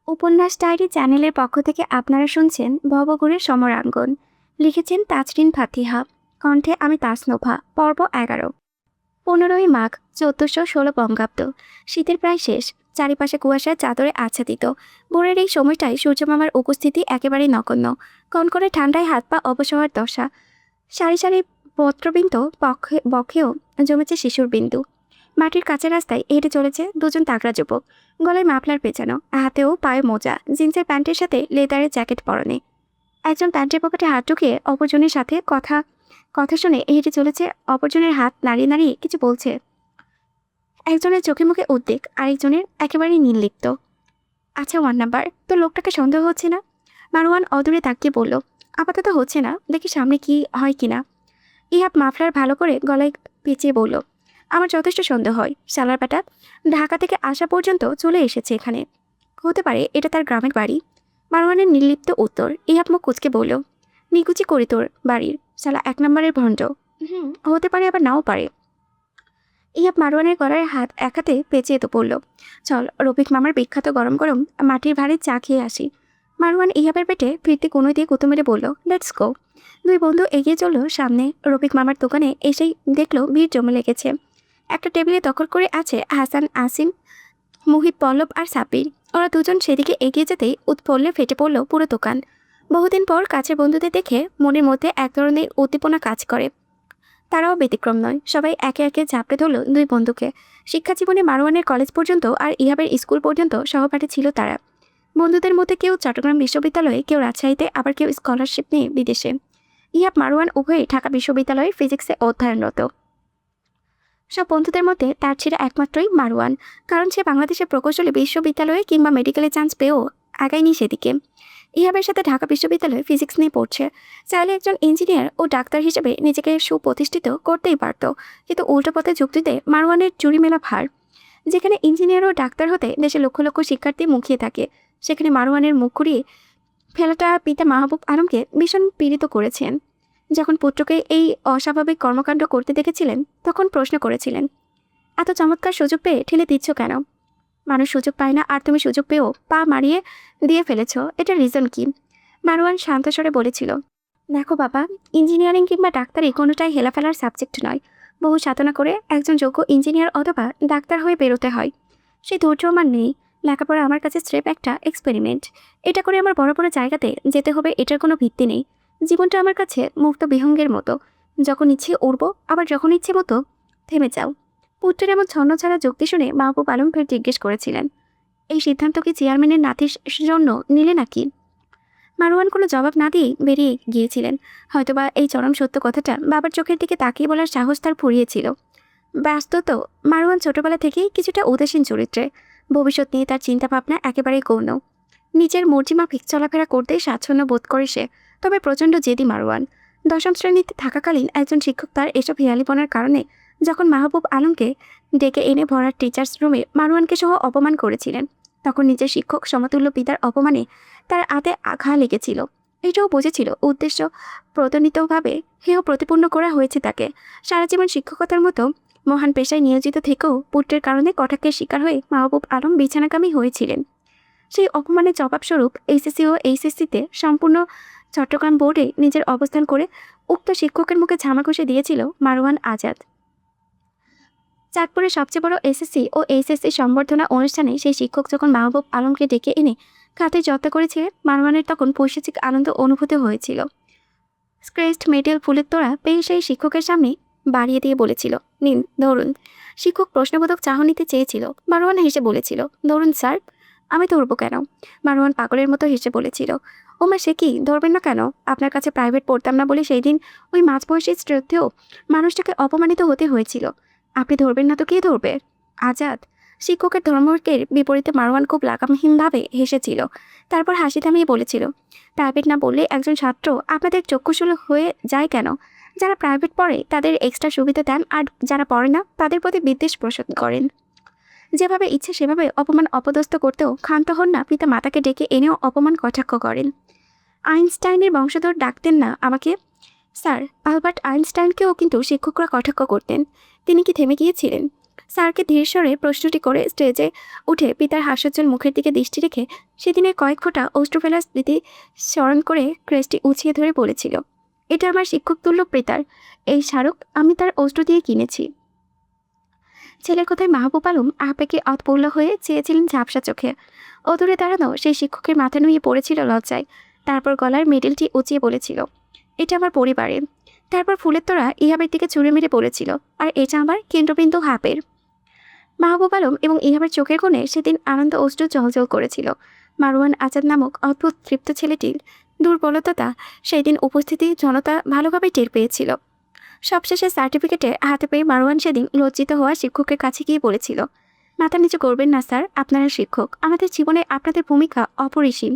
উপন্যাস ডায়েরি চ্যানেলের পক্ষ থেকে আপনারা শুনছেন ভবঘুরের সমরাঙ্গন। লিখেছেন তাজরিন ফাতিহা। কণ্ঠে আমি তাসনোভা। পর্ব 11। 15ই মাঘ 1416 বঙ্গাব্দ। শীতের প্রায় শেষ। চারিপাশে কুয়াশার চাদরে আচ্ছাদিত। ভোরের এই সময়টায় সূর্যমামার উপস্থিতি একেবারেই নগণ্য। কনকনে ঠান্ডায় হাত পা অবসর দশা। সারি সারি পত্রবিন্দু বক্ষেও জমেছে শিশুর বিন্দু। মাটির কাঁচা রাস্তায় হেঁটে চলেছে দুজন তাগড়া যুবক। গলায় মাফলার পেঁচানো, হাতেও পায়ে মোজা, জিন্সের প্যান্টের সাথে লেদারের জ্যাকেট পরনে। একজন প্যান্টের পকেটে হাত ঢুকিয়ে অপরজনের সাথে কথা কথা শুনে হেঁটে চলেছে, অপরজনের হাত নাড়িয়ে নাড়িয়ে কিছু বলছে। একজনের চোখে মুখে উদ্বেগ, আরেকজনের একেবারেই নির্লিপ্ত। আচ্ছা 1 নাম্বার, তো লোকটাকে সন্দেহ হচ্ছে না? মারওয়ান অদূরে তাকিয়ে বলল, আপাতত হচ্ছে না, দেখি সামনে কি হয় কিনা। ইহাব মাফলার ভালো করে গলায় পেঁচিয়ে বলল, আমার যথেষ্ট সন্দেহ হয়। শালার বেটা ঢাকা থেকে আসা পর্যন্ত চলে এসেছে এখানে। হতে পারে এটা তার গ্রামের বাড়ি। মারওয়ানের নির্লিপ্ত উত্তর। ইহাব মুখ কুচকে বলল, নিকুচি করি তোর বাড়ির, শালা 1 নম্বরের ভণ্ড। হতে পারে, আবার নাও পারে। ইহাব মারওয়ানের গলার হাত এক হাতে পেঁচিয়ে তো পড়ল। চল, রফিক মামার বিখ্যাত গরম গরম মাটির ভাঁড়ে চা খেয়ে আসি। মারওয়ান ইহাবের পেটে ফিরতি কোনো দিয়ে গুঁতো মেরে বলল, লেটস গো। দুই বন্ধু এগিয়ে চলল সামনে। রফিক মামার দোকানে এসেই দেখলো ভিড় জমে লেগেছে। একটা টেবিলে দখল করে আছে হাসান, আসিম, মুহিত, পল্লব আর সাব্বির। ওরা দুজন সেদিকে এগিয়ে যেতেই উৎফুল্লে ফেটে পড়ল পুরো দোকান। বহুদিন পর কাছের বন্ধুদের দেখে মনের মধ্যে এক ধরনের উদ্দীপনা কাজ করে। তারাও ব্যতিক্রম নয়। সবাই একে একে ঝাঁপড়ে ধরল দুই বন্ধুকে। শিক্ষা জীবনে মারওয়ানের কলেজ পর্যন্ত আর ইহাবের স্কুল পর্যন্ত সহপাঠী ছিল তারা। বন্ধুদের মধ্যে কেউ চট্টগ্রাম বিশ্ববিদ্যালয়ে, কেউ রাজশাহীতে, আবার কেউ স্কলারশিপ নিয়ে বিদেশে। ইহাব মারওয়ান উভয়ই ঢাকা বিশ্ববিদ্যালয়ে ফিজিক্সে অধ্যয়নরত। সব বন্ধুদের মধ্যে তার ছিল একমাত্রই মারওয়ান, কারণ সে বাংলাদেশের প্রকৌশলী বিশ্ববিদ্যালয়ে কিংবা মেডিকেলে চান্স পেয়েও আগায়নি সেদিকে। ইহাবের সাথে ঢাকা বিশ্ববিদ্যালয়ে ফিজিক্স নিয়ে পড়ছে। চাইলে একজন ইঞ্জিনিয়ার ও ডাক্তার হিসেবে নিজেকে সুপ্রতিষ্ঠিত করতেই পারত, কিন্তু উল্টো পথে যুক্তিতে মারওয়ানের চুরি মেলা ভার। যেখানে ইঞ্জিনিয়ার ও ডাক্তার হতে দেশে লক্ষ লক্ষ শিক্ষার্থী মুখিয়ে থাকে, সেখানে মারওয়ানের মুখ ঘুরিয়ে ফেলাটা পিতা মাহবুব আলমকে ভীষণ পীড়িত করেছেন। যখন পুত্রকে এই অস্বাভাবিক কর্মকাণ্ড করতে দেখেছিলেন, তখন প্রশ্ন করেছিলেন, এত চমৎকার সুযোগ পেয়ে ঠেলে দিচ্ছ কেন? মানুষ সুযোগ পায় না, আর তুমি সুযোগ পেয়েও পা মারিয়ে দিয়ে ফেলেছ, এটা রিজন কি? মারওয়ান শান্ত স্বরে বলেছিল, দেখো বাবা, ইঞ্জিনিয়ারিং কিংবা ডাক্তারি কোনোটাই হেলাফেলার সাবজেক্ট নয়। বহু সাধনা করে একজন যোগ্য ইঞ্জিনিয়ার অথবা ডাক্তার হয়ে বেরোতে হয়। সেই ধৈর্য আমার নেই। লেখাপড়া আমার কাছে স্রেফ একটা এক্সপেরিমেন্ট। এটা করে আমার বড় বড় জায়গাতে যেতে হবে, এটার কোনো ভিত্তি নেই। জীবনটা আমার কাছে মুক্ত বিহঙ্গের মতো। যখন ইচ্ছে উড়বো, আবার যখন ইচ্ছে মতো থেমে যাও। পুত্রের এমন ছন্ন ছাড়া যুক্তি শুনে মাহবুব আলম ফের জিজ্ঞেস করেছিলেন, এই সিদ্ধান্ত কি চেয়ারম্যানের নাতির জন্য নিলে নাকি? মারওয়ান কোনো জবাব না দিয়েই বেরিয়ে গিয়েছিলেন। হয়তোবা এই চরম সত্য কথাটা বাবার চোখের দিকে তাকিয়ে বলার সাহস তার ফুরিয়েছিল। ব্যস্তত মারওয়ান ছোটবেলা থেকেই কিছুটা উদাসীন চরিত্রে। ভবিষ্যৎ নিয়ে তার চিন্তাভাবনা একেবারেই গৌণ। নিজের মর্জিমাফিক চলাফেরা করতেই স্বাচ্ছন্দ্য বোধ করে সে। তবে প্রচণ্ড জেদি মারওয়ান। 10ম শ্রেণীতে থাকাকালীন একজন শিক্ষক তার এসব হেয়ালিপনার কারণে যখন মাহবুব আলমকে ডেকে এনে ভরার টিচার্স রুমে মারওয়ানকে সহ অপমান করেছিলেন, তখন নিজের শিক্ষক সমতুল্য পিতার অপমানে তার হাতে আঘাত লেগেছিল। এটাও বুঝেছিল উদ্দেশ্য প্রণোদিতভাবে হেয় প্রতিপূর্ণ করা হয়েছে তাকে। সারা জীবন শিক্ষকতার মতো মহান পেশায় নিয়োজিত থেকেও পুত্রের কারণে কটাক্ষের শিকার হয়ে মাহবুব আলম বিছানাকামী হয়েছিলেন। সেই অপমানের জবাবস্বরূপ এইচএসসি ও এইচএসসিতে সম্পূর্ণ চট্টগ্রাম বোর্ডে নিজের অবস্থান করে উক্ত শিক্ষকের মুখে ঝামা ঘষে দিয়েছিল মারওয়ান আজাদ। চাঁদপুরের সবচেয়ে বড় এসএসসি ও এইচএসসি সম্বর্ধনা অনুষ্ঠানে সেই শিক্ষক যখন মাহবুব আলমকে ডেকে এনে খাতে যত্ন করেছিলেন, মারওয়ানের তখন পৈশাচিক আনন্দ অনুভূত হয়েছিল। স্ক্রেস্ট মেডেল ফুলের তোড়া পেয়ে সেই শিক্ষকের সামনে বাড়িয়ে দিয়ে বলেছিল, নিন ধরুন। শিক্ষক প্রশ্নবোধক চাহনিতে চেয়েছিল। মারওয়ান হেসে বলেছিল, ধরুন স্যার। আমি ধরবো কেন? মারওয়ান পাগলের মতো হেসে বলেছিল, ওমা সে কি, ধরবেন না কেন? আপনার কাছে প্রাইভেট পড়তাম না বলে সেই দিন ওই মাঝবয়সী শ্রদ্ধেয় মানুষটাকে অপমানিত হতে হয়েছিল। আপনি ধরবেন না তো কে ধরবে? আজাদ। শিক্ষকের ধর্মকের বিপরীতে মারওয়ান খুব লাগামহীনভাবে হেসেছিল। তারপর হাসি থামিয়ে বলেছিল, প্রাইভেট না বললে একজন ছাত্র আপনাদের চক্ষুশূল হয়ে যায় কেন? যারা প্রাইভেট পড়ে তাদের এক্সট্রা সুবিধা দেন, আর যারা পড়ে না তাদের প্রতি বিদ্বেষ পোষণ করেন। যেভাবে ইচ্ছে সেভাবে অপমান অপদস্থ করতেও ক্ষান্ত হন না, পিতা মাতাকে ডেকে এনেও অপমান কটাক্ষ করেন। আইনস্টাইনের বংশধর ডাকতেন না আমাকে? স্যার, আলবার্ট আইনস্টাইনকেও কিন্তু শিক্ষকরা কটাক্ষ করতেন। তিনি কি থেমে গিয়েছিলেন? স্যারকে ধীর স্বরে প্রশ্নটি করে স্টেজে উঠে পিতার হাস্যোজ্জ্বল মুখের দিকে দৃষ্টি রেখে সেদিনের কয়েক ফোঁটা অশ্রু ফেলার স্মৃতি স্মরণ করে ক্রেস্টটি উঁচিয়ে ধরে বলেছিল, এটা আমার শিক্ষক তুল্য পিতার এই স্মারক আমি তার অশ্রু দিয়ে কিনেছি। ছেলের কথায় মাহবুব আলম আবেগে অতপূর্ণ হয়ে চেয়েছিলেন ঝাপসা চোখে। অদূরে দাঁড়ানো সেই শিক্ষকের মাথা নুয়ে পড়েছিল লজ্জায়। তারপর গলার মেডেলটি উঁচিয়ে বলেছিল, এটা আমার পরিবারের। তারপর ফুলের তোড়া ইহাবের দিকে ছুঁড়ে মেরে বলেছিল, আর এটা আমার কেন্দ্রবিন্দু হাপের। মাহবুব আলম এবং ইহাবের চোখের কোণে সেদিন আনন্দ অশ্রু জলজল করেছিল। মারওয়ান আজাদ নামক অদ্ভুত তৃপ্ত ছেলেটির দুর্বলতা সেই দিন উপস্থিতি জনতা ভালোভাবে টের পেয়েছিল। সবশেষে সার্টিফিকেটে হাতে পেয়ে মারওয়ান সেদিন লজ্জিত হওয়া শিক্ষকের কাছে গিয়ে বলেছিল, মাথা নিচু করবেন না স্যার, আপনারা শিক্ষক, আমাদের জীবনে আপনাদের ভূমিকা অপরিসীম।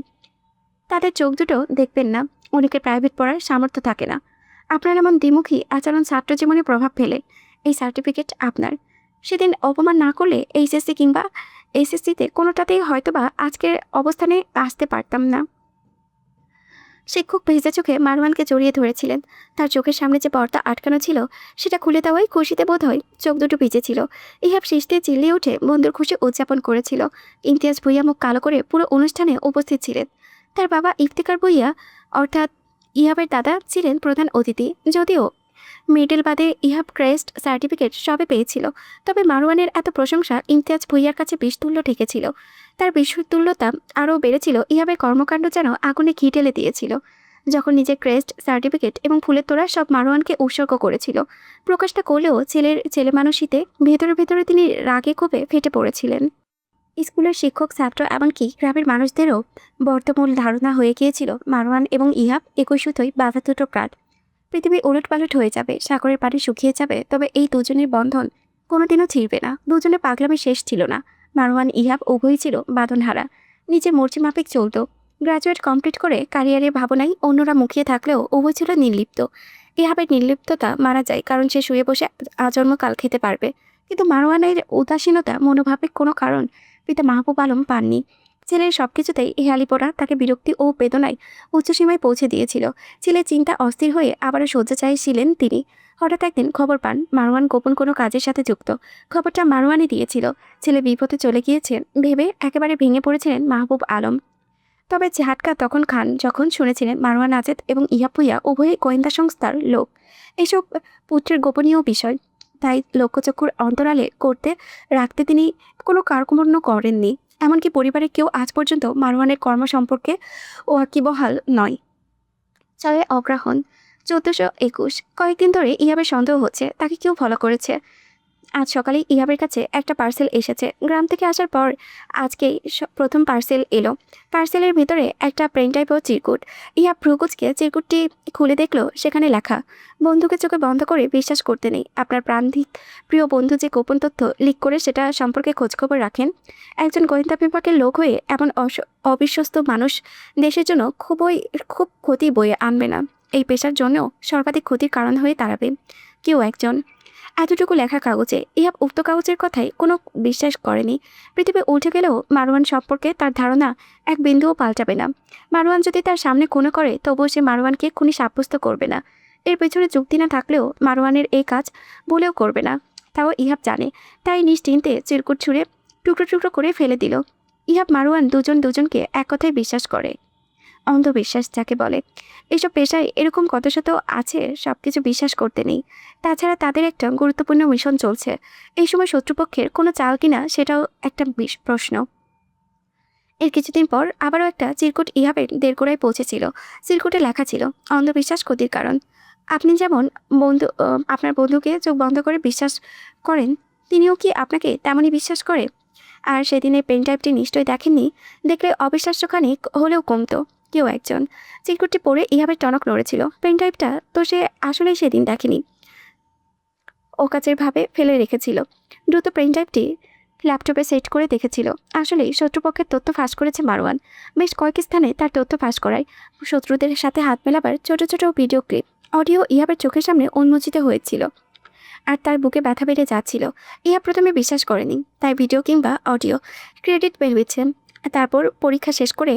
তাদের চোখ দুটো দেখবেন না, অনেকের প্রাইভেট পড়ার সামর্থ্য থাকে না। আপনার এমন দ্বিমুখী আচরণ ছাত্র জীবনে প্রভাব ফেলে। এই সার্টিফিকেট আপনার। সেদিন অপমান না করলে এইচএসসি কিংবা এসএসসিতে কোনোটাতেই হয়তোবা আজকের অবস্থানে আসতে পারতাম না। শিক্ষক ভেজা চোখে মারওয়ানকে জড়িয়ে ধরেছিলেন। তার চোখের সামনে যে পর্দা আটকানো ছিল সেটা খুলে দেওয়াই খুশিতে বোধ হয় চোখ দুটো ভিজেছিল। ইহাব শীষ দিয়ে চিল্লিয়ে উঠে বন্ধুর খুশি উদযাপন করেছিল। ইমতিয়াজ ভুইয়া মুখ কালো করে পুরো অনুষ্ঠানে উপস্থিত ছিলেন। তার বাবা ইফতিকার ভুইয়া অর্থাৎ ইহাবের দাদা ছিলেন প্রধান অতিথি। যদিও মেডেল বাদে ইহাব ক্রেস্ট সার্টিফিকেট সবে পেয়েছিল, তবে মারওয়ানের এত প্রশংসা ইমতিয়াজ ভুইয়ার কাছে বিষতুল্য ঠেকেছিল। তার বিষতুল্যতা আরও বেড়েছিল, ইহাবের কর্মকাণ্ড যেন আগুনে ঘি ঢেলে দিয়েছিল। যখন নিজের ক্রেস্ট সার্টিফিকেট এবং ফুলের তোড়া সব মারওয়ানকে উৎসর্গ করেছিল, প্রকাশটা করলেও ছেলে মানুষিতে ভেতরে ভেতরে তিনি রাগে ক্ষোভে ফেটে পড়েছিলেন। স্কুলের শিক্ষক, ছাত্র এমনকি গ্রামের মানুষদেরও বর্তমূল ধারণা হয়ে গিয়েছিল মারওয়ান এবং ইহাব একই সুতোয় বাঁধা দুটো কাঠ। পৃথিবী ওলটপালট হয়ে যাবে, সাগরের পানি শুকিয়ে যাবে, তবে এই দুজনের বন্ধন কোনোদিনও ছিঁড়বে না। দুজনে পাগলামি শেষ ছিল না। মারওয়ান ইহাব উভয়ই ছিল বাঁধনহারা, নিজের মর্জি মাফিক চলত। গ্র্যাজুয়েট কমপ্লিট করে ক্যারিয়ারের ভাবনায় অন্যরা মুখিয়ে থাকলেও উভয় ছিল নির্লিপ্ত। ইহাবের নির্লিপ্ততা মারা যায় কারণ সে শুয়ে বসে আজন্মকাল খেতে পারবে, কিন্তু মারওয়ানের উদাসীনতা মনোভাবিক কোনো কারণ পিতা মাহবুব আলম পাননি। ছেলের সব কিছুতেই হেয়ালি পড়া তাকে বিরক্তি ও বেদনায় উচ্চসীমায় পৌঁছে দিয়েছিল। ছেলের চিন্তা অস্থির হয়ে আবারও শয্যা চাইছিলেন তিনি। হঠাৎ একদিন খবর পান মারওয়ান গোপন কোনো কাজের সাথে যুক্ত। খবরটা মারওয়ানই দিয়েছিল। ছেলে বিপদে চলে গিয়েছে ভেবে একেবারে ভেঙে পড়েছিলেন মাহবুব আলম। তবে ঝাটকা তখন খান যখন শুনেছিলেন মারওয়ান আজাদ এবং ইহাব ভুইয়া উভয়ই গোয়েন্দা সংস্থার লোক। এসব পুত্রের গোপনীয় বিষয়, তাই লক্ষ্যচক্ষুর অন্তরালে করতে রাখতে তিনি কোনো কার্যক্রম করেননি। এমনকি পরিবারের কেউ আজ পর্যন্ত মারওয়ানের কর্ম সম্পর্কে ওয়াকিবহাল নয়। 6 অগ্রহায়ণ 1421। কয়েকদিন ধরে ইহাবের সন্দেহ হচ্ছে তাকে কেউ ফলো করেছে। আজ সকালে ইহাবের কাছে একটা পার্সেল এসেছে। গ্রাম থেকে আসার পর আজকেই প্রথম পার্সেল এলো। পার্সেলের ভিতরে একটা প্রিন্টাইপ ও চিরকুট। ইহাব ভ্রুকুচকে চিরকুটটি খুলে দেখলো সেখানে লেখা, বন্ধুকে চোখে বন্ধ করে বিশ্বাস করতে নেই। আপনার প্রিয় বন্ধু যে গোপন তথ্য লিক করে সেটা সম্পর্কে খোঁজখবর রাখেন। একজন গোয়েন্দা বিভাগের লোক হয়ে এমন অবিশ্বস্ত মানুষ দেশের জন্য খুব ক্ষতি বয়ে আনবে না। এই পেশার জন্যও সর্বাধিক ক্ষতির কারণ হয়ে দাঁড়াবে কেউ একজন। এতটুকু লেখা কাগজে ইহাব উক্ত কাগজের কথায় কোনো বিশ্বাস করেনি। পৃথিবী উল্টে গেলেও মারওয়ান সম্পর্কে তার ধারণা এক বিন্দুও পাল্টাবে না। মারওয়ান যদি তার সামনে খুন করে তবুও সে মারওয়ানকে খুনি সাব্যস্ত করবে না। এর পেছনে যুক্তি না থাকলেও মারওয়ানের এই কাজ বলেও করবে না, তাও ইহাব জানে। তাই নিশ্চিন্তে চিরকুট ছুঁড়ে টুকরো টুকরো করে ফেলে দিল। ইহাব মারওয়ান দুজনকে এক কথায় বিশ্বাস করে, অন্ধবিশ্বাস যাকে বলে। এসব পেশায় এরকম কত শত আছে, সব কিছু বিশ্বাস করতে নেই। তাছাড়া তাদের একটা গুরুত্বপূর্ণ মিশন চলছে। এই সময় শত্রুপক্ষের কোনো চাল কিনা সেটাও একটা প্রশ্ন। এর কিছুদিন পর আবারও একটা চিরকুট ইহাবের দেড়গোড়ায় পৌঁছেছিল। চিরকুটে লেখা ছিল, অন্ধবিশ্বাস ক্ষতির কারণ। আপনি যেমন আপনার বন্ধুকে চোখ বন্ধ করে বিশ্বাস করেন, তিনিও কি আপনাকে তেমনই বিশ্বাস করে? আর সেদিনের পেনড্রাইভটি নিশ্চয়ই দেখেননি, দেখলে অবিশ্বাস্য খানিক হলেও কমতো। কেউ একজন। চিরকুটটি পড়ে ইহাবের টনক নড়েছিল। পেনড্রাইভটা তো সে আসলেই সেদিন দেখেনি, ওকাচের ভাবে ফেলে রেখেছিল। দ্রুত পেনড্রাইভটি ল্যাপটপে সেট করে দেখেছিল। আসলেই শত্রুপক্ষের তথ্য ফাঁস করেছে মারওয়ান। বেশ কয়েক স্থানে তার তথ্য ফাঁস করায় শত্রুদের সাথে হাত মেলাবার ছোট ছোট ভিডিও ক্লিপ, অডিও ইহাবের চোখের সামনে উন্মোচিত হয়েছিল। আর তার বুকে ব্যথা বেড়ে যাচ্ছিল। ইহা প্রথমে বিশ্বাস করেনি, তাই ভিডিও কিংবা অডিও ক্রেডিট বেরোচ্ছেন। তারপর পরীক্ষা শেষ করে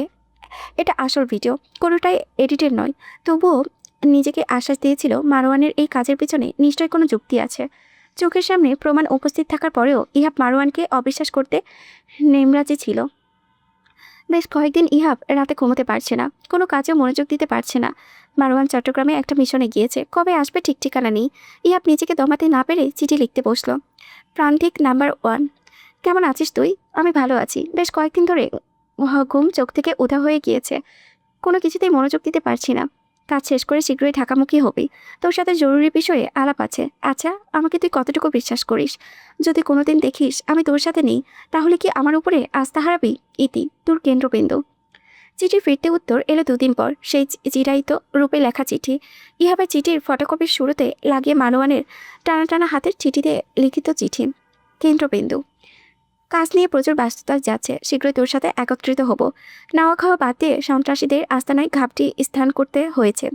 এটা আসল ভিডিও, কোনোটাই এডিটেড নয়। তবুও নিজেকে আশ্বাস দিয়েছিল মারওয়ানের এই কাজের পিছনে নিশ্চয়ই কোনো যুক্তি আছে। চোখের সামনে প্রমাণ উপস্থিত থাকার পরেও ইহাব মারওয়ানকে অবিশ্বাস করতে নেমরাজি ছিল। বেশ কয়েকদিন ইহাব রাতে ঘুমোতে পারছে না, কোনো কাজেও মনোযোগ দিতে পারছে না। মারওয়ান চট্টগ্রামে একটা মিশনে গিয়েছে, কবে আসবে ঠিক ঠিকানা নেই। ইহাব নিজেকে দমাতে না পেরে চিঠি লিখতে বসলো। প্রান্তিক নাম্বার 1, কেমন আছিস তুই? আমি ভালো আছি। বেশ কয়েকদিন ধরে ঘুম চোখ থেকে উধাও হয়ে গিয়েছে, কোনো কিছুতেই মনোযোগ দিতে পারছি না। কাজ শেষ করে শীঘ্রই ঢাকামুখী হবি, তোর সাথে জরুরি বিষয়ে আলাপ আছে। আচ্ছা, আমাকে তুই কতটুকু বিশ্বাস করিস? যদি কোনোদিন দেখিস আমি তোর সাথে নেই, তাহলে কি আমার উপরে আস্থা হারাবি? ইতি, তোর কেন্দ্রবিন্দু। চিঠি ফিরতে উত্তর এলো 2 দিন পর, সেই চিরায়িত রূপে লেখা চিঠি। ইহাবের চিঠির ফটোকপির শুরুতে লাগিয়ে মারওয়ানের টানা টানা হাতের চিঠিতে লিখিত চিঠি। কেন্দ্রবিন্দু, কাজ নিয়ে প্রচুর ব্যস্ততা যাচ্ছে, শীঘ্রই তোর সাথে একত্রিত হব। নাওয়া খাওয়া বাদ দিয়ে সন্ত্রাসীদের আস্তানায় ঘাপটি স্থান করতে হয়েছে।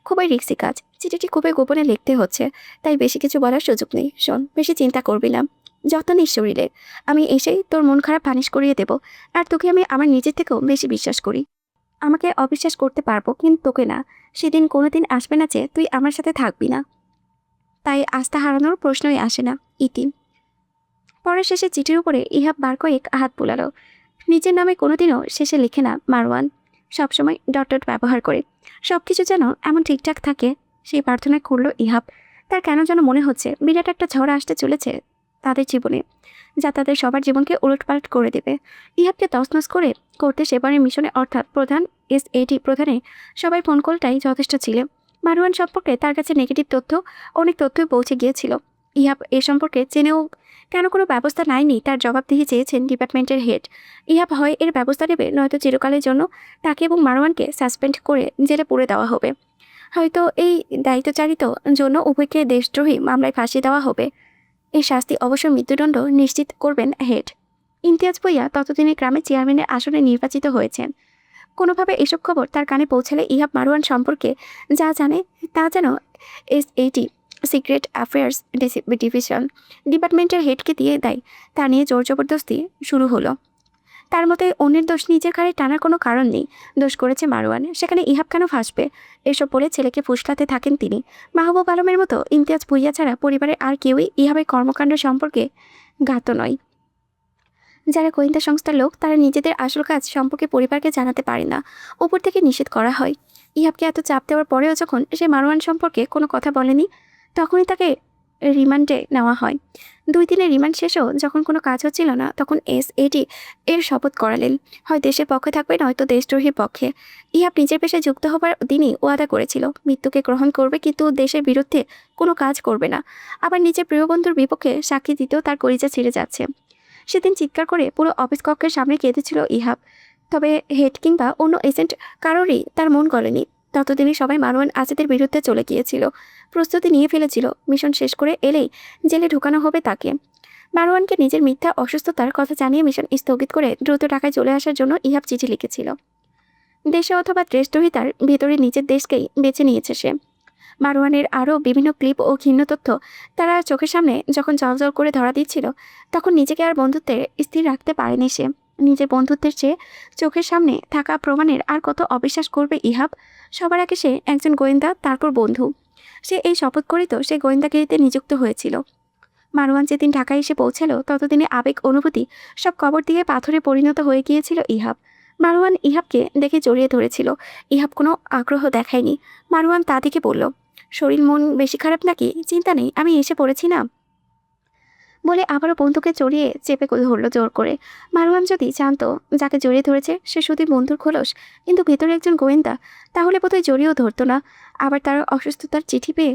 খুবই রিক্সি কাজ, চিঠিটি খুবই গোপনে লিখতে হচ্ছে, তাই বেশি কিছু বলার সুযোগ নেই। শোন, বেশি চিন্তা করবি না, যত্ন নিস শরীরের। আমি এসেই তোর মন খারাপ পানিশ করিয়ে দেব। আর তোকে আমি আমার নিজের থেকেও বেশি বিশ্বাস করি। আমাকে অবিশ্বাস করতে পারবো, কিন্তু তোকে না। সেদিন কোনোদিন আসবে না যে তুই আমার সাথে থাকবি না, তাই আস্থা হারানোর প্রশ্নই আসে না। ইতি। পরের শেষে চিঠির উপরে ইহাব বার কয়েক হাত বুলালো। নিজের নামে কোনোদিনও শেষে লিখে না মারওয়ান, সবসময় ডট ডট ব্যবহার করে। সব কিছু যেন এমন ঠিকঠাক থাকে, সেই প্রার্থনা করল ইহাব। তার কেন যেন মনে হচ্ছে বিরাট একটা ঝড় আসতে চলেছে তাদের জীবনে, যা তাদের সবার জীবনকে উলটপালট করে দেবে। ইহাবকে তছনছ করতে সেবারের মিশনে অর্থাৎ প্রধান SAT প্রধানে সবাই ফোন কলটাই যথেষ্ট ছিল। মারওয়ান সম্পর্কে তার কাছে নেগেটিভ তথ্য, অনেক তথ্যই পৌঁছে গিয়েছিল। ইহাব এ সম্পর্কে জেনেও কেন কোনো ব্যবস্থা নেয়নি তার জবাবদিহি চেয়েছেন ডিপার্টমেন্টের হেড। ইহাব হয় এর ব্যবস্থা নেবে, নয়তো চিরকালের জন্য তাকে এবং মারওয়ানকে সাসপেন্ড করে জেলে পুরে দেওয়া হবে। হয়তো এই দায়িত্বচারিত জন্য উভয়কে দেশদ্রোহী মামলায় ফাঁসি দেওয়া হবে। এই শাস্তি অবশ্য মৃত্যুদণ্ড নিশ্চিত করবেন হেড। ইমতিয়াজ ভূঁইয়া ততদিনে গ্রামে চেয়ারম্যানের আসনে নির্বাচিত হয়েছেন। কোনোভাবে এসব খবর তার কানে পৌঁছালে ইহাব মারওয়ান সম্পর্কে যা জানে তা যেন SAT সিক্রেট অ্যাফেয়ার্স ডিভিশন ডিপার্টমেন্টের হেডকে দিয়ে দেয়। তা নিয়ে জোর জবরদস্তি শুরু হলো। তার মতে অন্যের দোষ নিজের ঘাড়ে টানার কোনো কারণ নেই। দোষ করেছে মারওয়ান, সেখানে ইহাব কেন ফাঁসবে? এসব বলে ছেলেকে ফুসলাতে থাকেন তিনি। মাহবুব আলমের মতো ইমতিয়াজ ভূঁইয়া ছাড়া পরিবারের আর কেউই ইহাবের কর্মকাণ্ড সম্পর্কে জ্ঞাত নয়। যারা গোয়েন্দা সংস্থার লোক, তারা নিজেদের আসল কাজ সম্পর্কে পরিবারকে জানাতে পারে না, উপর থেকে নিষেধ করা হয়। ইহাবকে এত চাপ দেওয়ার পরেও যখন সে মারওয়ান সম্পর্কে কোনো কথা বলেনি, তখনই তাকে রিমান্ডে নেওয়া হয়। 2 দিনের রিমান্ড শেষেও যখন কোনো কাজ হচ্ছিল না, তখন SAT এর শপথ করালেন, হয় দেশের পক্ষে থাকবে নয়তো দেশদ্রোহীর পক্ষে। ইহাব নিজের পেশায় যুক্ত হবার দিনই ওয়াদা করেছিল মৃত্যুকে গ্রহণ করবে, কিন্তু দেশের বিরুদ্ধে কোনো কাজ করবে না। আবার নিজের প্রিয় বন্ধুর বিপক্ষে সাক্ষী দিতেও তার কলিজা ছিঁড়ে যাচ্ছে। সেদিন চিৎকার করে পুরো অফিস কক্ষের সামনে কেঁদেছিল ইহাব। তবে হেড কিংবা অন্য এজেন্ট কারোরই তার মন গলেনি। ততদিনে সবাই মারওয়ান আজাদের বিরুদ্ধে চলে গিয়েছিল, প্রস্তুতি নিয়ে ফেলেছিল। মিশন শেষ করে এলেই জেলে ঢুকানো হবে তাকে। মারওয়ানকে নিজের মিথ্যা অসুস্থতার কথা জানিয়ে মিশন স্থগিত করে দ্রুত ঢাকায় চলে আসার জন্য ইহাব চিঠি লিখেছিল। দেশে অথবা দেশদ্রোহিতার ভেতরে নিজের দেশকেই বেছে নিয়েছে সে। মারওয়ানের আরও বিভিন্ন ক্লিপ ও ঘৃণ্য তথ্য তারা চোখের সামনে যখন জলজল করে ধরা দিচ্ছিল, তখন নিজেকে আর বন্ধুত্বের স্থির রাখতে পারেনি সে। নিজের বন্ধুত্বের চেয়ে চোখের সামনে থাকা প্রমাণের আর কত অবিশ্বাস করবে ইহাব? সবার আগে সে একজন গোয়েন্দা, তারপর বন্ধু। সে এই শপথ করেই তো সে গোয়েন্দাগিরিতে নিযুক্ত হয়েছিল। মারওয়ান যেদিন ঢাকায় এসে পৌঁছালো, ততদিনে আবেগ অনুভূতি সব কবর দিয়ে পাথরে পরিণত হয়ে গিয়েছিল ইহাব। মারওয়ান ইহাবকে দেখে জড়িয়ে ধরেছিল। ইহাব কোনো আগ্রহ দেখায়নি। মারওয়ান তা দেখে বলল, শরীর মন বেশি খারাপ নাকি? চিন্তা নেই, আমি এসে পড়েছি না, বলে আবারও বন্ধুকে জড়িয়ে চেপে ধরল জোর করে। মারওয়ান যদি জানতো যাকে জড়িয়ে ধরেছে সে শুধু বন্ধুর খোলস, কিন্তু ভেতরে একজন গোয়েন্দা, তাহলে বোধহয় জড়িয়েও ধরতো না। আবার তার অসুস্থতার চিঠি পেয়ে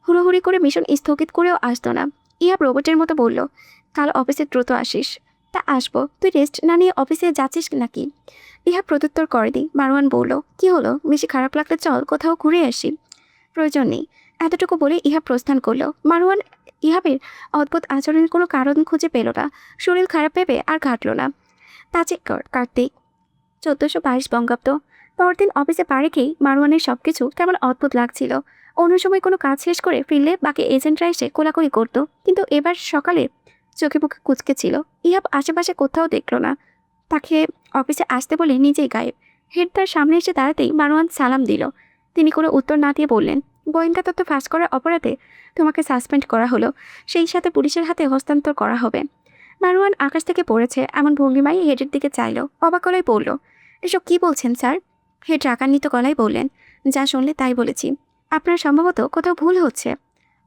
হুড়োহুড়ি করে মিশন স্থগিত করেও আসতো না। ইহাব রোবটের মতো বলল, কাল অফিসে দ্রুত আসিস। তা আসবো, তুই রেস্ট না নিয়ে অফিসে যাচ্ছিস নাকি? ইহাব প্রত্যুত্তর করেনি। মারওয়ান বলল, কি হলো, বেশি খারাপ লাগলে চল কোথাও ঘুরে আসি। প্রয়োজন নেই, এতটুকু বলে ইহাব প্রস্থান করলো। মারওয়ান ইহাবের অদ্ভুত আচরণের কোনো কারণ খুঁজে পেল না। শরীর খারাপ ভেবে আর ঘাটল না। তাজে কার্তিক 1422 বঙ্গাব্দ। পরদিন অফিসে পা রেখেই মারওয়ানের সবকিছু কেমন অদ্ভুত লাগছিল। অন্য সময় কোনো কাজ শেষ করে ফিরলে বাকি এজেন্টরা এসে কোলাকুলি করতো, কিন্তু এবার সকালে চোখে মুখে কুঁচকে ছিল। ইহাব আশেপাশে কোথাও দেখল না। তাকে অফিসে আসতে বলে নিজেই গায়েব। হেড তার সামনে এসে দাঁড়াতেই মারওয়ান সালাম দিল। তিনি কোনো উত্তর না দিয়ে বললেন, গোয়েন্দা তথ্য ফাঁস করার অপরাধে তোমাকে সাসপেন্ড করা হলো, সেই সাথে পুলিশের হাতে হস্তান্তর করা হবে। মারওয়ান আকাশ থেকে পড়েছে এমন ভঙ্গিমায় হেডের দিকে চাইল, অবাক গলায় বলল, এসব কি বলছেন স্যার? হেড রাগান্বিত গলায় বললেন, যা শুনলে তাই বলেছি। আপনার সম্ভবত কোথাও ভুল হচ্ছে।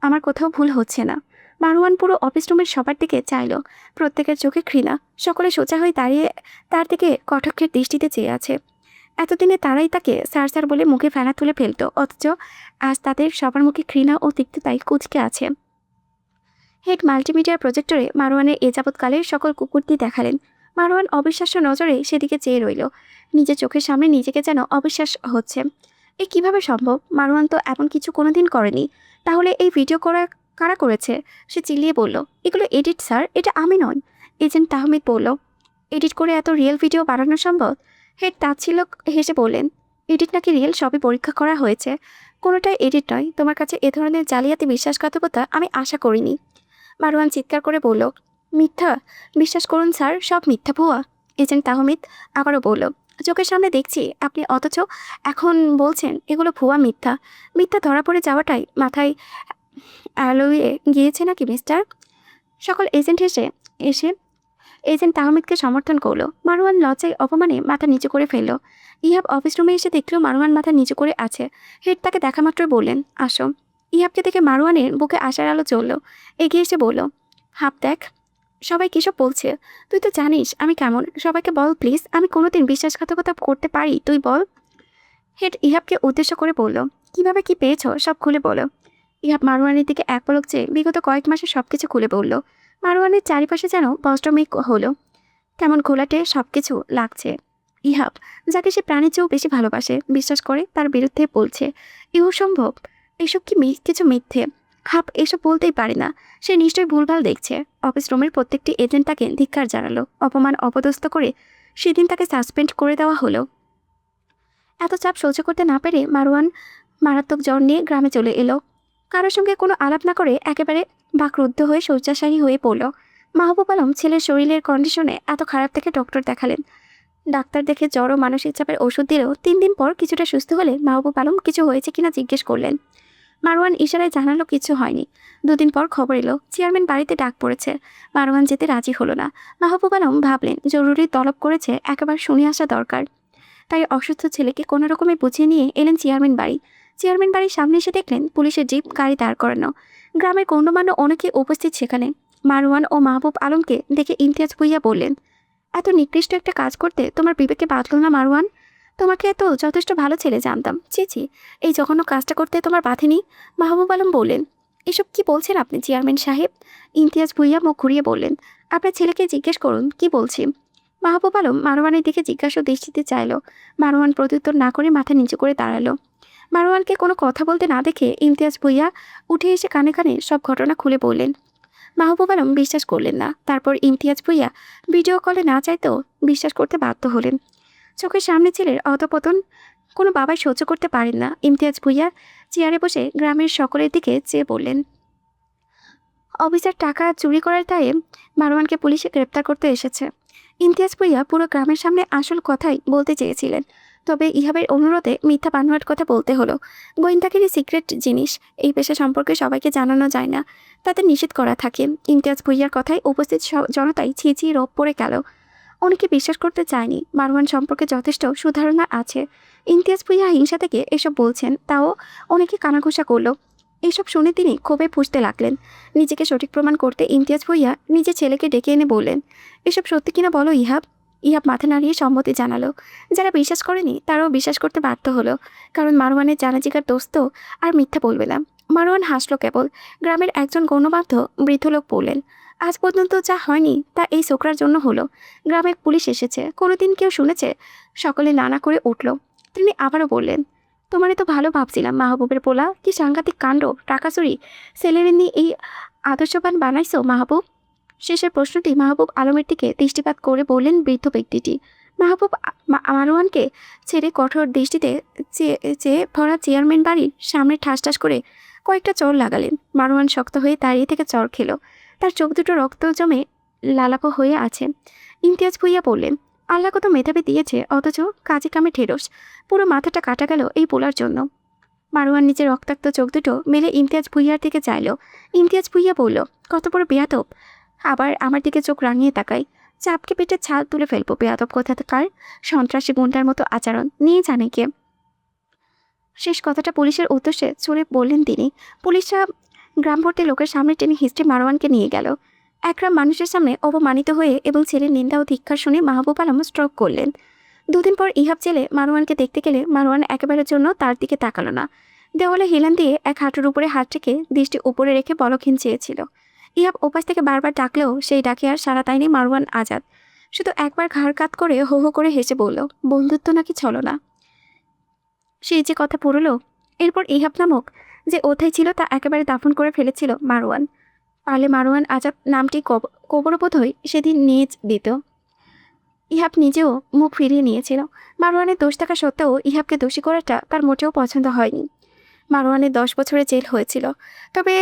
আমার কোথাও ভুল হচ্ছে না। মারওয়ান পুরো অফিস রুমের সবার দিকে চাইল, প্রত্যেকের চোখে ঘৃণা, সকলে সোজা হয়ে দাঁড়িয়ে তার দিকে কটাক্ষের দৃষ্টিতে চেয়ে আছে। এতদিনে তারাই তাকে স্যার স্যার বলে মুখে ফেনা তুলে ফেলত, অথচ আজ তাদের সবার মুখে ঘৃণা ও তিক্ততায় কুঁচকে আছে। হেড মাল্টিমিডিয়ার প্রজেক্টরে মারওয়ানের এ যাবৎকালের সকল কুকুরটি দেখালেন। মারওয়ান অবিশ্বাস্য নজরে সেদিকে চেয়ে রইল, নিজের চোখের সামনে নিজেকে যেন অবিশ্বাস হচ্ছে। এ কিভাবে সম্ভব? মারওয়ান তো এমন কিছু কোনোদিন করেনি। তাহলে এই ভিডিও করা কারা করেছে? সে চিল্লিয়ে বলল, এগুলো এডিট স্যার, এটা আমি নন। এজেন্ট তাহমিদ বলল, এডিট করে এত রিয়েল ভিডিও বানানো সম্ভব? হেড তাচ্ছিল্য হেসে বললেন, এডিট নাকি রিয়েল সবই পরীক্ষা করা হয়েছে, কোনোটাই এডিট নয়। তোমার কাছে এ ধরনের জালিয়াতি বিশ্বাসঘাতকতা আমি আশা করিনি। মারওয়ান চিৎকার করে বলল, মিথ্যা! বিশ্বাস করুন স্যার, সব মিথ্যা ভুয়া। এজেন্ট তাহমিদ আবারও বলল, চোখের সামনে দেখছি আপনি, অথচ এখন বলছেন এগুলো ভুয়া মিথ্যা। মিথ্যা ধরা পড়ে যাওয়াটাই মাথায় অ্যালোয়ে গিয়েছে নাকি মিস্টার? সকল এজেন্ট এসে এজেন্ট তাহমিদকে সমর্থন করলো। মারওয়ান লজ্জায় অপমানে মাথা নিচু করে ফেলল। ইহাব অফিস রুমে এসে দেখল মারওয়ান মাথা নিচু করে আছে। হেড তাকে দেখা মাত্রই বললেন, আসো। ইহাবকে দেখে মারওয়ানের বুকে আশার আলো জ্বলল। এগিয়ে এসে বলল, হাব দেখ, সবাই কিসব বলছে। তুই তো জানিস আমি কেমন। সবাইকে বল প্লিজ, আমি কোনোদিন বিশ্বাসঘাতকতা করতে পারি? তুই বল। হেড ইহাবকে উদ্দেশ্য করে বলল, কিভাবে কি পেয়েছ সব খুলে বলো। ইহাব মারওয়ানের দিকে এক পলক চেয়ে বিগত কয়েক মাসে সবকিছু খুলে বলল। মারওয়ানের চারিপাশে যেন বস্ত্রমেঘ হলো, কেমন ঘোলাটে সবকিছু লাগছে। ইহাব, যাকে সে প্রাণের চেয়েও বেশি ভালোবাসে, বিশ্বাস করে তার বিরুদ্ধে বলছে, এও সম্ভব? এসব কি কিছু মিথ্যে? হাব এসব বলতেই পারে না। সে নিশ্চয়ই ভুলভাল দেখছে। অফিস রুমের প্রত্যেকটি এজেন্ট তাকে ধিক্কার জানালো, অপমান অপদস্থ করে সেদিন তাকে সাসপেন্ড করে দেওয়া হলো। এত চাপ সহ্য করতে না পেরে মারওয়ান মারাত্মক জ্বর নিয়ে গ্রামে চলে এলো। কারোর সঙ্গে কোনো আলাপ না করে একেবারে বাকরুদ্ধ হয়ে শয্যাশায়ী হয়ে পড়ল। মাহবুব আলম ছেলের শরীরের কন্ডিশনে এত খারাপ থেকে ডক্টর দেখালেন। ডাক্তার দেখে জ্বর ও মানসিক চাপের ওষুধ দিলেও 3 দিন পর কিছুটা সুস্থ হলে মাহবুব আলম কিছু হয়েছে কিনা জিজ্ঞেস করলেন। মারওয়ান ইশারায় জানালো কিছু হয়নি। 2 দিন পর খবর এলো চেয়ারম্যান বাড়িতে ডাক পড়েছে। মারওয়ান যেতে রাজি হলো না। মাহবুব আলম ভাবলেন জরুরি তলব করেছে, একেবারে শুনে আসা দরকার। তাই অসুস্থ ছেলেকে কোনো রকমে বুঝিয়ে নিয়ে এলেন চেয়ারম্যান বাড়ি। চেয়ারম্যান বাড়ির সামনে এসে দেখলেন পুলিশের জিপ গাড়ি দাঁড় করানো। গ্রামের গণ্যমান্য অনেকে উপস্থিত সেখানে। মারওয়ান ও মাহবুব আলমকে দেখে ইমতিয়াজ ভুইয়া বললেন, এত নিকৃষ্ট একটা কাজ করতে তোমার বিবেকে বাঁধল না মারওয়ান? তোমাকে এত যথেষ্ট ভালো ছেলে জানতাম, ছি, এই জঘন্য কাজটা করতে তোমার বাঁধেনি। মাহবুব আলম বললেন, এসব কি বলছেন আপনি চেয়ারম্যান সাহেব? ইমতিয়াজ ভুইয়া মুখ ঘুরিয়ে বললেন, আপনার ছেলেকে জিজ্ঞেস করুন কি বলছি। মাহবুব আলম মারওয়ানের দিকে জিজ্ঞাসা দৃষ্টিতে চাইল। মারওয়ান প্রত্যুত্তর না করে মাথা নিচু করে দাঁড়ালো। মারওয়ানকে কোনো কথা বলতে না দেখে ইমতিয়াজ ভুইয়া উঠে এসে কানে কানে সব ঘটনা খুলে বললেন। মাহবুব আলম বিশ্বাস করলেন না। তারপর ইমতিয়াজ ভুইয়া ভিডিও কলে না চাইতেও বিশ্বাস করতে বাধ্য হলেন। চোখের সামনে ছেলের অধপতন কোনো বাবাই সহ্য করতে পারেন না। ইমতিয়াজ ভুইয়া চেয়ারে বসে গ্রামের সকলের দিকে চেয়ে বললেন, অফিসার টাকা চুরি করার দায়ে মারওয়ানকে পুলিশে গ্রেপ্তার করতে এসেছে। ইমতিয়াজ ভুইয়া পুরো গ্রামের সামনে আসল কথাই বলতে চেয়েছিলেন, তবে ইহাবের অনুরোধে মিথ্যা বানোয়াট কথা বলতে হলো। গোয়েন্দাগিরি সিক্রেট জিনিস, এই পেশা সম্পর্কে সবাইকে জানানো যায় না, তাতে নিষেধ করা থাকে। ইমতিয়াজ ভুইয়ার কথায় উপস্থিত জনতাই ছিঁচি রোপ পড়ে গেল। অনেকে বিশ্বাস করতে চায়নি মারওয়ান সম্পর্কে যথেষ্ট সুধারণা আছে। ইমতিয়াজ ভুইয়া হিংসা থেকে এসব বলছেন, তাও অনেকে কানাঘুষা করলো। এইসব শুনে তিনি ক্ষোভে ফুঁসতে লাগলেন। নিজেকে সঠিক প্রমাণ করতে ইমতিয়াজ ভুইয়া নিজের ছেলেকে ডেকে এনে বললেন, এসব সত্যি কিনা বলো ইহাব। ইহাব মাথা নাড়িয়ে সম্মতি জানালো। যারা বিশ্বাস করেনি তারাও বিশ্বাস করতে বাধ্য হলো, কারণ মারওয়ানের জানাজিকার দোস্ত আর মিথ্যা বলবে না। মারওয়ান হাসলো কেবল। গ্রামের একজন গণ্যমান্য বৃদ্ধ লোক বললেন, আজ পর্যন্ত যা হয়নি তা এই ছোকরার জন্য হলো। গ্রামের পুলিশ এসেছে, কোনোদিন কেউ শুনেছে? সকলে নানা করে উঠল। তিনি আবারও বললেন, তোমারে তো ভালো ভাবছিলাম মাহবুবের পোলা, কি সাংঘাতিক কাণ্ড, টাকা চুরি, ছেলেরে নিয়ে এই আদর্শবান বানাইছো মাহবুব। শেষের প্রশ্নটি মাহবুব আলমের দিকে দৃষ্টিপাত করে বললেন বৃদ্ধ ব্যক্তিটি। মাহবুব মারওয়ানকে ছেড়ে কঠোর দৃষ্টিতে চেয়ে ভরা চেয়ারম্যান বাড়ির সামনে ঠাস ঠাস করে কয়েকটা চর লাগালেন। মারওয়ান শক্ত হয়ে দাঁড়িয়ে থেকে চর খেল। তার চোখ দুটো রক্ত জমে লালাপ হয়ে আছে। ইমতিয়াজ ভুইয়া বললেন, আল্লাহ কত মেধাবী দিয়েছে, অথচ কাজে কামে ঢেড়স। পুরো মাথাটা কাটা গেল এই পোলার জন্য। মারওয়ান নিজের রক্তাক্ত চোখ দুটো মেলে ইমতিয়াজ ভুইয়ার দিকে চাইল। ইমতিয়াজ ভুইয়া বলল, কত বড় বেয়াদব! আবার আমার দিকে চোখ রাঙিয়ে তাকাই। চাপকে পেটে ছাল তুলে ফেলবো বেয়াদব কোথাকার! সন্ত্রাসী গুন্ডার মতো আচরণ নিয়ে জানে কে। শেষ কথাটা পুলিশের উদ্দেশ্যে ছুড়ে বললেন তিনি। পুলিশরা গ্রাম ভর্তি লোকের সামনে টেনে হিস্ট্রি মারওয়ানকে নিয়ে গেল। একরাম মানুষের সামনে অপমানিত হয়ে এবং ছেলের নিন্দা ও ধিক্কার শুনে মাহবুব আলম স্ট্রোক করলেন। দুদিন পর ইহাব জেলে মারওয়ানকে দেখতে গেলে মারওয়ান একেবারের জন্য তার দিকে তাকালো না। দেওয়ালে হেলান দিয়ে এক হাঁটুর উপরে হাত রেখে দৃষ্টি উপরে রেখে বলক্ষীণ চেয়েছিল। ইহাব ওপাশ থেকে বারবার ডাকলেও সেই ডাকে আর সারা তাইনি মারওয়ান আজাদ। শুধু একবার ঘাড় কাত করে হো হো করে হেসে বলল, বন্ধুত্ব নাকি ছলো না। সেই যে কথা পড়ল। এরপর ইহাব নামক যে অধ্যায় ছিল তা একেবারে দাফন করে ফেলেছিল মারওয়ান। পারলে মারওয়ান আজাব নামটি কবরবোধই সেদিন নিজ দিত। ইহাব নিজেও মুখ ফিরিয়ে নিয়েছিল। মারওয়ানের দোষ থাকা সত্ত্বেও ইহাবকে দোষী করাটা তার মোটেও পছন্দ হয়নি। মারওয়ানের 10 বছরের জেল হয়েছিল, তবে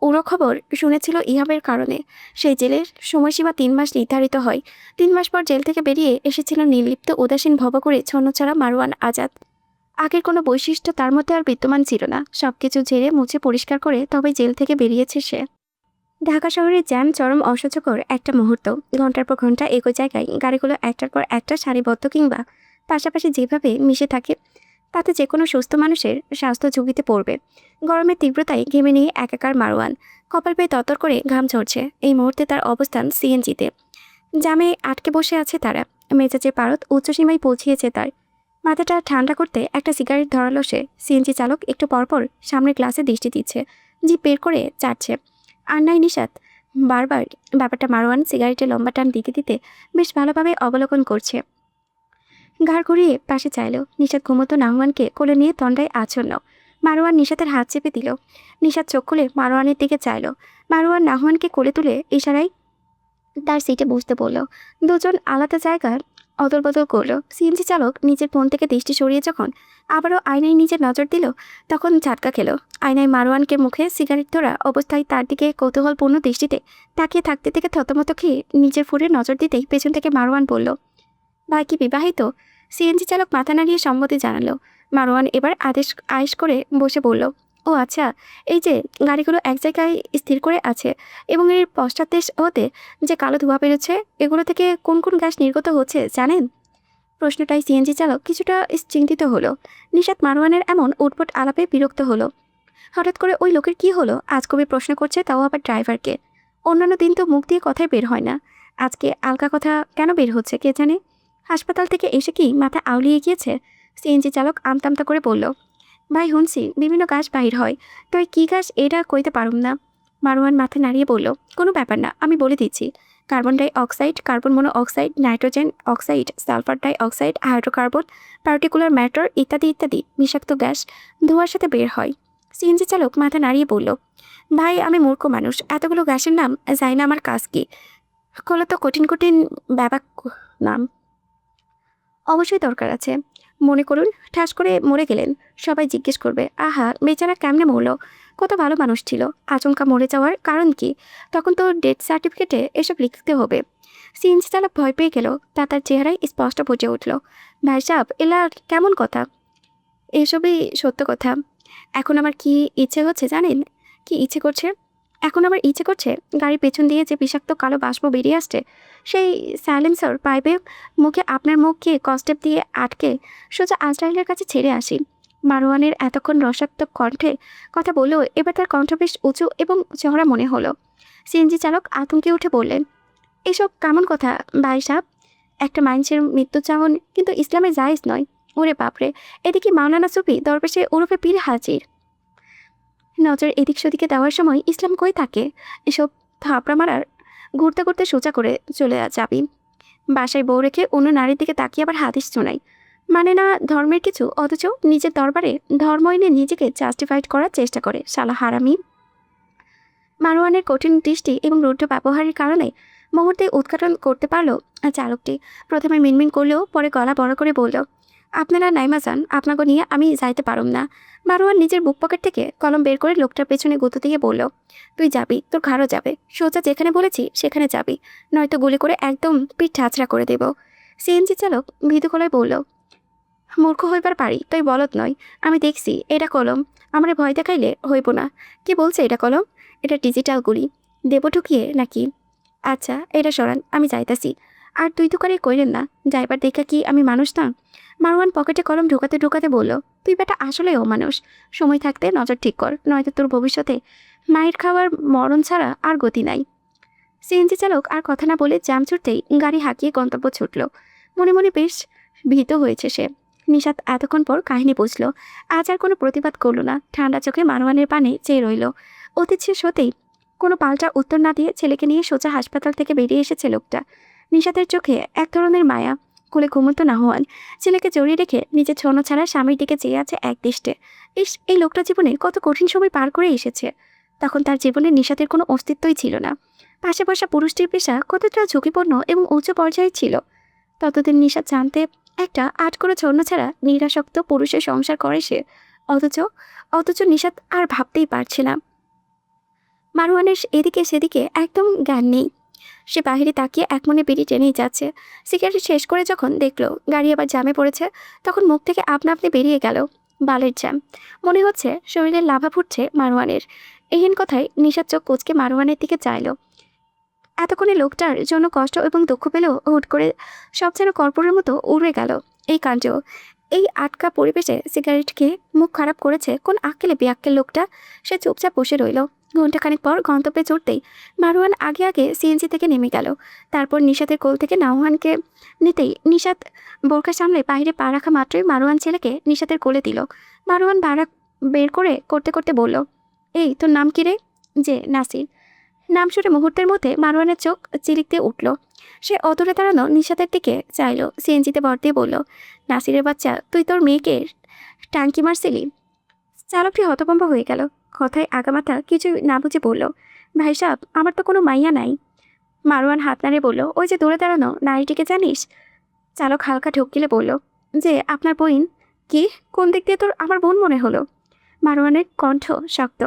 উড়ো খবর শুনেছিল ইহাবের কারণে। সেই জেলের সময়সীমা 3 মাস নির্ধারিত হয়। 3 মাস পর জেল থেকে বেরিয়ে এসেছিল নির্লিপ্ত উদাসীন ভব করে ছন্নছাড়া মারওয়ান আজাদ। আগের কোনো বৈশিষ্ট্য তার মধ্যে আর বিদ্যমান ছিল না। সবকিছু ঝেড়ে মুছে পরিষ্কার করে তবে জেল থেকে বেরিয়েছে সে। ঢাকা শহরের জ্যাম চরম অসহ্যকর একটা মুহূর্ত। ঘন্টার পর ঘন্টা একই জায়গায় গাড়িগুলো একটার পর একটা সারিবদ্ধ কিংবা পাশাপাশি যেভাবে মিশে থাকে, তাতে যে কোনো সুস্থ মানুষের স্বাস্থ্য ঝুঁকিতে পড়বে। গরমের তীব্রতায় ঘেমে নিয়ে একাকার মারওয়ান। কপাল পেয়ে ততর করে ঘাম ঝরছে। এই মুহূর্তে তার অবস্থান সিএনজিতে। জামে আটকে বসে আছে তারা। মেজাজের পারদ উচ্চসীমায় পৌঁছিয়েছে তার। মাথাটা ঠান্ডা করতে একটা সিগারেট ধরালো সে। সিএনজি চালক একটু পরপর সামনের গ্লাসে দৃষ্টি দিচ্ছে, জিপ বের করে চাটছে। আর নাই নিশাত বারবার ব্যাপারটা মারওয়ান সিগারেটে লম্বা টান দিতে দিতে বেশ ভালোভাবে অবলোকন করছে। ঘাড় ঘুরিয়ে পাশে চাইল। নিশাত ঘুমতো নাহওয়ানকে কোলে নিয়ে তন্ডায় আচ্ছন্ন। মারওয়ান নিশাতের হাত চেপে দিল। নিশাত চোখ খুলে মারওয়ানের দিকে চাইল। মারওয়ান নাহওয়ানকে কোলে তুলে ইশারায় তার সিটে বসতে বলল। দুজন আলাদা জায়গার অদল বদল করলো। সিএনজি চালক নিজের ফোন থেকে দৃষ্টি সরিয়ে যখন আবারও আয়নায় নিজের নজর দিল, তখন ঝাটকা খেল। আয়নায় মারওয়ানকে মুখে সিগারেট ধরা অবস্থায় তার দিকে কৌতূহলপূর্ণ দৃষ্টিতে তাকিয়ে থাকতে থেকে থতমত খেয়ে নিজের ফোনে নজর দিতেই পেছন থেকে মারওয়ান বলল, ভাই কি বিবাহিত? সিএনজি চালক মাথা নাড়িয়ে সম্মতি জানালো। মারওয়ান এবার আয়েশ করে বসে বলল, ও আচ্ছা, এই যে গাড়িগুলো এক জায়গায় স্থির করে আছে এবং এর পশ্চাৎদেশ হতে যে কালো ধোঁয়া বেরোচ্ছে, এগুলো থেকে কোন কোন গ্যাস নির্গত হচ্ছে জানেন? প্রশ্নটাই সিএনজি চালক কিছুটা চিন্তিত হলো। নিশাত মারওয়ানের এমন উটপট আলাপে বিরক্ত হলো। হঠাৎ করে ওই লোকের কি হলো? আজ কবি প্রশ্ন করছে, তাও আবার ড্রাইভারকে। অন্যান্য দিন তো মুখ দিয়ে কথাই বের হয় না, আজকে আলকা কথা কেন বের হচ্ছে কে জানে। হাসপাতাল থেকে এসে কি মাথা আউলিয়ে গিয়েছে? সিএনজি চালক আমতামতা করে বলল, ভাই শুনছি বিভিন্ন গাছ বাহির হয়, তো কি গাছ এটা কইতে পারুম না। মারওয়ান মাথা নাড়িয়ে বলল, কোনো ব্যাপার না, আমি বলে দিচ্ছি। কার্বন ডাই অক্সাইড, কার্বন মনো oxide, nitrogen oxide, sulphur die oxide, hydrocarbon, particular matter ইত্যাদি ইত্যাদি বিষাক্ত গ্যাস ধোঁয়ার সাথে বের হয়। সিএনজি চালক মাথা নাড়িয়ে বলল, ভাই আমি মূর্খ মানুষ, এতগুলো গ্যাসের নাম যাই না আমার কাজ কি? হলো তো কঠিন কঠিন ব্যাপক নাম। অবশ্যই দরকার আছে। মনে করুন ঠাস করে মরে গেলেন, সবাই জিজ্ঞেস করবে, আহা বেচারা কেমনে মরলো, কত ভালো মানুষ ছিল, আচমকা মরে যাওয়ার কারণ কি? তখন তো ডেথ সার্টিফিকেটে এসব লিখতে হবে। সিএনজি চালক ভয় পেয়ে গেল। তার চেহারায় স্পষ্ট বুঝে উঠল, ভাই সাহেব এলা কেমন কথা? এসবই সত্য কথা। এখন আমার কি ইচ্ছে হচ্ছে জানেন? কি ইচ্ছে করছে? এখন আমার ইচ্ছে করছে গাড়ির পেছন দিয়ে যে বিষাক্ত কালো বাষ্প বেরিয়ে আসছে, সেই সাইলেন্সার পাইপে মুখে আপনার মুখকে কস্টেপ দিয়ে আটকে সোজা আজরাইলের কাছে ছেড়ে আসি। মারওয়ানের এতক্ষণ রসাত্মক কণ্ঠে কথা বললেও এবার তার কণ্ঠ বেশ উঁচু এবং চওড়া মনে হলো। সিএনজি চালক আতঙ্কে উঠে বললেন, এসব কেমন কথা ভাই সাহেব? একটা মানুষের মৃত্যু চাহন কিন্তু ইসলামে জায়েজ নয়। ওরে বাপরে, এদিকে মাওলানা সুফি দরবেশে ওরফে পীর হাজির। নজর এদিক সেদিকে দেওয়ার সময় ইসলাম কই থাকে? এসব থাপড়া মারার ঘুরতে ঘুরতে সোজা করে চলে যাবি। বাসায় বউ রেখে অন্য নারীর দিকে তাকিয়ে আবার হাদিস শোনাই, মানে না ধর্মের কিছু, অথচ নিজের দরবারে ধর্ম এনে নিজেকে জাস্টিফাইড করার চেষ্টা করে, শালা হারামি। মারওয়ানের কঠিন দৃষ্টি এবং রুদ্ধ ব্যবহারের কারণে মুহূর্তে উদ্ঘাটন করতে পারল চালকটি। প্রথমে মিনমিন করলেও পরে গলা বড় করে বলল, আপনারা নাইমা যান, আপনাকে নিয়ে আমি যাইতে পারুম না। মারওয়ান নিজের বুক পকেট থেকে কলম বের করে লোকটার পেছনে গুঁতো দিয়ে বলল, তুই যাবি, তোর ঘাড়ও যাবে, সোজা যেখানে বলেছি সেখানে যাবি, নয়তো গুলি করে একদম পিঠ ঠাচড়া করে দেব। সিএনজি চালক মৃদু গলায় বলল, মূর্খ হইবার পারি, তাই বলত নয়। আমি দেখছি এটা কলম, আমারে ভয় দেখাইলে হইব না। কি বলছে এটা কলম? এটা ডিজিটাল গুলি, দেব ঠুকিয়ে নাকি? আচ্ছা এটা সরান, আমি যাইতাছি। আর তুই তো করে কইলেন না, যাইবার দেখা কি আমি মানুষ না? মারওয়ান পকেটে কলম ঢোকাতে ঢোকাতে বলল, তুই বেটা আসলেই অমানুষ। সময় থাকতে নজর ঠিক কর, নয়তো তোর ভবিষ্যতে মায়ের খাওয়ার মরণ ছাড়া আর গতি নাই। সিএনজি চালক আর কথা না বলে জাম ছুটতেই গাড়ি হাঁকিয়ে গন্তব্য ছুটল। মনে মনে বেশ ভীত হয়েছে সে। নিশাত এতক্ষণ পর কাহিনী বুঝল। আজ আর কোনো প্রতিবাদ করল না, ঠান্ডা চোখে মারওয়ানের পানে চেয়ে রইল। অতীত শেষ হতেই কোনো পাল্টা উত্তর না দিয়ে ছেলেকে নিয়ে সোজা হাসপাতাল থেকে বেরিয়ে এসেছে লোকটা। নিশাতের চোখে এক ধরনের মায়া। কোলে ঘুমন্ত নাহওয়ান ছেলেকে জড়িয়ে রেখে নিজের ছন্ন ছাড়া স্বামীর দিকে চেয়ে আছে এক দৃষ্টে। এই লোকটা জীবনে কত কঠিন সময় পার করে এসেছে। তখন তার জীবনে নিশাতের কোনো অস্তিত্বই ছিল না। পাশে বসা পুরুষটির পেশা কতটা ঝুঁকিপূর্ণ এবং উচ্চ পর্যায়ে ছিল। ততদিন নিশাত জানতে একটা আটকোড়া ছন্ন ছাড়া নিরাসক্ত পুরুষের সংসার করে সে। অথচ অথচ নিশাত আর ভাবতেই পারছে না। মারওয়ানের এদিকে সেদিকে একদম জ্ঞান নেই। সে বাহিরে তাকিয়ে একমনে বিড়ি টেনেই যাচ্ছে। সিগারেট শেষ করে যখন দেখলো গাড়ি আবার জ্যামে পড়েছে, তখন মুখ থেকে আপনা আপনি বেরিয়ে গেল বালের জ্যাম। মনে হচ্ছে শরীরের লাভা ফুটছে মারওয়ানের। এহেন কথায় নিশাত চোখ কুঁচকে মারওয়ানের দিকে চাইল। এতক্ষণে লোকটার জন্য কষ্ট এবং দুঃখ পেলেও হুট করে সব যেন কর্পূরের মতো উড়ে গেল। এই কাণ্ড, এই আটকা পরিবেশে সিগারেট খেয়ে মুখ খারাপ করেছে কোন আক্কেলে বেআক্কেল লোকটা। সে চুপচাপ বসে রইল। ঘণ্টাখানেক পর গন্তব্যে চড়তেই মারওয়ান আগে আগে সিএনজি থেকে নেমে গেল। তারপর নিশাতের কোল থেকে নাওহানকে নিতেই নিশাত বোরখা সামলে বাইরে পা রাখা মাত্রই মারওয়ান ছেলেকে নিশাতের কোলে দিল। মারওয়ান বাড়া বের করতে করতে বলল, এই তোর নাম কি রে? যে নাসির। নাম শুনে মুহূর্তের মধ্যে মারওয়ানের চোখ চিলিক দিয়ে উঠল। সে অদূরে দাঁড়ানো নিশাতের দিকে চাইল, সিএনজিতে ভর দিয়ে বলল, নাসিরের বাচ্চা, তুই তোর মেয়েকে টাঙ্কি মারছিলি? চালকটি হতভম্ব হয়ে গেল। কথায় আগামাথা কিছু না বুঝে বলল, ভাই সাহেব, আমার তো কোনো মাইয়া নাই। মারওয়ান হাত নাড়ে বলল, ওই যে দূরে দাঁড়ানো নারীটিকে জানিস? চালক হালকা ঢোকিলে বলল, যে আপনার বোন। কি? কোন দিক দিয়ে তোর আমার বোন মনে হলো? মারওয়ানের কণ্ঠ শক্ত।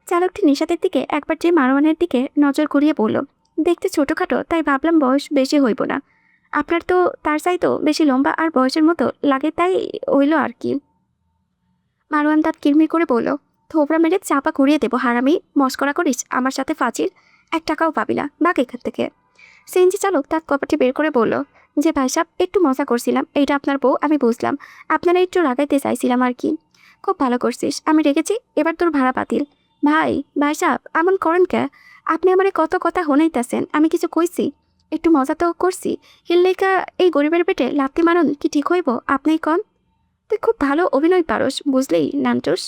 চালকটি নিশাতের দিকে একবার যে মারওয়ানের দিকে নজর ঘুরিয়ে বলল, দেখতে ছোটোখাটো, তাই ভাবলাম বয়স বেশি হইব না। আপনার তো তার চাইতো বেশি লম্বা আর বয়সের মতো লাগে, তাই হইল আর কি। মারওয়ান দাঁত কিরমির করে বলল, থোবরা মেরে চাপা ঘুরিয়ে দেবো হারামি। মস্করা করিস আমার সাথে ফাজিল? 1 টাকাও পাবি না, বাক এখান থেকে। সিএনজি চালক তার কপাটি বের করে বলল, যে ভাই সাহেব, একটু মজা করছিলাম। এইটা আপনার বউ, আমি বুঝলাম। আপনারা একটু রাগাইতে চাইছিলাম আর কি। খুব ভালো করছিস, আমি রেগেছি, এবার তোর ভাড়া বাতিল। ভাই সাহেব, এমন করেন কে? আপনি আমারে কত কথা শোনাইতেছেন, আমি কিছু কইছি? একটু মজা তো করছি। হিল্লেকা এই গরিবের পেটে লাত্তি মারুন কি ঠিক হইব? আপনিই কন। তুই খুব ভালো অভিনয় পারস, বুঝলি নান্টুস।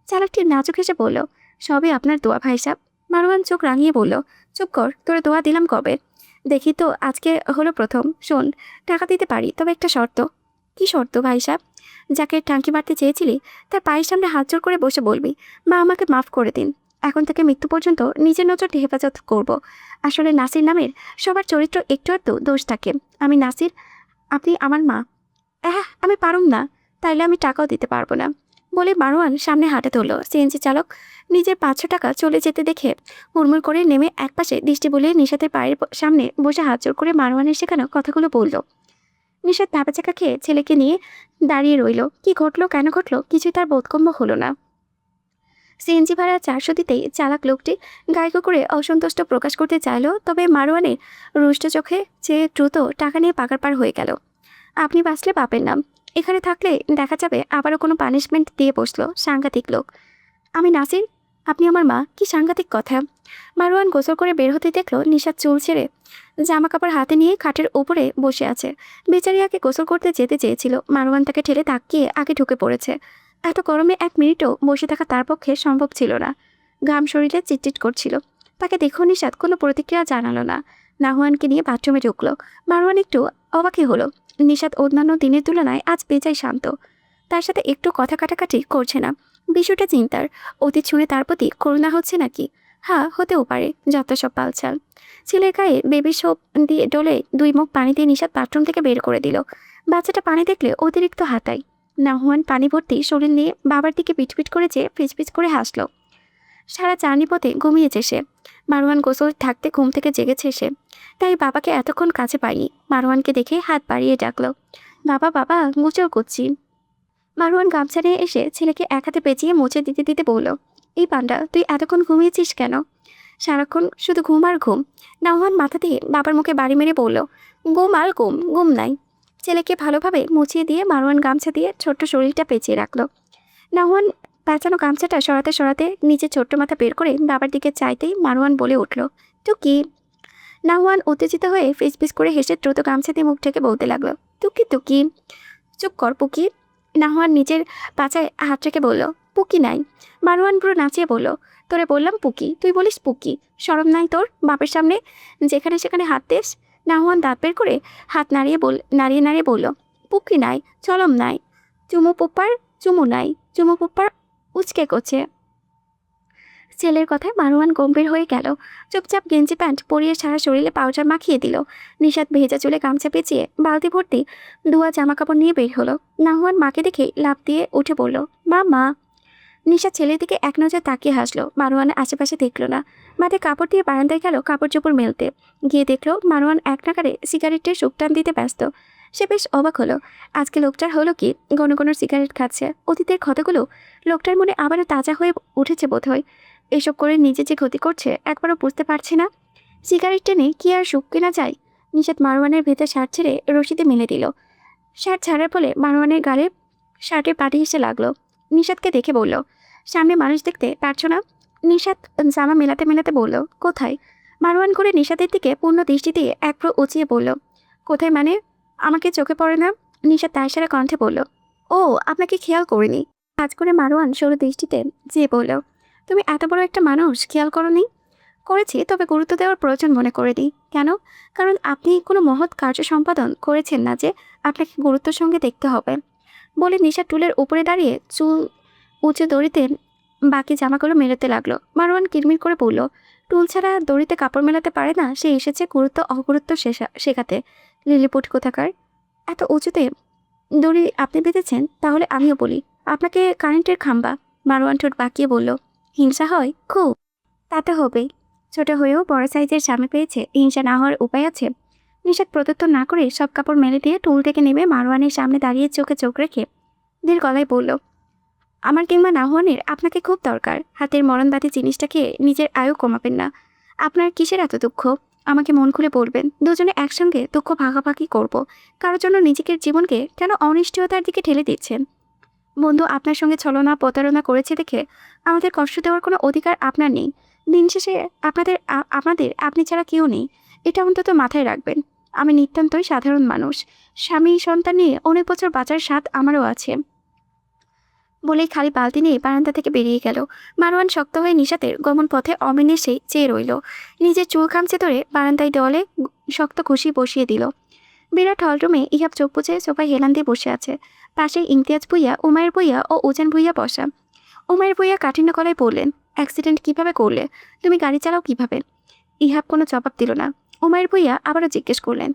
চালকটি নাজুক হেসে বলল, সবই আপনার দোয়া ভাই সাহেব। মারওয়ান চোখ রাঙিয়ে বলল, চুপ কর, তোরে দোয়া দিলাম কবে? দেখি তো, আজকে হলো প্রথম। শোন, টাকা দিতে পারি, তবে একটা শর্ত। কি শর্ত ভাই সাহেব? যাকে টাঙ্কি মারতে চেয়েছিলি তার পায়ের সামনে হাত জোর করে বসে বলবি, মা আমাকে মাফ করে দিন। এখন থেকে মৃত্যু পর্যন্ত নিজের নজরটি হেফাজত করব। আসলে নাসির নামের সবার চরিত্র একটু আধটু দোষ থাকে। আমি নাসির, আপনি আমার মা। আমি পারুম না, তাইলে আমি টাকাও দিতে পারবো না, বলে মারওয়ান সামনে হাঁটে ধরল। সিএনজি চালক নিজের 500 টাকা চলে যেতে দেখে হুড়মুড় করে নেমে একপাশে দৃষ্টি বুলিয়ে নিশাতের পায়ের সামনে বসে হাত জোর করে মারওয়ানের শেখানো কথাগুলো বলল। নিশাত চাকা খেয়ে ছেলেকে নিয়ে দাঁড়িয়ে রইল। কি ঘটলো, কেন ঘটলো, কিছুই তার বোধগম্য হলো না। সিএনজি ভাড়া 400 দিতেই চালাক লোকটি গাইগো করে অসন্তুষ্ট প্রকাশ করতে চাইল, তবে মারওয়ানের রুষ্ট চোখে চেয়ে দ্রুত টাকা নিয়ে পাকার পার হয়ে গেল। আপনি বাঁচলে বাপের নাম, এখানে থাকলে দেখা যাবে আবারও কোনো পানিশমেন্ট দিয়ে বসলো সাংঘাতিক লোক। আমি নাসির, আপনি আমার মা, কি সাংঘাতিক কথা। মারওয়ান গোসল করে বের হতে দেখলো নিশাত চুল ছেড়ে জামা কাপড় হাতে নিয়ে খাটের উপরে বসে আছে। বেচারি আগে গোসল করতে যেতে চেয়েছিল, মারওয়ান তাকে ঠেলে তাকিয়ে আগে ঢুকে পড়েছে। এত গরমে 1 মিনিটও বসে থাকা তার পক্ষে সম্ভব ছিল না। ঘাম শরীরে চিটচিট করছিল। তাকে দেখো নিশাত কোনো প্রতিক্রিয়া জানালো না। নাহুয়ানকে নিয়ে বাথরুমে ঢুকলো। মারওয়ান একটু অবাকই হলো। নিশাত অন্যান্য দিনের তুলনায় আজ বেজায় শান্ত। তার সাথে একটু কথা কাটাকাটি করছে না। বিষয়টা চিন্তার। অতীত শুনে তার প্রতি করুণা হচ্ছে নাকি? হ্যাঁ, হতেও পারে, যত সব পালচাল। ছেলের গায়ে বেবি সোপ দিয়ে ডলে 2 মুখ পানি দিয়ে নিশাত বাথরুম থেকে বের করে দিল। বাচ্চাটা পানি দেখলে অতিরিক্ত হাতাই। নাহুয়ান পানি ভর্তি শরীর নিয়ে বাবার দিকে পিটপিট করে চেয়ে ফিচপিচ করে হাসলো। সারা চারনি পথে ঘুমিয়েছে সে। মারওয়ান গোসল থাকতে ঘুম থেকে জেগেছে সে, তাই বাবাকে এতক্ষণ কাছে পায়নি। মারওয়ানকে দেখে হাত বাড়িয়ে ডাকলো, বাবা বাবা, গোসল করছি। মারওয়ান গামছা নিয়ে এসে ছেলেকে এক হাতে পেঁচিয়ে মুছে দিতে দিতে বলল, এই পান্ডা, তুই এতক্ষণ ঘুমিয়েছিস কেন? সারাক্ষণ শুধু ঘুম আর ঘুম। নাওহান মাথা দিয়ে বাবার মুখে বাড়ি মেরে বলল, ঘুম আর ঘুম, ঘুম নাই। ছেলেকে ভালোভাবে মুছিয়ে দিয়ে মারওয়ান গামছা দিয়ে ছোট্ট শরীরটা পেঁচিয়ে রাখলো। নাওহান পেঁচানো গামছাটা সরাতে সরাতে নিচে ছোট্ট মাথা বের করে বাবার দিকে চাইতেই মারওয়ান বলে উঠল, টুকি। নাওহান উত্তেজিত হয়ে ফিসফিস করে হেসে দ্রুত গামছা দিয়ে মুখ ঢেকে বলতে লাগলো, টুকি টুকি। চুপ কর পুকি। নাওহান নিজের পাছায় হাত রেখে বলল, পুকি নাই। মারওয়ান পুরো নাচিয়ে বলল, তোরে বললাম পুকি, তুই বলিস পুকি। শরম নাই তোর বাপের সামনে যেখানে সেখানে হাত দিস? নাওহান দাঁত বের করে হাত নাড়িয়ে নাড়িয়ে বলল, পুকি নাই, চলম নাই, চুমু পুপ্পার চুমু নাই, চুমু পুপ্পার উচকে করছে। ছেলের কথায় মারওয়ান গম্ভীর হয়ে গেল। চুপচাপ গেঞ্জি প্যান্ট পরিয়ে সারা শরীরে পাউডার মাখিয়ে দিল। নিশাত ভেজা চুলে গামছা পেঁচিয়ে বালতি ভর্তি ধোয়া জামা কাপড় নিয়ে বের হলো। নাহওয়ান মাকে দেখে লাফ দিয়ে উঠে পড়ল, মা মা। নিশাত ছেলের দিকে এক নজর তাকিয়ে হাসলো। মারওয়ান আশেপাশে দেখলো না। মাঠে কাপড় দিয়ে বারান্দায় গেল কাপড় চোপড় মেলতে। গিয়ে দেখলো মারওয়ান এক নাগারে সিগারেটের সুপটান দিতে ব্যস্ত। সে বেশ অবাক হলো। আজকে লোকটার হলো কি, ঘন ঘন সিগারেট খাচ্ছে। অতীতের ক্ষতগুলো লোকটার মনে আবারও তাজা হয়ে উঠেছে বোধহয়। এসব করে নিজে যে ক্ষতি করছে একবারও বুঝতে পারছে না। সিগারেট টেনে কি আর সুখ কেনা যায়? নিশাত মারওয়ানের ভেতর শার্ট ছেড়ে রশিদে মেলে দিল। শার্ট ছাড়ার ফলে মারওয়ানের গালে শার্টের পাটি এসে লাগলো। নিশাতকে দেখে বলল, সামনে মানুষ দেখতে পারছো না? নিশাত জামা মেলাতে মেলাতে বলল, কোথায়? মারওয়ান করে নিশাতের দিকে পূর্ণ দৃষ্টি দিয়ে এক প্রো উঁচিয়ে বলল, কোথায় মানে? আমাকে চোখে পড়ে না? নিশাত তার সারা কণ্ঠে বলল, ও আপনাকে খেয়াল করিনি। কাজ করে মারওয়ান সরু দৃষ্টিতে চেয়ে বলল, তুমি এত বড় একটা মানুষ খেয়াল করনি? করেছি, তবে গুরুত্ব দেওয়ার প্রয়োজন মনে করে দিই। কেন? কারণ আপনি কোনো মহৎ কার্য সম্পাদন করেছেন না যে আপনাকে গুরুত্বের সঙ্গে দেখতে হবে। বলে নিশা টুলের উপরে দাঁড়িয়ে চুল উঁচু দড়িতে বাকি জামাগুলো মেলাতে লাগলো। মারওয়ান কিরমির করে বলল, টুল ছাড়া দড়িতে কাপড় মেলাতে পারে না, সে এসেছে গুরুত্ব অগুরুত্ব শেখাতে। লিলিপুট কোথাকার। এত উঁচুতে দড়ি আপনি বেঁধেছেন? তাহলে আমিও বলি, আপনাকে কারেন্টের খাম্বা। মারওয়ান ঠোঁট বাঁকিয়ে বলল, হিংসা হয় খুব? তাতে হবেই। ছোট হয়েও বড় সাইজের স্বামী পেয়েছে, হিংসা না হওয়ার উপায় আছে? নিশাত প্রত্যুত্তর না করে সব কাপড় মেলে দিয়ে টুল থেকে নেমে মারওয়ানের সামনে দাঁড়িয়ে চোখে চোখ রেখে ধীর গলায় বলল, আমার কিংবা নাহওয়ানের আপনাকে খুব দরকার। হাতের মরণবাদী জিনিসটাকে নিজের আয়ু কমাবেন না। আপনার কিসের এত দুঃখ? আমাকে মন খুলে বলবেন। দুজনে একসঙ্গে দুঃখ ভাগাভাগি করব। কারোর জন্য নিজের জীবনকে কেন অনিশ্চয়তার দিকে ঠেলে দিচ্ছেন? বন্ধু আপনার সঙ্গে ছলনা প্রতারণা করেছে দেখে আমাদের কষ্ট দেওয়ার কোনো অধিকার আপনার নেই। দিন শেষে আপনাদের আপনি ছাড়া কেউ নেই, এটা অন্তত মাথায় রাখবেন। আমি নিতান্তই সাধারণ মানুষ। স্বামী সন্তান নিয়ে অনেক বছর বাঁচার স্বাদ আমারও আছে। বলেই খালি বালতি নিয়ে বারান্দা থেকে বেরিয়ে গেল। মারওয়ান শক্ত হয়ে নিশাতের গমন পথে অবিনাশেই চেয়ে রইল। নিজের চুল খামচে ধরে বারান্দায় দেওয়ালে শক্ত ঘুষি বসিয়ে দিল। বিরাট হলরুমে ইহাব চোখ বুঝে সোফায় হেলান দিয়ে বসে আছে। পাশে ইমতিয়াজ ভুইয়া, উমায়ের ভুইয়া ও উজান ভুইয়া বসা। উমায়ের ভুইয়া কাঠিন্য গলায় বললেন, অ্যাক্সিডেন্ট কিভাবে করলে? তুমি গাড়ি চালাও কিভাবে? ইহাব কোনো জবাব দিল না। উমায়ের ভুইয়া আবারও জিজ্ঞেস করলেন,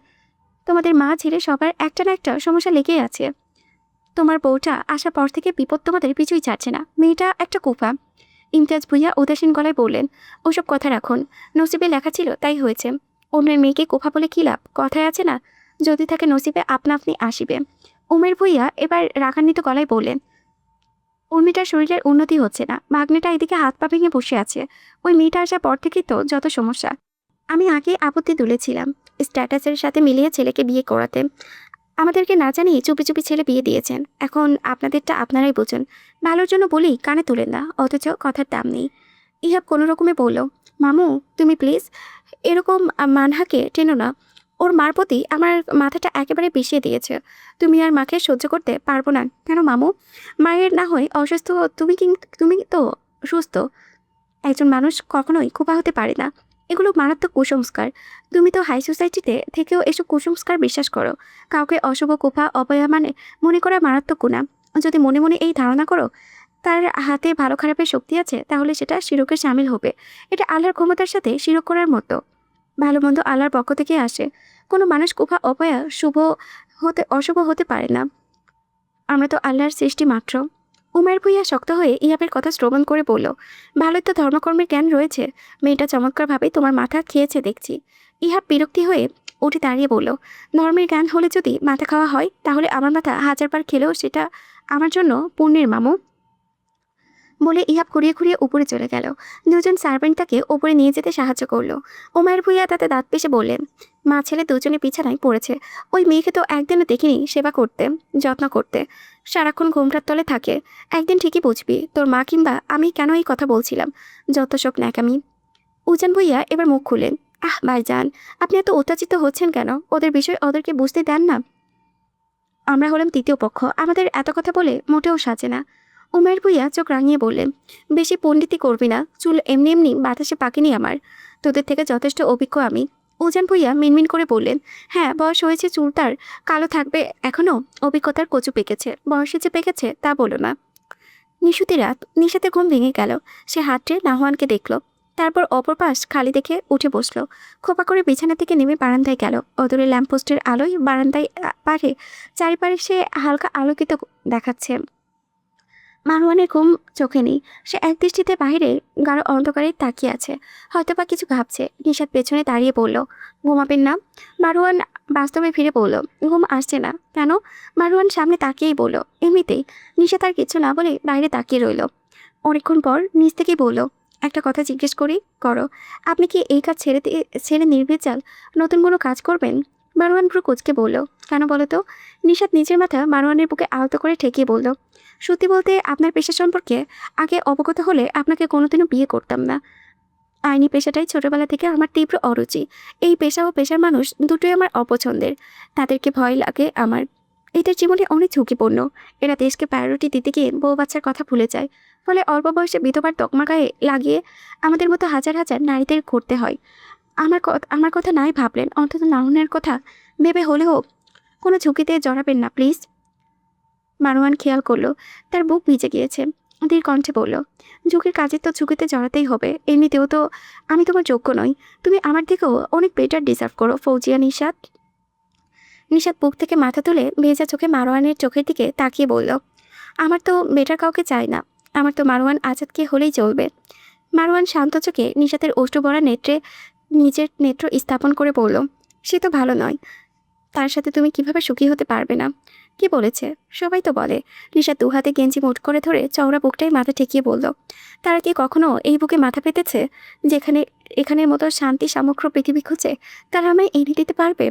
তোমাদের মা ছেলে সবার একটা না একটা সমস্যা লেগেই আছে। তোমার বউটা আসার পর থেকে বিপদ তোমাদের পিছুই ছাড়ছে না। মেয়েটা একটা কুফা। ইমতিয়াজ ভুইয়া উদাসীন গলায় বললেন, ওসব কথা রাখুন। নসিবে লেখা ছিল তাই হয়েছে। অন্যের মেয়েকে কোফা বলে কী লাভ? কথায় আছে না, যদি থাকে নসিবে আপনা আপনি আসিবে। উমের ভুইয়া এবার রাগান্বিত গলায় বললেন, উর্মিটার শরীরের উন্নতি হচ্ছে না। ভাগ্নেটা এদিকে হাত পা ভেঙে বসে আছে। ওই মেয়েটা আসার পর থেকেই তো যত সমস্যা। আমি আগে আপত্তি তুলেছিলাম স্ট্যাটাসের সাথে মিলিয়ে ছেলেকে বিয়ে করাতে। আমাদেরকে না জানিয়ে চুপি চুপি ছেলে বিয়ে দিয়েছেন। এখন আপনাদেরটা আপনারাই বোঝেন। ভালোর জন্য বলি কানে তোলেন না, অথচ কথার দাম নেই। ইহাব কোনো রকমে বলল, মামু তুমি প্লিজ এরকম মানহাকে টেনো না। ওর মার প্রতি আমার মাথাটা একেবারে পিষিয়ে দিয়েছে। তুমি আর মাকে সহ্য করতে পারবো না কেন মামু? মায়ের না হয় অসুস্থ, তুমি তো সুস্থ। একজন মানুষ কখনোই কুপা হতে পারে না। এগুলো মারাত্মক কুসংস্কার। তুমি তো হাই সোসাইটিতে থেকেও এসব কুসংস্কার বিশ্বাস করো। কাউকে অশুভ কুপা অপয়া মানে মনে করা মারাত্মক গুণা। যদি মনে মনে এই ধারণা করো তার হাতে ভালো খারাপের শক্তি আছে, তাহলে সেটা শিরকে সামিল হবে। এটা আল্লাহর ক্ষমতার সাথে শিরক করার মতো। ভালো মন্দ আল্লাহর পক্ষ থেকে আসে। কোনো মানুষ কুপা অপয়া অশুভ হতে পারে না। আমরা তো আল্লাহর সৃষ্টি মাত্র। উমের ভুইয়া শক্ত হয়ে ইহাবের কথা শ্রবণ করে বলল, ভালোই তো ধর্মকর্মের জ্ঞান রয়েছে। মেয়েটা চমৎকারভাবে তোমার মাথা খেয়েছে দেখছি। ইহাব বিরক্তি হয়ে উঠে দাঁড়িয়ে বলল, ধর্মের জ্ঞান হলে যদি মাথা খাওয়া হয়, তাহলে আমার মাথা 1000 বার খেলেও সেটা আমার জন্য পুণ্যের মামু বলে ইহাব ঘুরিয়ে ঘুরিয়ে উপরে চলে গেল। দুজন সার্ভেন্ট তাকে উপরে নিয়ে যেতে সাহায্য করলো। ওমায়ের ভুইয়া তাতে দাঁত পেশে বললেন, মা ছেলে দুজনে বিছানায় পড়েছে। ওই মেয়েকে তো একদিনও দেখিনি সেবা করতে, যত্ন করতে, সারাক্ষণ ঘোমটার তলে থাকে। একদিন ঠিকই বুঝবি তোর মা কিংবা আমি কেন এই কথা বলছিলাম। যত সব ন্যাকামি। উজান ভুইয়া এবার মুখ খুলেন, ভাইজান, আপনি এত উত্তেজিত হচ্ছেন কেন? ওদের বিষয় ওদেরকে বুঝতে দেন না। আমরা হলাম তৃতীয় পক্ষ, আমাদের এত কথা বলে মোটেও সাজে না। উমের ভুইয়া চোখ রাঙিয়ে বললেন, বেশি পণ্ডিতি করবি না, চুল এমনি এমনি বাতাসে পাকেনি আমার। তোদের থেকে যথেষ্ট অভিজ্ঞ আমি। উজান ভুইয়া মিনমিন করে বললেন, হ্যাঁ বয়স হয়েছে, চুল তার কালো থাকবে এখনো, অভিজ্ঞতার কচু পেকেছে, বয়সে যে পেকেছে তা বলো না। নিশুতি রাত, নিশাতে ঘুম ভেঙে গেল। সে হাতড়ে নাহওয়ানকে দেখল, তারপর অপর পাশ খালি দেখে উঠে বসলো। খোপা করে বিছানা থেকে নেমে বারান্দায় গেল। অদূরে ল্যাম্পপোস্টের আলোয় বারান্দায় পারে চারিপাশে সে হালকা আলোকিত দেখাচ্ছে। মারওয়ানের ঘুম চোখে নেই। সে একদৃষ্টিতে বাইরে গাঢ় অন্ধকারে তাকিয়ে আছে, হয়তোবা কিছু ভাবছে। নিশাত পেছনে দাঁড়িয়ে বলল, ঘুমাবেন না? মারওয়ান বাস্তবে ফিরে বলল, ঘুম আসছে না। কেন? মারওয়ান সামনে তাকিয়েই বলল, এমনিতেই। নিশাত আর কিছু না বলে বাইরে তাকিয়ে রইল। অনেকক্ষণ পর নিজ থেকেই বলল, একটা কথা জিজ্ঞেস করি, করো। আপনি কি এই কাজ ছেড়ে নির্ভেজাল নতুন কোনো কাজ করবেন? মারওয়ান ভ্রু কুঁচকে বলল, কেন বলো তো? নিশাত নিজের মাথা মারওয়ানের বুকে আলতো করে ঠেকিয়ে বলল, সত্যি বলতে আপনার পেশা সম্পর্কে আগে অবগত হলে আপনাকে কোনোদিনও বিয়ে করতাম না। আইনি পেশাটাই ছোটবেলা থেকে আমার তীব্র অরুচি। এই পেশা ও পেশার মানুষ দুটোই আমার অপছন্দের। তাদেরকে ভয় লাগে আমার। এদের জীবনে অনেক ঝুঁকিপূর্ণ। এরা দেশকে প্রায়োরিটি দিতে গিয়ে বউ বাচ্চার কথা ভুলে যায়। ফলে অল্প বয়সে বিধবার তকমা গায়ে লাগিয়ে আমাদের মতো হাজার হাজার নারীদের করতে হয়। আমার কথা নাই ভাবলেন, অন্তত নারুনের কথা ভেবে হলেও কোনো ঝুঁকিতে জড়াবেন না প্লিজ। মারওয়ান খেয়াল করলো তার বুক ভিজে গিয়েছে। ধীর কণ্ঠে বলল, ঝুঁকির কাজে তো ঝুঁকিতে জড়াতেই হবে। এমনিতেও তো আমি তোমার যোগ্য নই। তুমি আমার থেকেও অনেক বেটার ডিজার্ভ করো ফৌজিয়া নিশাত। নিশাত বুক থেকে মাথা তুলে ভেজা চোখে মারওয়ানের চোখের দিকে তাকিয়ে বলল, আমার তো বেটার কাউকে চাই না। আমার তো মারওয়ান আজাদকে হলেই চলবে। মারওয়ান শান্ত চোখে নিশাতের অষ্টভরা নেত্রে নিজের নেত্র স্থাপন করে বলল, সে তো ভালো নয়। তার সাথে তুমি কিভাবে সুখী হতে পারবে না? কি বলেছে? সবাই তো বলে। নিশাত দু হাতে গেঞ্জি মুঠ করে ধরে চওড়া বুকটাই মাথা ঠেকিয়ে বলল, তারা কি কখনো এই বুকে মাথা পেতেছে? যেখানে এখানের মতো শান্তি সমগ্র পৃথিবী খুঁজে তারা আমায় এনে দিতে পারবে?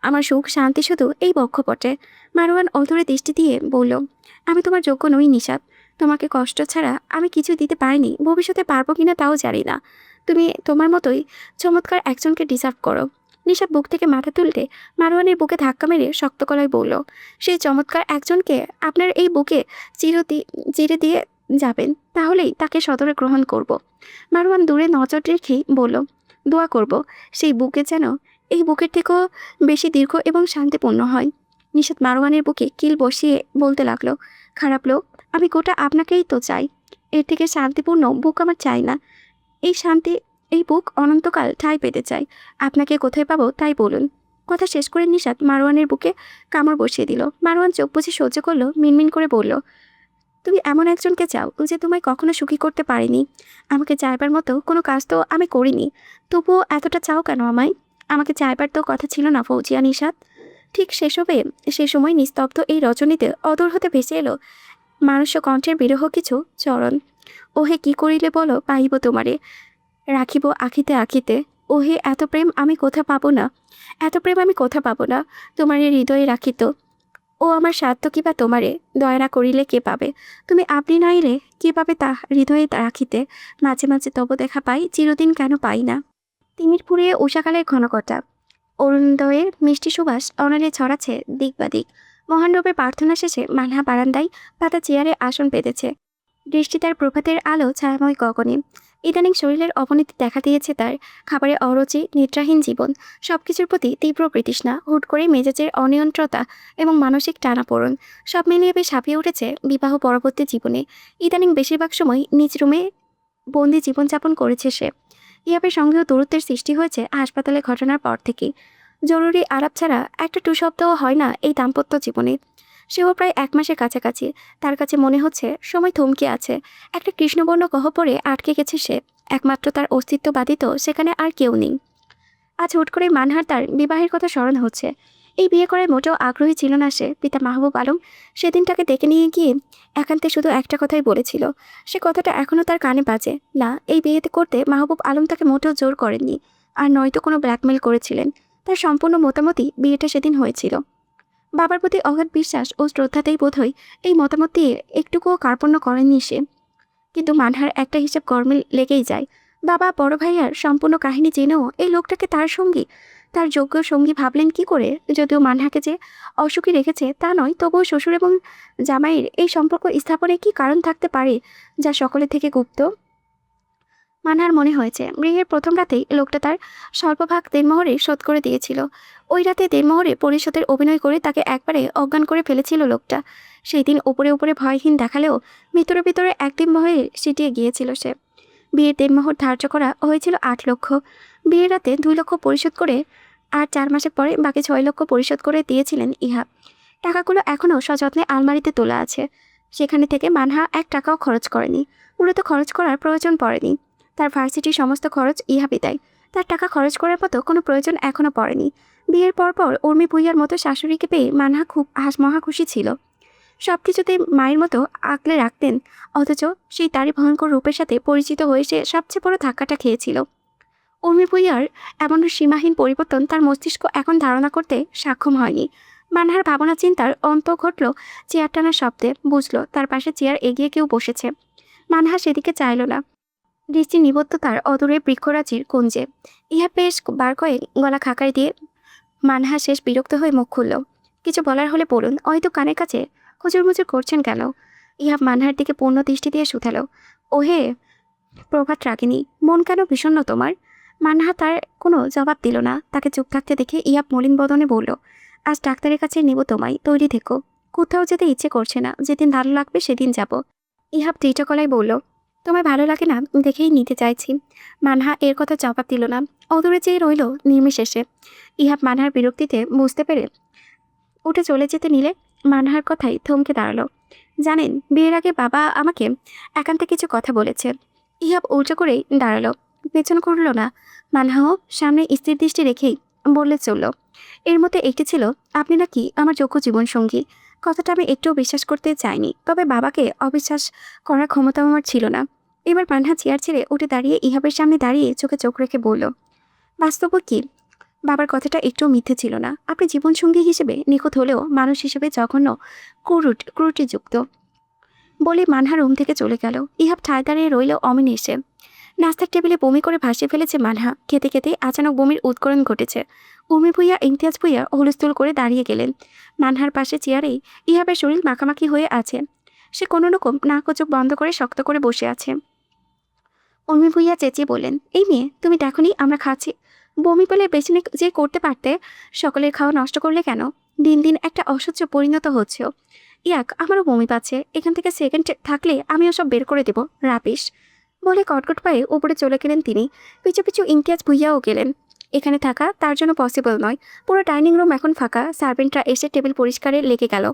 আমার সুখ শান্তি শুধু এই বক্ষপটে। মারওয়ান অধরে দৃষ্টি দিয়ে বলল, আমি তোমার যোগ্য নই নিশাত। তোমাকে কষ্ট ছাড়া আমি কিছু দিতে পারিনি, ভবিষ্যতে পারবো কিনা তাও জানি না। তুমি তোমার মতোই চমৎকার একজনকে ডিজার্ভ করো। নিশাত বুক থেকে মাথা তুলতে মারওয়ানের বুকে ধাক্কা মেরে শক্ত গলায় বলল, সেই চমৎকার একজনকে আপনার এই বুকে চিরে দিয়ে যাবেন, তাহলেই তাকে সদরে গ্রহণ করব। মারওয়ান দূরে নজর রেখেই বলল, দোয়া করব সেই বুকে যেন এই বুকের থেকেও বেশি দীর্ঘ এবং শান্তিপূর্ণ হয়। নিশাত মারওয়ানের বুকে কিল বসিয়ে বলতে লাগলো, খারাপ লোক, আমি গোটা আপনাকেই তো চাই। এর থেকে শান্তিপূর্ণ বুক আমার চাই না। এই বুক অনন্তকাল ঠাঁই পেতে চাই। আপনাকে কোথায় পাবো তাই বলুন। কথা শেষ করে নিশাত মারওয়ানের বুকে কামড় বসিয়ে দিল। মারওয়ান চোখ বুঝে সহ্য করলো, মিনমিন করে বলল, তুমি এমন একজনকে চাও যে তোমায় কখনো সুখী করতে পারেনি। আমাকে চাইবার মতো কোনো কাজ তো আমি করিনি, তবুও এতটা চাও কেন আমায়? আমাকে চাইবার তো কথা ছিল না ফৌজিয়া নিশাত। ঠিক সে সময় নিস্তব্ধ এই রজনীতে অদূর হতে ভেসে এলো মানুষ্য কণ্ঠের বিরহ কিছু চরণ। ওহে কি করিলে বলো পাইব তোমারে, রাখিব আখিতে আখিতে। ওহে এত প্রেম আমি কোথা পাবো না, এত প্রেম আমি কোথা পাবো না, তোমারে হৃদয়ে রাখিত। ও আমার স্বার্থ কিবা তোমারে, দয়া না করিলে কে পাবে? তুমি আপনি নাইলে কে পাবে তা হৃদয়ে রাখিতে। মাঝে মাঝে তব দেখা পাই, চিরদিন কেন পাই না। তিমির ফুরিয়ে উষাকালের ঘনকটা, অরুণোদয়ের মিষ্টি সুবাস অনারে ছড়াচ্ছে দিক বা দিক। মহানরূপের প্রার্থনা শেষে মানহা বারান্দায় পাতা চেয়ারে আসন পেতেছে। দৃষ্টি তার প্রভাতের আলো ছায়াময় গগনে। ইদানিং শরীরের অবনতি দেখা দিয়েছে তার। খাবারে অরুচি, নিদ্রাহীন জীবন, সবকিছুর প্রতি তীব্র বিতৃষ্ণা, হুট করে মেজাজের অনিয়ন্ত্রতা এবং মানসিক টানাপোড়েন, সব মিলিয়ে বেশ হাঁপিয়ে উঠেছে বিবাহ পরবর্তী জীবনে। ইদানিং বেশিরভাগ সময় নিজ রুমে বন্দি জীবনযাপন করেছে সে। ইহাবের সঙ্গেও দূরত্বের সৃষ্টি হয়েছে হাসপাতালে ঘটনার পর থেকেই। জরুরি আলাপ ছাড়া একটা টু শব্দও হয় না এই দাম্পত্য জীবনে। সেও প্রায় 1 মাসের কাছাকাছি। তার কাছে মনে হচ্ছে সময় থমকে আছে, একটা কৃষ্ণবর্ণ গহ্বরে আটকে গেছে সে। একমাত্র তার অস্তিত্ব ব্যতীত সেখানে আর কেউ নেই। আজ হুট করে মানহার তার বিবাহের কথা স্মরণ হচ্ছে। এই বিয়ে করায় মোটেও আগ্রহী ছিল না সে। পিতা মাহবুব আলম সেদিনটাকে ডেকে নিয়ে গিয়ে একান্তে শুধু একটা কথাই বলেছিল। সে কথাটা এখনও তার কানে বাজে। না, এই বিয়েতে করতে মাহবুব আলম তাকে মোটেও জোর করেননি, আর নয়তো কোনো ব্ল্যাকমেল করেছিলেন। তার সম্পূর্ণ মতামতই বিয়েটা সেদিন হয়েছিল। বাবার প্রতি অগাধ বিশ্বাস ও শ্রদ্ধাতেই বোধহয় এই মতামত দিয়ে একটুকুও কার্পণ্য করেননি সে। কিন্তু মানহার একটা হিসাব গরমিল লেগেই যায়। বাবা বড় ভাইয়ার সম্পূর্ণ কাহিনী জেনেও এই লোকটাকে তার সঙ্গী, তার যোগ্য সঙ্গী ভাবলেন কি করে? যদিও মানহাকে যে অসুখী রেখেছে তা নয়, তবুও শ্বশুর এবং জামাইয়ের এই সম্পর্ক স্থাপনে কি কারণ থাকতে পারে যা সকলের থেকে গুপ্ত? মানহার মনে হয়েছে বিয়ের প্রথম রাতেই লোকটা তার স্বল্পভাগ দেনমোহরে শোধ করে দিয়েছিল। ওই রাতে দেনমোহরে পরিশোধের অভিনয় করে তাকে একবারে অজ্ঞান করে ফেলেছিল লোকটা। সেই দিন উপরে উপরে ভয়হীন দেখালেও ভিতরে ভিতরে একদিন ভয়ে সিটিয়ে গিয়েছিল সে। বিয়ের দেনমোহর ধার্য করা হয়েছিল 8 লক্ষ। বিয়ের রাতে 2 লক্ষ পরিশোধ করে আর 4 মাসের পরে বাকি 6 লক্ষ পরিশোধ করে দিয়েছিলেন ইহাব। টাকাগুলো এখনও সযত্নে আলমারিতে তোলা আছে। সেখানে থেকে মানহা 1 টাকাও খরচ করেনি। মূলত খরচ করার প্রয়োজন পড়েনি। তার ভার্সিটির সমস্ত খরচ ইহাবই দেয়। তার টাকা খরচ করার মতো কোনো প্রয়োজন এখনও পড়েনি। বিয়ের পরপর উর্মি ভূঁইয়ার মতো শাশুড়িকে পেয়ে মানহা খুব মহা খুশি ছিল। সব কিছুতেই মায়ের মতো আগলে রাখতেন, অথচ সেই তারই ভয়ঙ্কর রূপের সাথে পরিচিত হয়ে সে সবচেয়ে বড় ধাক্কাটা খেয়েছিল। উর্মি ভূঁইয়ার এমন সীমাহীন পরিবর্তন তার মস্তিষ্ক এখন ধারণা করতে সক্ষম হয়নি। মানহার ভাবনা চিন্তার অন্ত ঘটল চেয়ার টানার শব্দে। বুঝল তার পাশে চেয়ার এগিয়ে কেউ বসেছে। মানহা সেদিকে চাইল না। দৃষ্টি নিবদ্ধ তার অদূরে বৃক্ষরাজির কুঞ্জে। ইহা বেশ বার কয়েক গলা খাকারি দিয়ে মানহা শেষ বিরক্ত হয়ে মুখ খুলল। কিছু বলার হলে বলুন, হয়তো কানের কাছে খুচুরমুচুর করছেন কেন? ইহাব মানহার দিকে পূর্ণ দৃষ্টি দিয়ে শুধালো। ওহে প্রভাত রাগিনী, মন কেন বিষণ্ণ তোমার? মানহা তার কোনো জবাব দিল না। তাকে চুপ থাকতে দেখে ইহাব মলিন বদনে বলল, আজ ডাক্তারের কাছে নিব তোমায়, তৈরি থেকো। কোথাও যেতে ইচ্ছে করছে না, যেদিন ভালো লাগবে সেদিন যাব। ইহাব টিটো গলায় বলল, তোমায় ভালো লাগে না দেখেই নিতে চাইছি। মানহা এর কথা জবাব দিল না, অদূরে চেয়ে রইল নির্বিশেষে। ইহাব মানহার বিরক্তিতে বুঝতে পেরে উঠে চলে যেতে নিলে মানহার কথাই থমকে দাঁড়ালো। জানেন, বিয়ের আগে বাবা আমাকে একান্তে কিছু কথা বলেছে। ইহাব উল্টো করেই দাঁড়ালো, পেছন করল না। মানহাও সামনে স্থির দৃষ্টি রেখেই বললে চলল। এর মধ্যে একটি ছিল, আপনি নাকি আমার যোগ্য জীবনসঙ্গী। কথাটা আমি একটুও বিশ্বাস করতে চাইনি, তবে বাবাকে অবিশ্বাস করার ক্ষমতা আমার ছিল না। এবার মানহা চেয়ার ছেড়ে উঠে দাঁড়িয়ে ইহাবের সামনে দাঁড়িয়ে চোখে চোখ রেখে বলল, বাস্তব কি? বাবার কথাটা একটুও মিথ্যে ছিল না। আপনি জীবনসঙ্গী হিসেবে নিখুঁত হলেও মানুষ হিসেবে জঘন্য ক্রুটিযুক্ত। বলে মানহা রুম থেকে চলে গেল। ইহাব ঠায় দাঁড়িয়ে রইল অমিনে এসে। নাস্তার টেবিলে বমি করে ভাসিয়ে ফেলেছে মানহা। খেতে খেতে আচানক বমির উৎকরণ ঘটেছে। উর্মি ভূঁইয়া ইমতিয়াজ ভূঁইয়া হুলস্থুল করে দাঁড়িয়ে গেলেন। মানহার পাশে চেয়ারেই ইহাবের শরীর মাখামাখি হয়ে আছে। সে কোনো রকম নাক ও চোখ বন্ধ করে শক্ত করে বসে আছে। উর্মি ভূঁইয়া চেঁচিয়ে বললেন, এই মেয়ে, তুমি দেখোনি আমরা খাচ্ছি? বমি পেলে বেশি যে করতে পারতে, সকলের খাওয়া নষ্ট করলে কেন? দিন দিন একটা অসহ্য পরিণত হচ্ছে। ইয়াক, আমারও বমি পাচ্ছে। এখান থেকে সেকেন্ড থাকলে আমিও সব বের করে দেব, রাপিস। বলে কটকট পায়ে উপরে চলে গেলেন তিনি। পিছু পিছু ইমতিয়াজ ভূঁইয়াও গেলেন। এখানে থাকা তার জন্য পসিবল নয়। পুরো ডাইনিং রুম এখন ফাঁকা। সার্ভেন্টরা এসে টেবিল পরিষ্কারে লেগে গেল।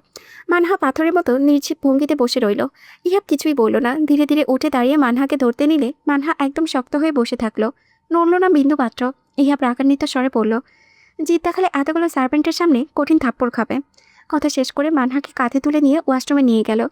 মানহা পাথরের মতো নির্জীব ভঙ্গিতে বসে রইল। ইহাব কিছুই বলল না। ধীরে ধীরে উঠে দাঁড়িয়ে মানহাকে ধরতে নিলে মানহা একদম শক্ত হয়ে বসে থাকলো, নড়ল না বিন্দু মাত্র। ইহাব রাগান্বিত স্বরে পড়ল, জিদ দেখালে এতগুলো সার্ভেন্টের সামনে কঠিন থাপ্পড় খাবে। কথা শেষ করে মানহাকে কাঁধে তুলে নিয়ে ওয়াশরুমে নিয়ে গেল।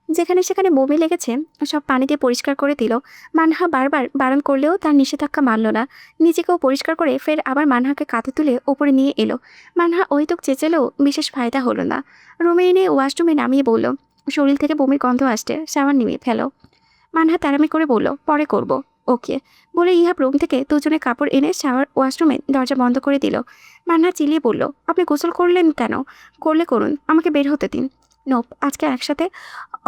যেখানে সেখানে বমি লেগেছে সব পানি দিয়ে পরিষ্কার করে দিল। মানহা বারবার বারণ করলেও তার নিষেধাজ্ঞা মানল না। নিজেকেও পরিষ্কার করে ফের আবার মানহাকে কাঁধে তুলে ওপরে নিয়ে এলো। মানহা ওইটুক চেঁচেলেও বিশেষ ফায়দা হলো না। রুমে এনে ওয়াশরুমে নামিয়ে বলল, শরীর থেকে বমির গন্ধ আসছে, শাওয়ার নিয়ে ফেলো। মানহা তাড়ামি করে বলল, পরে করব। ওকে। বলে ইহাব রুম থেকে দুজনে কাপড় এনে শাওয়ার ওয়াশরুমে দরজা বন্ধ করে দিল। মানহা চিলিয়ে বলল, আপনি গোসল করলেন কেন? করলে করুন, আমাকে বের হতে দিন। নোপ, আজকে একসাথে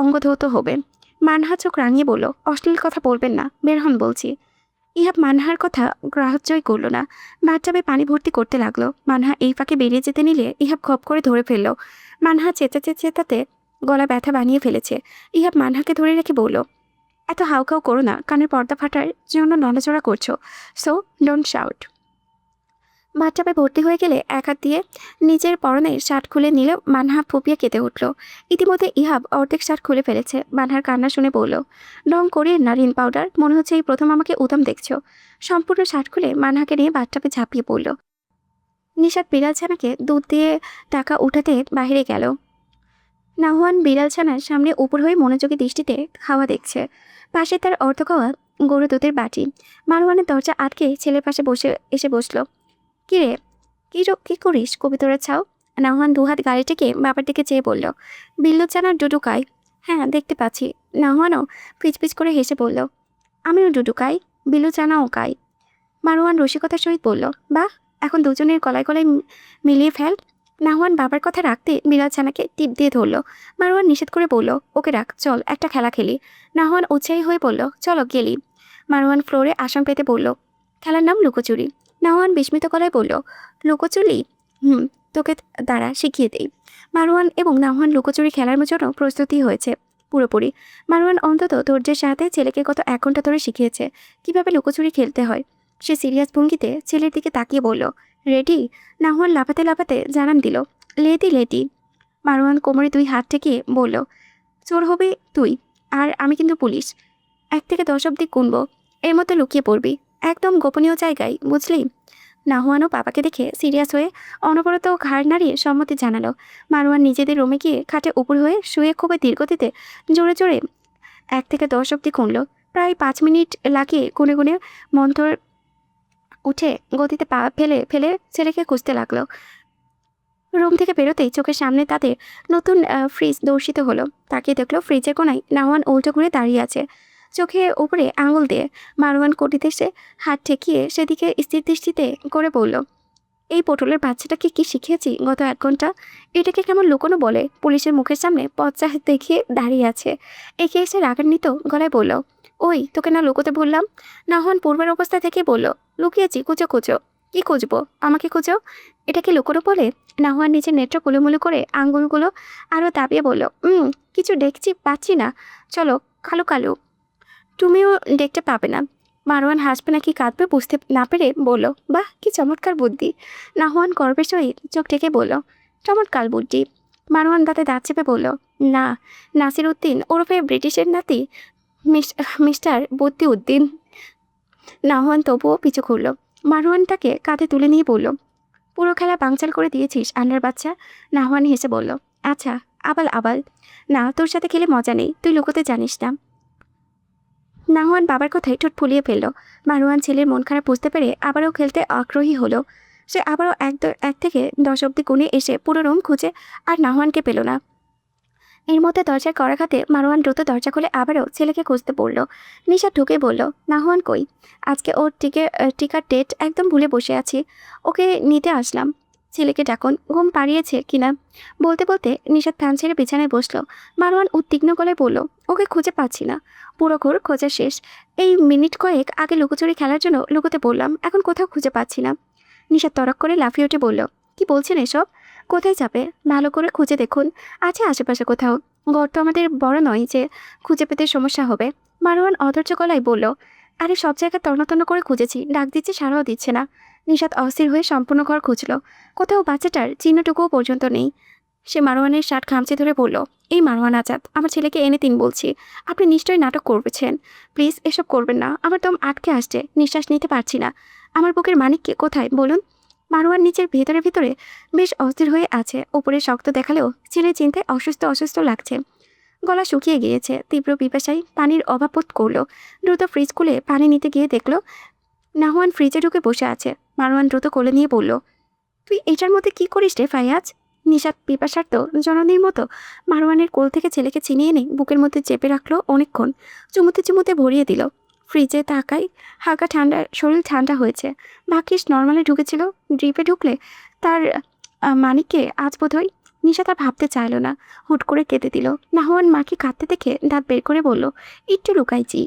অঙ্গধৌত হবে। মানহা চোখ রাঙিয়ে বলল, অশ্লীল কথা বলবেন না, বের হন বলছি। ইহাব মানহার কথা গ্রাহ্যই করল না। বাথটাবে পানি ভর্তি করতে লাগলো। মানহা এই ফাঁকে বেরিয়ে যেতে নিলে ইহাব খপ করে ধরে ফেলল। মানহা চেঁচাতে গলা ব্যথা বানিয়ে ফেলেছে। ইহাব মানহাকে ধরে রেখে বলল, এত হাউকাউ করো না, কানের পর্দা ফাটার জন্য নড়াচড়া করছো। So don't shout. বাথটাবে ভর্তি হয়ে গেলে এক হাত দিয়ে নিজের পরনের শার্ট খুলে নিলে মানহা ফুপিয়ে কেঁদে উঠল। ইতিমধ্যে ইহাব অর্ধেক শার্ট খুলে ফেলেছে। মানহার কান্না শুনে বলল, রং করিয়ে না রিন পাউডার, মনে হচ্ছে এই প্রথম আমাকে উদাম দেখছো। সম্পূর্ণ শার্ট খুলে মানহাকে নিয়ে বাথটাবে ঝাঁপিয়ে পড়ল। নিশাত বিড়াল ছানাকে দুধ দিয়ে টাকা উঠাতে বাইরে গেল। নাহুয়ান বিড়াল ছানার সামনে উপর হয়ে মনোযোগী দৃষ্টিতে খাওয়া দেখছে। পাশে তার অর্ধ খাওয়া গরু দুধের বাটি। মারওয়ানের দরজা আটকে ছেলের পাশে এসে বসলো। কিরে, কি করিস কবিতরা ছাও? নাহুয়ান দুহাত গাড়ি থেকে বাবার দিকে চেয়ে বলল, বিল্লু ছানার ডুডু খাই। হ্যাঁ, দেখতে পাচ্ছি। নাহুয়ানও পিচপিচ করে হেসে বলল, আমিও ডুডু খাই, বিল্লু ছানাও খাই। মারওয়ান রসিকতার সহিত বলল, বাহ, এখন দুজনের গলায় গলায় মিলিয়ে ফেল। নাহুয়ান বাবার কথা রাখতে বিড়াল ছানাকে টিপ দিয়ে ধরল। মারওয়ান নিষেধ করে বলল, ওকে রাখ, চল একটা খেলা খেলি। নাহুয়ান উৎসাহী হয়ে বলল, চলো গেলি। মারওয়ান ফ্লোরে আসন পেতে বলল, খেলার নাম লুকোচুরি। নাহুয়ান বিস্মিত গলায় বলল, লুকোচুরি? তোকে দ্বারা শিখিয়ে দেই। মারওয়ান এবং নাহুয়ান লুকোচুরি খেলার জন্য প্রস্তুতি হয়েছে পুরোপুরি। মারওয়ান অন্তত ধৈর্যের সাথে ছেলেকে গত 1 ঘন্টা ধরে শিখিয়েছে কিভাবে লুকোচুরি খেলতে হয়। সে সিরিয়াস ভঙ্গিতে ছেলের দিকে তাকিয়ে বলল, রেডি? নাহুয়ান লাফাতে লাফাতে জানান দিল, লেডি। মারওয়ান কোমরে 2 হাত ঠেকিয়ে বলল, চোর হবি তুই, আর আমি কিন্তু পুলিশ। 1 থেকে 10 অব্দি গুনবো, এর মধ্যে লুকিয়ে পড়বি, একদম গোপনীয় জায়গায়, বুঝলি? নাহুয়ানও বাবাকে দেখে সিরিয়াস হয়ে অনবরত ঘাড় নাড়িয়ে সম্মতি জানালো। মারওয়ান নিজেদের রুমে গিয়ে খাটে উপর হয়ে শুয়ে খুবই দীর্ঘতিতে জোরে জোরে 1 থেকে 10 অব্দি গুনল। প্রায় 5 মিনিট লাগিয়ে গুনে গুনে মন্থর উঠে গতিতে পা ফেলে ফেলে ছেলেকে খুঁজতে লাগলো। রুম থেকে বেরোতেই চোখের সামনে তাদের নতুন ফ্রিজ দর্শিত হলো। তাকিয়ে দেখলো ফ্রিজের কোনায় নাহুয়ান উল্টো ঘুরে দাঁড়িয়ে আছে, চোখে উপরে আঙুল দিয়ে। মারওয়ান কটিতে সে হাত ঠেকিয়ে সেদিকে স্থির দৃষ্টিতে করে বলল, এই পটলের বাচ্চাটাকে কি শিখিয়েছি গত 1 ঘন্টা? এটাকে কেমন লুকোনো বলে পুলিশের মুখের সামনে পথ দেখিয়ে দাঁড়িয়ে আছে। একে এসে রাগান্বিত গলায় বলল, ওই তোকে না লুকোতে বললাম? নাহুয়ান পূর্বের অবস্থা থেকে বলল, লুকিয়েছি, কুচো কুচো। কি খুঁজবো? আমাকে খুঁজো। এটাকে লুকোনো বলে? নাহুয়ান নিজের নেত্র কুলুমুলু করে আঙ্গুলগুলো আরও দাবিয়ে বলল, কিছু দেখছি পাচ্ছি না, চলো কালু কালু। তুমিও দেখতে পাবে না। মারওয়ান হাসবে নাকি কাঁদবে বুঝতে না পেরে বলল, বাহ, কি চমৎকার বুদ্ধি। নাহুয়ান গর্বের সহিত চোখ টেকে বলল, চমৎকার বুদ্ধি। মারওয়ান দাঁতে দাঁত চেপে বলল, না, নাসির উদ্দিন ওরফে ব্রিটিশের নাতি মিস্টার বদ্দি উদ্দিন। নাহুয়ান তবুও পিছু খুলল। মারওয়ান তাকে কাঁধে তুলে নিয়ে বলল, পুরো খেলা বাংচাল করে দিয়েছিস আন্ডার বাচ্চা। নাহুয়ান হেসে বলল, আচ্ছা, আবাল। না, তোর সাথে খেলে মজা নেই, তুই লুকোতে জানিস না। নাহুয়ান বাবার কথায় ঠোঁট ফুলিয়ে ফেলল। মারওয়ান ছেলের মন খারাপ বুঝতে পেরে আবারও খেলতে আগ্রহী হলো। সে আবারও 1 থেকে 10 অব্দি গুনে এসে পুরো রুম খুঁজে আর নাহুয়ানকে পেল না। এর মধ্যে দরজার করাঘাতে মারওয়ান দ্রুত দরজা খুলে আবারও ছেলেকে খুঁজতে পড়ল। নিশা ঢুকে বলল, নাহুয়ান কই? আজকে ওর টিকার ডেট একদম ভুলে বসে আছি, ওকে নিতে আসলাম। ছেলেকে ডাকুন, ঘুম পাড়িয়েছে কিনা। বলতে বলতে নিশাত ফ্যান ছেড়ে বিছানায় বসলো। মারওয়ান উদ্বিগ্ন গলায় বলল, ওকে খুঁজে পাচ্ছি না। পুরো ঘোর খোঁজা শেষ। এই মিনিট কয়েক আগে লুকোচুরি খেলার জন্য লুকোতে বললাম, এখন কোথাও খুঁজে পাচ্ছি না। নিশাত তরক করে লাফিয়ে উঠে বলল, কি বলছেন এসব? কোথায় যাবে? ভালো করে খুঁজে দেখুন, আছে আশেপাশে কোথাও। ঘর তো আমাদের বড় নয় যে খুঁজে পেতে সমস্যা হবে। মারওয়ান অধৈর্য গলায় বলল, আরে সব জায়গায় তন্ন করে খুঁজেছি, ডাক দিচ্ছি, সাড়াও দিচ্ছে না। নিশাত অস্থির হয়ে সম্পূর্ণ ঘর খুঁজল, কোথাও বাচ্চাটার চিহ্নটুকুও পর্যন্ত নেই। সে মারওয়ানের শার্ট খামচে ধরে বলল, এই মারওয়ান আজাদ, আমার ছেলেকে এনে দিন বলছি। আপনি নিশ্চয়ই নাটক করবেছেন, প্লিজ এসব করবেন না। আমার দম আটকে আসছে, নিঃশ্বাস নিতে পারছি না। আমার বুকের মানিককে কোথায় বলুন? মারওয়ান নিচের ভেতরে বেশ অস্থির হয়ে আছে। উপরে শক্ত দেখালেও ছেলের চিন্তায় অসুস্থ লাগছে। গলা শুকিয়ে গিয়েছে, তীব্র পিপাসায় পানির অভাব বোধ করলো। দ্রুত ফ্রিজ খুলে পানি নিতে গিয়ে দেখলো নাহুয়ান ফ্রিজে ঢুকে বসে আছে। মারওয়ান দ্রুত কোলে নিয়ে বলল, তুই এটার মধ্যে কি করিস রে ফাইয়াজ? নিশাত পিপাসার্থ জননীর মতো মারওয়ানের কোল থেকে ছেলেকে ছিনিয়ে এনে বুকের মধ্যে চেপে রাখলো অনেকক্ষণ। চুমুতে ভরিয়ে দিল। ফ্রিজে তাকাই, হালকা ঠান্ডা, শরীর ঠান্ডা হয়েছে। ভাগ্যিস নর্মালে ঢুকেছিল, ড্রিপে ঢুকলে তার মানিককে আজ বোধ হয়। নিশা তার ভাবতে চাইল না, হুট করে কেঁদে দিল। নাহুয়ান মাকে কাঁদতে দেখে দাঁত বের করে বলল, একটু লুকাইছি।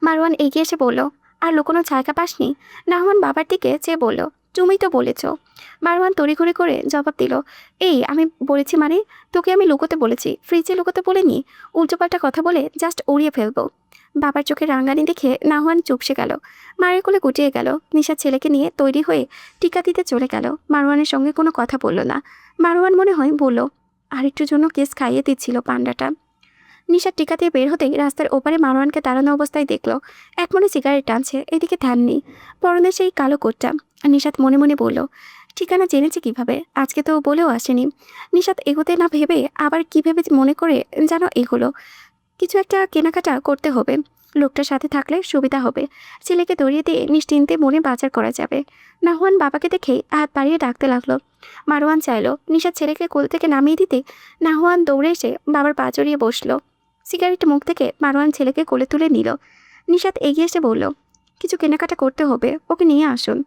মারওয়ান এগিয়ে এসে বলল, আর লুকোনো জায়গা পাসনি? নাহুয়ান বাবার দিকে চেয়ে বলল, তুমিই তো বলেছ। মারওয়ান তড়িঘড়ি করে জবাব দিল, এই আমি বলেছি মানে? তোকে আমি লুকোতে বলেছি, ফ্রিজে লুকোতে বলিনি। উল্টোপাল্টা কথা বলে জাস্ট উড়িয়ে ফেলবো। বাবার চোখে রাঙ্গানি দেখে নাহুয়ান চুপসে গেল। মায়ের কোলে গুটিয়ে গেল। নিশা ছেলেকে নিয়ে তৈরি হয়ে টিকা দিতে চলে গেল। মারওয়ানের সঙ্গে কোনো কথা বলল না। মারওয়ান মনে হয় বলল, আরেকটুর জন্য কেস খাইয়ে দিচ্ছিল পান্ডাটা। নিশা টিকা দিয়ে বের হতেই রাস্তার ওপারে মারওয়ানকে দাঁড়ানো অবস্থায় দেখল। এক মনে সিগারেট টানছে, এদিকে ধ্যান নেই। পরনে সেই কালো কোটটা, নিশাত মনে মনে বলল, ঠিকানা জেনেছে কিভাবে? আজকে তো বলেও আসেনি। নিশাত এগোতে না ভেবে আবার কি ভেবে মনে করে যেন এগোলো। কিছু একটা কেনাকাটা করতে হবে, লোকটার সাথে থাকলে সুবিধা হবে। ছেলেকে দৌড়িয়ে দিয়ে নিশ্চিন্তে মনে বাজার করা যাবে। নাহওয়ান বাবাকে দেখে হাত বাড়িয়ে ডাকতে লাগলো। মারওয়ান চাইলো নিশাত ছেলেকে কোল থেকে নামিয়ে দিতে। নাহওয়ান দৌড়ে এসে বাবার পা জড়িয়ে বসলো। সিগারেট মুখ থেকে মারওয়ান ছেলেকে কোলে তুলে নিল। নিশাত এগিয়ে এসে বলল, কিছু কেনাকাটা করতে হবে, ওকে নিয়ে আসুন।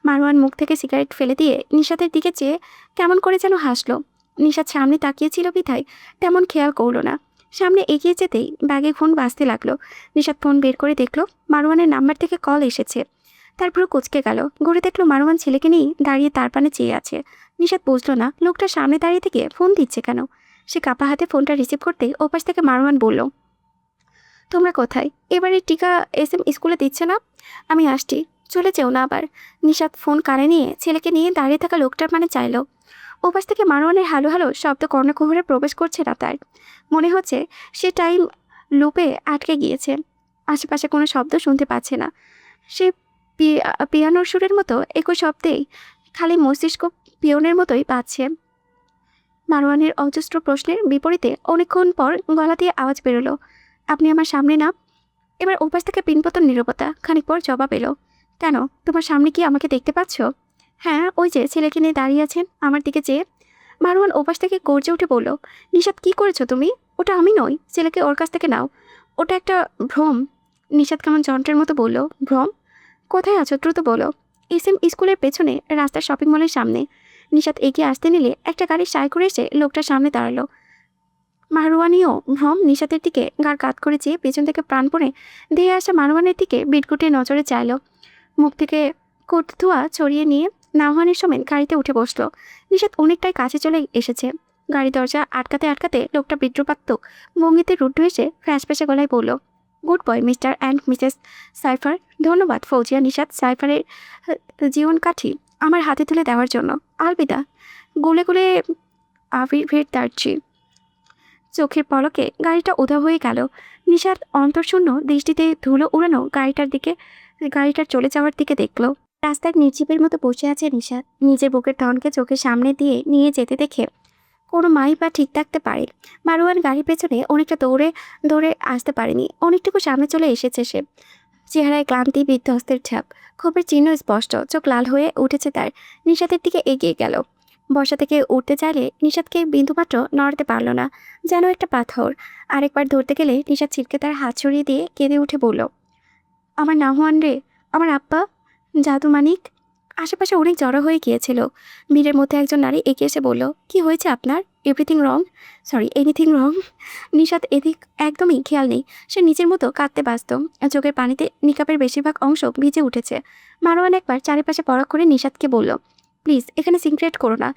মারওয়ান মুখ থেকে সিগারেট ফেলে দিয়ে নিশাতের দিকে চেয়ে কেমন করে যেন হাসলো। নিশাত সামনে তাকিয়েছিল বিধায় তেমন খেয়াল করলো না। সামনে এগিয়ে যেতেই ব্যাগে ফোন বাজতে লাগলো। নিশাত ফোন বের করে দেখলো মারওয়ানের নাম্বার থেকে কল এসেছে। তারপর কুচকে গেল, ঘুরে দেখলো মারওয়ান ছেলেকে নিয়ে দাঁড়িয়ে তার পানে চেয়ে আছে। নিশাত বুঝলো না লোকটা সামনে দাঁড়িয়ে থেকে ফোন দিচ্ছে কেন। সে কাপা হাতে ফোনটা রিসিভ করতেই ওপাশ থেকে মারওয়ান বলল, তোমরা কোথায়? এবারে টিকা এসএম স্কুলে দিচ্ছে না? আমি আসছি, চলে যেও না আবার। নিশাত ফোন কানে নিয়ে ছেলেকে নিয়ে দাঁড়িয়ে থাকা লোকটার মানে চাইল। ওপাশ থেকে মারওয়ানের হালো হালো শব্দ কর্ণকুহরে প্রবেশ করছে না তার। মনে হচ্ছে সে টাইম লুপে আটকে গিয়েছে, আশেপাশে কোনো শব্দ শুনতে পাচ্ছে না। সে পিয়ানোর সুরের মতো একই শব্দেই খালি মস্তিষ্ক পিয়নের মতোই পাচ্ছে। মারওয়ানের অজস্র প্রশ্নের বিপরীতে অনেকক্ষণ পর গলা দিয়ে আওয়াজ বেরোলো, আপনি আমার সামনে না? এবার ওপাশ থেকে পিনপতন নীরবতা, খানিক পর জবাব এলো, কেন, তোমার সামনে কি আমাকে দেখতে পাচ্ছ? হ্যাঁ, ওই যে ছেলেকে নিয়ে দাঁড়িয়ে আছেন আমার দিকে চেয়ে। মারওয়ান ওপাশ থেকে গর্জে উঠে বলল, নিশাত কি করেছো তুমি? ওটা আমি নই, ছেলেকে ওর কাছ থেকে নাও। ওটা একটা ভ্রম। নিশাত কেমন যন্ত্রের মতো বলল, ভ্রম? কোথায় আছো দ্রুত বলো। এসএম স্কুলের পেছনে রাস্তার শপিং মলের সামনে। নিশাত এগিয়ে আসতে নিলে একটা গাড়ি সাই করে এসে লোকটার সামনে দাঁড়ালো। মারওয়ানিও ভ্রম নিশাতের দিকে গাড় কাত করে চেয়ে পেছন থেকে প্রাণপণে দিয়ে আসা মারওয়ানের দিকে বিটকুটে নজরে চাইল। মুখ থেকে কুট ধোয়া ছড়িয়ে নিয়ে নাওহানের সমেত গাড়িতে উঠে বসলো। নিশাত অনেকটাই কাছে চলে এসেছে। গাড়ি দরজা আটকাতে আটকাতে লোকটা বিদ্রুপাত্মক ভঙ্গিতে রুদ্ধ এসে ফ্যাঁস ফ্যাঁসে গলায় বলল, good boy mister and Mrs cipher. ধন্যবাদ ফৌজিয়া নিশাত সাইফারের জীবন কাঠি আমার হাতে তুলে দেওয়ার জন্য। আলবিদা। গুলে গুলে আবির্ভের দার্জি। চোখের পলকে গাড়িটা উধাও হয়ে গেল। নিশাত অন্তর্শূন্য দৃষ্টিতে ধুলো উড়ানো গাড়িটার চলে যাওয়ার দিকে দেখল। রাস্তার নির্জীবের মতো বসে আছে নিশাত। নিজের বুকের ধনকে চোখের সামনে দিয়ে নিয়ে যেতে দেখে কোনো মাই বা ঠিক থাকতে পারে। মারওয়ান গাড়ির পেছনে অনেকটা দৌড়ে দৌড়ে আসতে পারেনি, অনেকটুকু সামনে চলে এসেছে সে। চেহারায় ক্লান্তি, বিধ্বস্তের ছাপ, ক্ষোভের চিহ্ন স্পষ্ট, চোখ লাল হয়ে উঠেছে তার। নিশাতের দিকে এগিয়ে গেল। বর্ষা থেকে উঠতে চাইলে নিশাতকে বিন্দুমাত্র নড়াতে পারল না, যেন একটা পাথর। আরেকবার ধরতে গেলে নিশাত ছিটকে তার হাত ছড়িয়ে দিয়ে কেঁদে উঠে বলল, আমার নাহওয়ান রে, আমার আব্বা, জাদু মানিক। আশেপাশে অনেক জড়ো হয়ে গিয়েছিল। ভিড়ের মধ্যে একজন নারী এগিয়ে এসে বলল, কি হয়েছে আপনার? Anything wrong? নিশাত এদিক একদমই খেয়াল নেই। সে নিজের মতো কাঁদতে ব্যস্ত। চোখের পানিতে নিকাপের বেশিরভাগ অংশ ভিজে উঠেছে। মারওয়ান একবার চারিপাশে পরখ করে নিশাতকে বলল, প্লিজ এখানে সিনক্রেট করো না।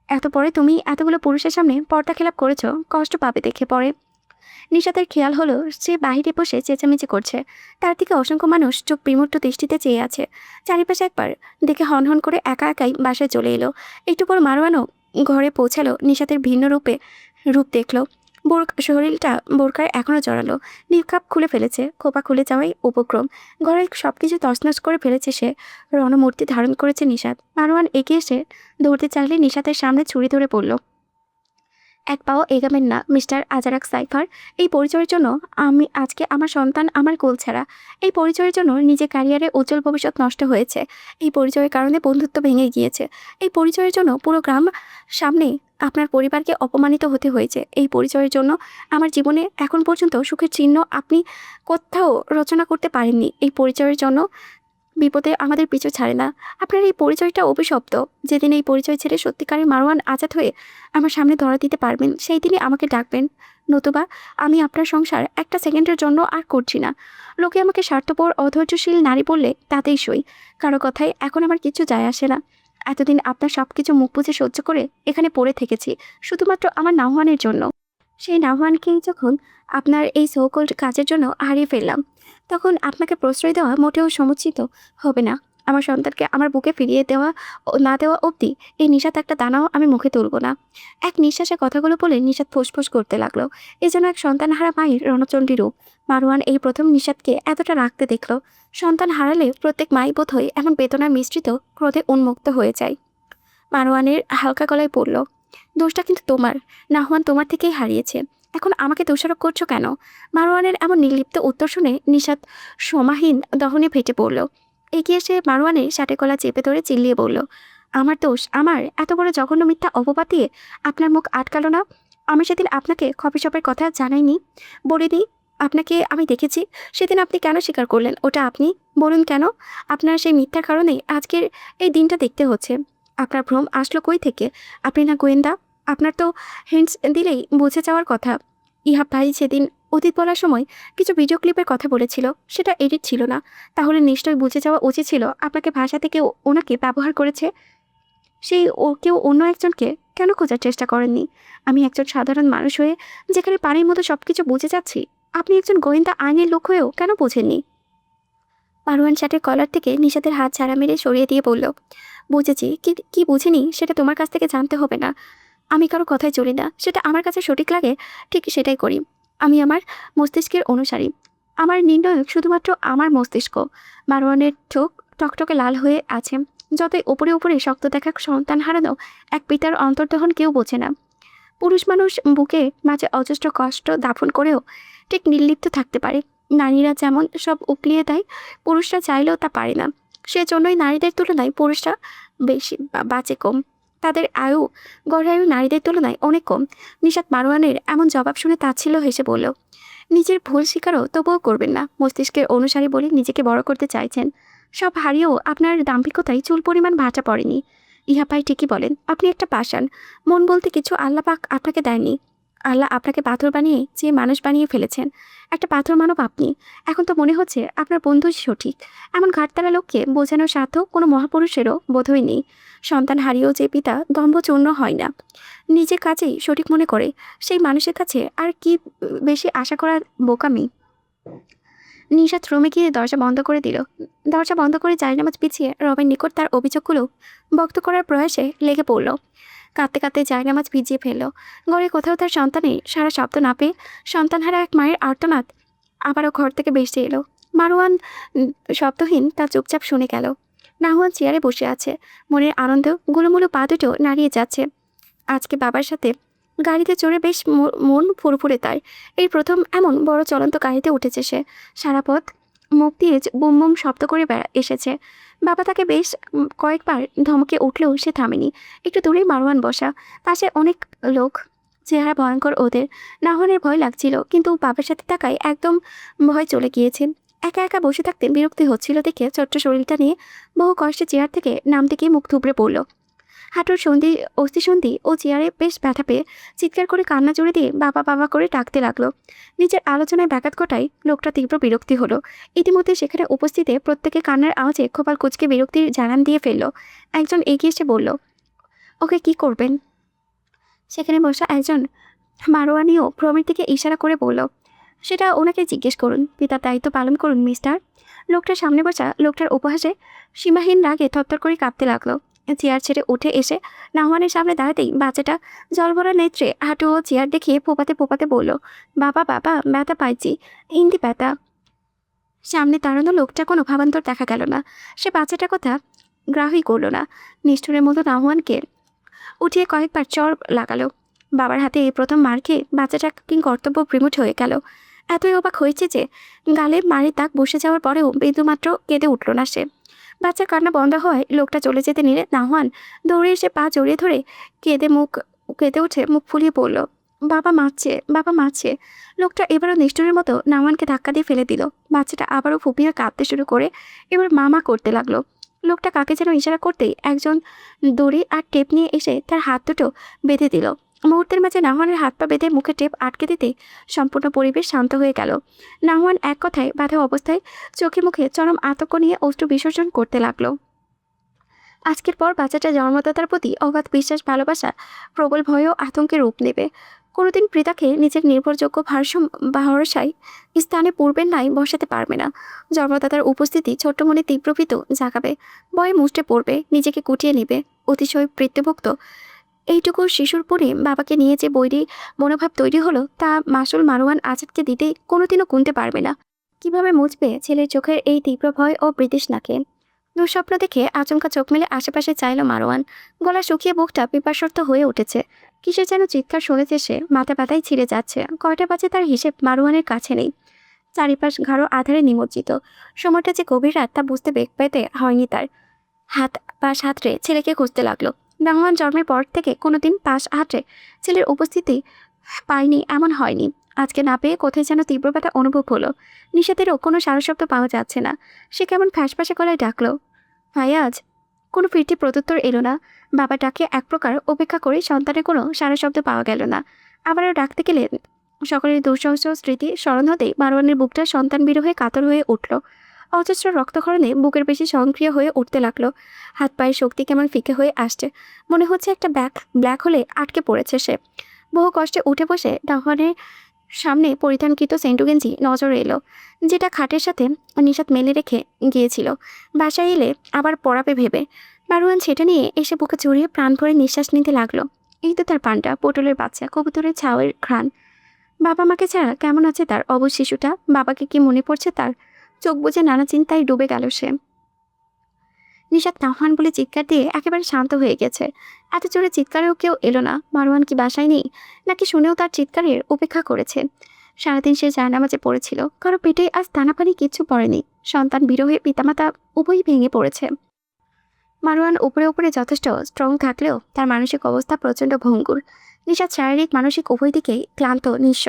এত পরে তুমি এতগুলো পুরুষের সামনে পর্দা খেলাপ করেছ, কষ্ট পাবে দেখে পরে। নিশাতের খেয়াল হলো সে বাহিরে বসে চেঁচামেচি করছে। তার দিকে অসংখ্য মানুষ চোখ বিমূর্ত দৃষ্টিতে চেয়ে আছে। চারিপাশে একবার দেখে হনহন করে একা একাই বাসায় চলে এলো। একটু পর মারওয়ানও ঘরে পৌঁছালো। নিশাতের ভিন্ন রূপ দেখলো। শরীরটা বোরকায় এখনও জড়ালো। নিকাপ খুলে ফেলেছে, খোপা খুলে যাওয়াই উপক্রম। ঘরে সবকিছু তছনছ করে ফেলেছে সে। রণমূর্তি ধারণ করেছে নিশাত। মারওয়ান এগিয়ে এসে ধরতে চাইলে নিশাতের সামনে ছুরি ধরে পড়ল। এক পাও এগাবেন না মিস্টার আজারাক সাইফার। এই পরিচয়ের জন্য আজকে আমার সন্তান আমার কোল ছাড়া। এই পরিচয়ের জন্য নিজের ক্যারিয়ারে উজ্জ্বল ভবিষ্যৎ নষ্ট হয়েছে। এই পরিচয়ের কারণে বন্ধুত্ব ভেঙে গিয়েছে। এই পরিচয়ের জন্য পুরো গ্রাম সামনে আপনার পরিবারকে অপমানিত হতে হয়েছে। এই পরিচয়ের জন্য আমার জীবনে এখন পর্যন্ত সুখের চিহ্ন আপনি কোথাও রচনা করতে পারেননি। এই পরিচয়ের জন্য বিপদে আমাদের পিছু ছাড়ে না। আপনার এই পরিচয়টা অভিশপ্ত। যেদিন এই পরিচয় ছেড়ে সত্যিকারের মারওয়ান আজাদ হয়ে আমার সামনে ধরা দিতে পারবেন, সেই দিনই আমাকে ডাকবেন। নতুবা আমি আপনার সংসার একটা সেকেন্ডের জন্য আর করছি না। লোকে আমাকে স্বার্থপর অধৈর্যশীল নারী বললে তাতেই সই। কারো কথায় এখন আমার কিছু যায় আসে না। এতদিন আপনার সব কিছু মুখ বুঝে সহ্য করে এখানে পড়ে থেকেছি শুধুমাত্র আমার নাহওয়ানের জন্য। সেই নাহওয়ানকেই যখন আপনার এই সোকল্ড কাজের জন্য হারিয়ে ফেললাম, তখন আপনাকে প্রশ্রয় দেওয়া মোটেও সমুচিত হবে না। আমার সন্তানকে আমার বুকে ফিরিয়ে না দেওয়া অবধি এই নিশাত একটা দানাও আমি মুখে তুলব না। এক নিঃশ্বাসে কথাগুলো বলে নিশাত ফোঁস করতে লাগলো। এ যেন এক সন্তানহারা মায়ের রণচণ্ডী রূপ। মারওয়ান এই প্রথম নিশাতকে এতটা রাখতে দেখলো। সন্তান হারালে প্রত্যেক মাই বোধ হয় এমন বেদনার মিশ্রিত ক্রোধে উন্মুক্ত হয়ে যায়। মারওয়ানের হালকা গলায় পড়ল, দোষটা কিন্তু তোমার। নাহওয়ান তোমার থেকেই হারিয়েছে, এখন আমাকে দোষারোপ করছো কেন? মারওয়ানের এমন নির্লিপ্ত উত্তর শুনে নিশাত সমাহীন দহনে ফেটে পড়ল। এগিয়ে এসে মারওয়ানের শার্টের গলা চেপে ধরে চিল্লিয়ে বলল, আমার দোষ? আমার এত বড় জঘন্য মিথ্যা অপবাদ দিয়ে আপনার মুখ আটকালো না? আমি সেদিন আপনাকে খপিশপের কথা জানাইনি, বলিনি? আপনাকে আমি দেখেছি, সেদিন আপনি কেন স্বীকার করলেন ওটা আপনি? বলুন কেন? আপনার সেই মিথ্যার কারণেই আজকের এই দিনটা দেখতে হচ্ছে। আপনার ভ্রম আসলো কই থেকে? আপনি না গোয়েন্দা? আপনার তো হিন্টস দিলেই বুঝে যাওয়ার কথা। ইহা ভাই সেদিন অতীত বলার সময় কিছু ভিডিও ক্লিপের কথা বলেছিল, সেটা এডিট ছিল না। তাহলে নিশ্চয়ই বুঝে যাওয়া উচিত ছিল আপনাকে ভাষা থেকে ওনাকে ব্যবহার করেছে। সেই কেউ অন্য একজনকে কেন খোঁজার চেষ্টা করেননি? আমি একজন সাধারণ মানুষ হয়ে যেখানে পানির মতো সব কিছু বুঝে যাচ্ছি, আপনি একজন গোয়েন্দা আইনের লোক হয়েও কেন বোঝেননি? পারোয়ান শার্টের কলার থেকে নিশাতের হাত ছাড়া মেরে সরিয়ে দিয়ে বলল, বুঝেছি, কি বুঝিনি সেটা তোমার কাছ থেকে জানতে হবে না। আমি কারো কথায় চলি না, সেটা আমার কাছে সঠিক লাগে ঠিক সেটাই করি। আমি আমার মস্তিষ্কের অনুসারী, আমার নির্ণায়ক শুধুমাত্র আমার মস্তিষ্ক। মারওয়ানের চোখ টকটকে লাল হয়ে আছে। যতই উপরে উপরে শক্ত দেখা সন্তান হারানো এক পিতার অন্তর্দহন কেউ বোঝে না। পুরুষ মানুষ বুকে মাঝে অজস্র কষ্ট দাফন করেও ঠিক নির্লিপ্ত থাকতে পারে। নারীরা যেমন সব উকলিয়ে দেয়, পুরুষরা চাইলেও তা পারে না। সেজন্যই নারীদের তুলনায় পুরুষরা বেশি বাঁচে কম। তাদের আয়ু, গড় আয়ু নারীদের তুলনায় অনেক কম। নিশাত মারওয়ানের এমন জবাব শুনে তাচ্ছিল্য হেসে বলল, নিজের ভুল স্বীকারও তবুও করবেন না। মস্তিষ্কের অনুসারী বলে নিজেকে বড় করতে চাইছেন। সব হারিয়েও আপনার দাম্ভিকতায় চুল পরিমাণ ভাটা পড়েনি। ইহা ভাই ঠিকই বলেন, আপনি একটা পাষাণ। মন বলতে কিছু আল্লাহ পাক আপনাকে দেননি। আল্লাহ আপনাকে পাথর বানিয়ে যে মানুষ বানিয়ে ফেলেছেন। একটা পাথর মানব আপনি। এখন তো মনে হচ্ছে আপনার বন্ধুই সঠিক। এমন ঘাটতারা লোককে বোঝানোর সাধ্য কোনো মহাপুরুষেরও বোধহয় নেই। সন্তান হারিয়েও যে পিতা দম্ভচূর্ণ হয় না, নিজের কাজেই সঠিক মনে করে, সেই মানুষের কাছে আর কি বেশি আশা করার বোকামি। নিশাত রুমে গিয়ে দরজা বন্ধ করে দিল। দরজা বন্ধ করে জায়নামাজ পিছিয়ে রবের নিকট তার অভিযোগগুলো ব্যক্ত করার প্রয়াসে লেগে পড়ল। কাঁদতে কাঁদতে জায়নামাজ ভিজিয়ে ফেলল। ঘরে কোথাও তার সন্তানের সারা শব্দ না পেয়ে সন্তানহারা এক মায়ের আর্তনাদ আবারও ঘর থেকে ভেসে এলো। মারওয়ান শব্দহীন তা চুপচাপ শুনে গেল। নাহওয়ান চেয়ারে বসে আছে, মনের আনন্দ গুলুমুলু পা দুটো নাড়িয়ে যাচ্ছে। আজকে বাবার সাথে গাড়িতে চড়ে বেশ মন ফুরফুরে তার। এই প্রথম এমন বড় চলন্ত গাড়িতে উঠেছে সে। সারা পথ মুখ দিয়ে বুম বুম শব্দ করে এসেছে। বাবা তাকে বেশ কয়েকবার ধমকে উঠলেও সে থামেনি। একটু দূরেই মারওয়ান বসা, পাশে অনেক লোক, চেহারা ভয়ঙ্কর ওদের। নাহনের ভয় লাগছিল, কিন্তু বাবার সাথে তাকায় একদম ভয় চলে গিয়েছে। একা একা বসে থাকতে বিরক্তি হচ্ছিল দেখে ছোট্ট শরীরটা নিয়ে বহু কষ্টে চেয়ার থেকে নামতে গিয়ে মুখ থুবড়ে পড়ল। হাঁটুর অস্থিসন্ধি ও চেয়ারে বেশ ব্যথা পেয়ে চিৎকার করে কান্না জুড়ে দিয়ে বাবা বাবা করে ডাকতে লাগলো। নিজের আলোচনায় ব্যাঘাত ঘটায় লোকটা তীব্র বিরক্তি হলো। ইতিমধ্যে সেখানে উপস্থিতে প্রত্যেকে কান্নার আওয়াজে খোপাল কুচকে বিরক্তির জানান দিয়ে ফেলল। একজন এগিয়ে এসে বলল, ওকে কি করবেন? সেখানে বসা একজন মারোয়ানিও ভ্রমের দিকে ইশারা করে বলল, সেটা ওনাকে জিজ্ঞেস করুন। পিতার দায়িত্ব পালন করুন মিস্টার। লোকটার সামনে বসা লোকটার উপহাসে সীমাহীন রাগে থরথর করে কাঁপতে লাগলো। চেয়ার ছেড়ে উঠে এসে নাহওয়ানের সামনে দাঁড়াতেই বাচ্চাটা জলভরা নেত্রে হাঁটু ও চেয়ার দেখিয়ে ফোপাতে ফোপাতে বলল, বাবা বাবা, ব্যথা পাইছি, হিন্দি ব্যথা। সামনে দাঁড়ানো লোকটা কোনো ভাবান্তর দেখা গেল না। সে বাচ্চাটার কথা গ্রাহ্যই করল না। নিষ্ঠুরের মতো নাহওয়ানকে উঠিয়ে কয়েকবার চড় লাগালো। বাবার হাতে এই প্রথম মার খেয়ে বাচ্চাটা কর্তব্য বিমূঢ় হয়ে গেল। এতই অবাক হয়েছে যে গালে মারের দাগ বসে যাওয়ার পরেও বিন্দুমাত্র কেঁদে উঠল না সে। বাচ্চার কান্না বন্ধ হয় লোকটা চলে যেতে নিলে নাহওয়ান দৌড়ে এসে পা জড়িয়ে ধরে কেঁদে উঠে মুখ ফুলিয়ে পড়ল, বাবা মারছে, বাবা মারছে। লোকটা এবারও নিষ্ঠুরের মতো নাহওয়ানকে ধাক্কা দিয়ে ফেলে দিল। বাচ্চাটা আবারও ফুপিয়ে কাঁদতে শুরু করে এবার মামা করতে লাগলো। লোকটা কাকে যেন ইশারা করতেই একজন দড়ি আর টেপ নিয়ে এসে তার হাত দুটো বেঁধে দিল। মুহূর্তের মাঝে নাহওয়ানের হাত পা বেঁধে মুখে টেপ আটকে দিতে সম্পূর্ণ পরিবেশ শান্ত হয়ে গেল। নাহওয়ান এক কথায় বাঁধা অবস্থায় চোখে মুখে চরম আতঙ্ক নিয়ে অশ্রু বিসর্জন করতে লাগলো। আজকের পর বাচ্চাটা জন্মদাতার প্রতি অগাধ বিশ্বাস, ভালোবাসা, প্রবল ভয় ও আতঙ্কের রূপ নেবে। কোনোদিন পিতাকে নিজের নির্ভরযোগ্য ভরসায় স্থানে পূর্বের নাই বসাতে পারবে না। জন্মদাতার উপস্থিতি ছোট্ট মনে তীব্র ভীত জাগাবে। ভয়ে মুষ্টে পড়বে, নিজেকে কুটিয়ে নেবে। অতিশয় প্রীত্যভুক্ত এইটুকু শিশুর পরে বাবাকে নিয়ে যে বৈরী মনোভাব তৈরি হলো, তা মাসুল মারওয়ান আজাদকে দিতে কোনোদিনও গুনতে পারবে না। কিভাবে মুছবে ছেলের চোখের এই তীব্র ভয় ও বিতৃষ্ণাকে? দুঃস্বপ্ন দেখে আচমকা চোখ মেলে আশেপাশে চাইল মারওয়ান। গলা শুকিয়ে বুকটা পিপাসার্ত হয়ে উঠেছে। কিসের যেন চিৎকার শুনেছে সে, মাথা ব্যথায় ছিঁড়ে যাচ্ছে। কয়টা বাজে তার হিসেব মারওয়ানের কাছে নেই। চারিপাশ গাঢ় আধারে নিমজ্জিত। সময়টা যে গভীর রাত তা বুঝতে বেগ পেতে হয়নি তার। হাত পাশ হাতড়ে ছেলেকে খুঁজতে লাগলো। নাহওয়ান জন্মের পর থেকে কোনোদিন পাশ হাতড়ে ছেলের উপস্থিতি পায়নি এমন হয়নি। আজকে না পেয়ে কোথায় যেন তীব্র ব্যথা অনুভব হলো। নিষেধেরও কোনো সারাশব্দ পাওয়া যাচ্ছে না। সে কেমন ফ্যাঁসফ্যাঁসে গলায় ডাকলো, ফায়াজ। কোনো ফিরতি প্রত্যুত্তর এলো না। বাবা ডাকে এক প্রকার উপেক্ষা করে সন্তানের কোনো সারাশব্দ পাওয়া গেল না। আবারও ডাকতে গেলে সকলের দুঃসহস্র স্মৃতি স্মরণ হতেই মারওয়ানের বুকটা সন্তান বিরহে কাতর হয়ে উঠল। অজস্র রক্তক্ষরণে বুকের বেশি সক্রিয় হয়ে উঠতে লাগলো। হাত পায়ের শক্তি কেমন ফিকে হয়ে আসছে। মনে হচ্ছে একটা ব্ল্যাক হোলে আটকে পড়েছে সে। বহু কষ্টে উঠে বসে নাহওয়ানের সামনে পরিধানকৃত সেন্টু গেঞ্জি নজরে এলো, যেটা খাটের সাথে নিষাদ মেলে রেখে গিয়েছিল। বাসায় এলে আবার পরাবে ভেবে মারওয়ান সেটা নিয়ে এসে বুকে জড়িয়ে প্রাণ ভরে নিঃশ্বাস নিতে লাগলো। এই তো তার পান্ডা, পটলের বাচ্চা, কবুতরের ছাওয়ের ঘ্রাণ। বাবা মাকে ছাড়া কেমন আছে তার অবুঝ শিশুটা? বাবাকে কি মনে পড়ছে তার? চোখ বুজে নানা চিন্তায় ডুবে গেল সে। নিশাদ নাহওয়ান বলে চিৎকার দিয়ে একেবারে শান্ত হয়ে গেছে। এত জোরে চিৎকারেও কেউ এলো না। মারওয়ান কি বাসায় নেই, নাকি শুনেও তার চিৎকারের উপেক্ষা করেছে? সারাদিন সে জায়নামাজে পড়েছিল, কারো পেটে আজ দানাপানি কিচ্ছু পড়েনি। সন্তান বিরহে পিতামাতা উভয়ই ভেঙে পড়েছে। মারওয়ান উপরে উপরে যথেষ্ট স্ট্রং থাকলেও তার মানসিক অবস্থা প্রচণ্ড ভঙ্গুর। নিশাদ শারীরিক মানসিক উভয় দিকেই ক্লান্ত, নিঃস্ব।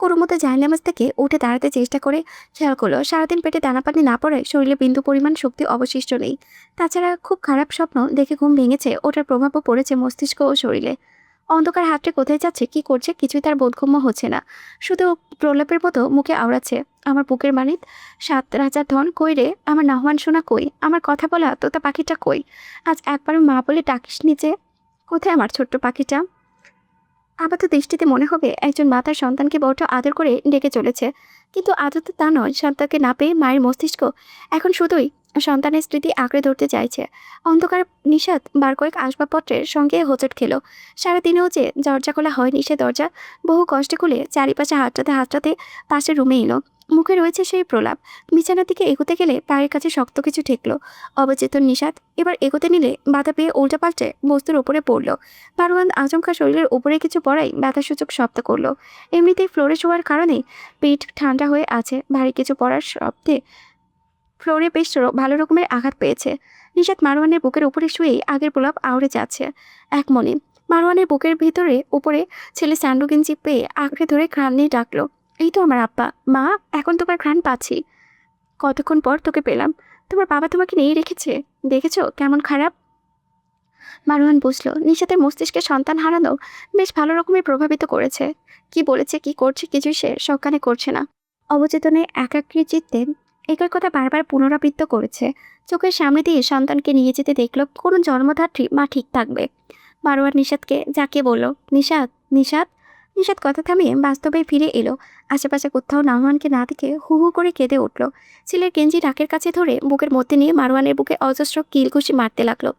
কোনো মতো জায়নামাজ থেকে উঠে দাঁড়াতে চেষ্টা করে খেয়াল করলো সারাদিন পেটে দানাপানি না পড়ে শরীরে বিন্দু পরিমাণ শক্তি অবশিষ্ট নেই। তাছাড়া খুব খারাপ স্বপ্ন দেখে ঘুম ভেঙেছে, ওটার প্রভাবও পড়েছে মস্তিষ্ক ও শরীরে। অন্ধকার হাতটা কোথায় যাচ্ছে, কি করছে, কিছুই তার বোধগম্য হচ্ছে না। শুধু প্রলাপের মতো মুখে আওড়াচ্ছে, আমার বুকের মানিত, 7 রাজার ধন কই রে, আমার নাহওয়ান শোনা কই, আমার কথা বলা তোতা পাখিটা কই, আজ একবারও মা বলে ডাকিস নিচে, কোথায় আমার ছোট্ট পাখিটা? আপাত দৃষ্টিতে মনে হবে একজন মা তার সন্তানকে বড় আদর করে ডেকে চলেছে, কিন্তু আদর তা নয়। সন্তানকে না পেয়ে মায়ের মস্তিষ্ক এখন শুধুই সন্তানের স্মৃতি আঁকড়ে ধরতে চাইছে। অন্ধকার নিষাদ বার কয়েক আসবাবপত্রের সঙ্গে হোঁচট খেলো। সারাদিনেও যে দরজা খোলা হয়নি সে দরজা বহু কষ্টে খুলে চারিপাশে হাতটাতে হাতটাতে পাশের রুমে এলো। মুখে রয়েছে সেই প্রলাপ। বিছানার দিকে এগোতে গেলে পায়ের কাছে শক্ত কিছু ঠেকলো। অবচেতন নিষাদ এবার এগোতে নিলে বাধা পেয়ে উল্টাপাল্টে বস্তুর ওপরে পড়ল। মারওয়ান আচমকা শরীরের উপরে কিছু পড়াই ব্যথাসূচক শব্দ করলো। এমনিতেই ফ্লোরে শোয়ার কারণে পেট ঠান্ডা হয়ে আছে, ভারী কিছু পড়ার শব্দে ফ্লোরে বেশ ভালো রকমের আঘাত পেয়েছে। নিষাদ মারওয়ানের বুকের উপরে শুয়েই আগের প্রলাপ আউড়ে যাচ্ছে এক মনে। মারওয়ানের বুকের ভিতরে উপরে ছেলে স্যান্ডু গেঞ্জি পেয়ে আঁকড়ে ধরে ঘ্রাণ নিয়ে ডাকলো, এই তো আমার আব্বা। মা, এখন তোমার ঘ্রাণ পাচ্ছি। কতক্ষণ পর তোকে পেলাম। তোমার বাবা তোমাকে নিয়ে রেখেছে, দেখেছো কেমন খারাপ? মারওয়ান বুঝলো নিষাদের মস্তিষ্কে সন্তান হারানো বেশ ভালো রকমের প্রভাবিত করেছে। কি বলেছে, কি করছে, কিছুই সে সজ্ঞানে করছে না। অবচেতনে একাকী চিত্তে একই কথা বারবার পুনরাবৃত্ত করেছে। চোখের সামনে দিয়ে সন্তানকে নিয়ে যেতে দেখলো কোনো জন্মদাত্রী মা ঠিক থাকবে। মারওয়ান নিষাদকে যাকে বলল, নিষাদ, নিষাদ। নিষাদ কথা থামিয়ে বাস্তবে ফিরে এলো। আশেপাশে কোথাও নাহওয়ানকে না দেখে হু হু করে কেঁদে উঠল। ছেলের গেঞ্জি নাকের কাছে ধরে বুকের মধ্যে নিয়ে মারওয়ানের বুকে অজস্র কিলঘুষি মারতে লাগলো।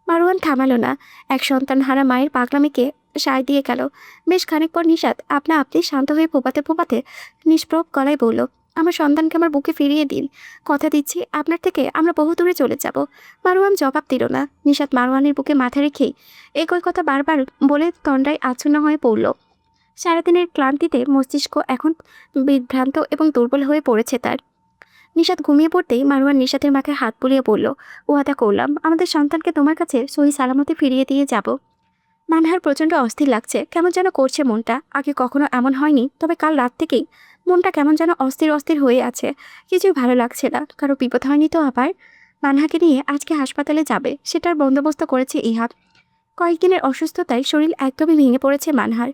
মারওয়ান থামালো না। এক সন্তান হারা মায়ের পাগলামিকে সায় দিয়ে গেল। বেশ খানিক পর নিষাদ আপনা আপনি শান্ত হয়ে ফোপাতে ফোপাতে নিষ্প্রভ গলায় বলল, আমার সন্তানকে আমার বুকে ফিরিয়ে দিন। কথা দিচ্ছি আপনার থেকে আমরা বহু দূরে চলে যাব। মারওয়ান জবাব দিল না। নিষাদ মারওয়ানের বুকে মাথা রেখেই একই কথা বারবার বলে তন্ডায় আচ্ছন্ন হয়ে পড়ল। সারাদিনের ক্লান্তিতে মস্তিষ্ক এখন বিভ্রান্ত এবং দুর্বল হয়ে পড়েছে তার। নিষাদ ঘুমিয়ে পড়তেই মারওয়ান নিষাদের মাথায় হাত বুলিয়ে বলল, ওয়াদা করলাম আমাদের সন্তানকে তোমার কাছে সহি সালামতে ফিরিয়ে দিয়ে যাব। মানহার প্রচণ্ড অস্থির লাগছে, কেমন যেন করছে মনটা। আগে কখনো এমন হয়নি, তবে কাল রাত থেকেই মনটা কেমন যেন অস্থির অস্থির হয়ে আছে। কিছুই ভালো লাগছে না। কারো বিপদ হয়নি তো আবার? মানহাকে নিয়ে আজকে হাসপাতালে যাবে, সেটার বন্দোবস্ত করেছে ইহাব। কয়েকদিনের অসুস্থতায় শরীর একদমই ভেঙে পড়েছে মানহার।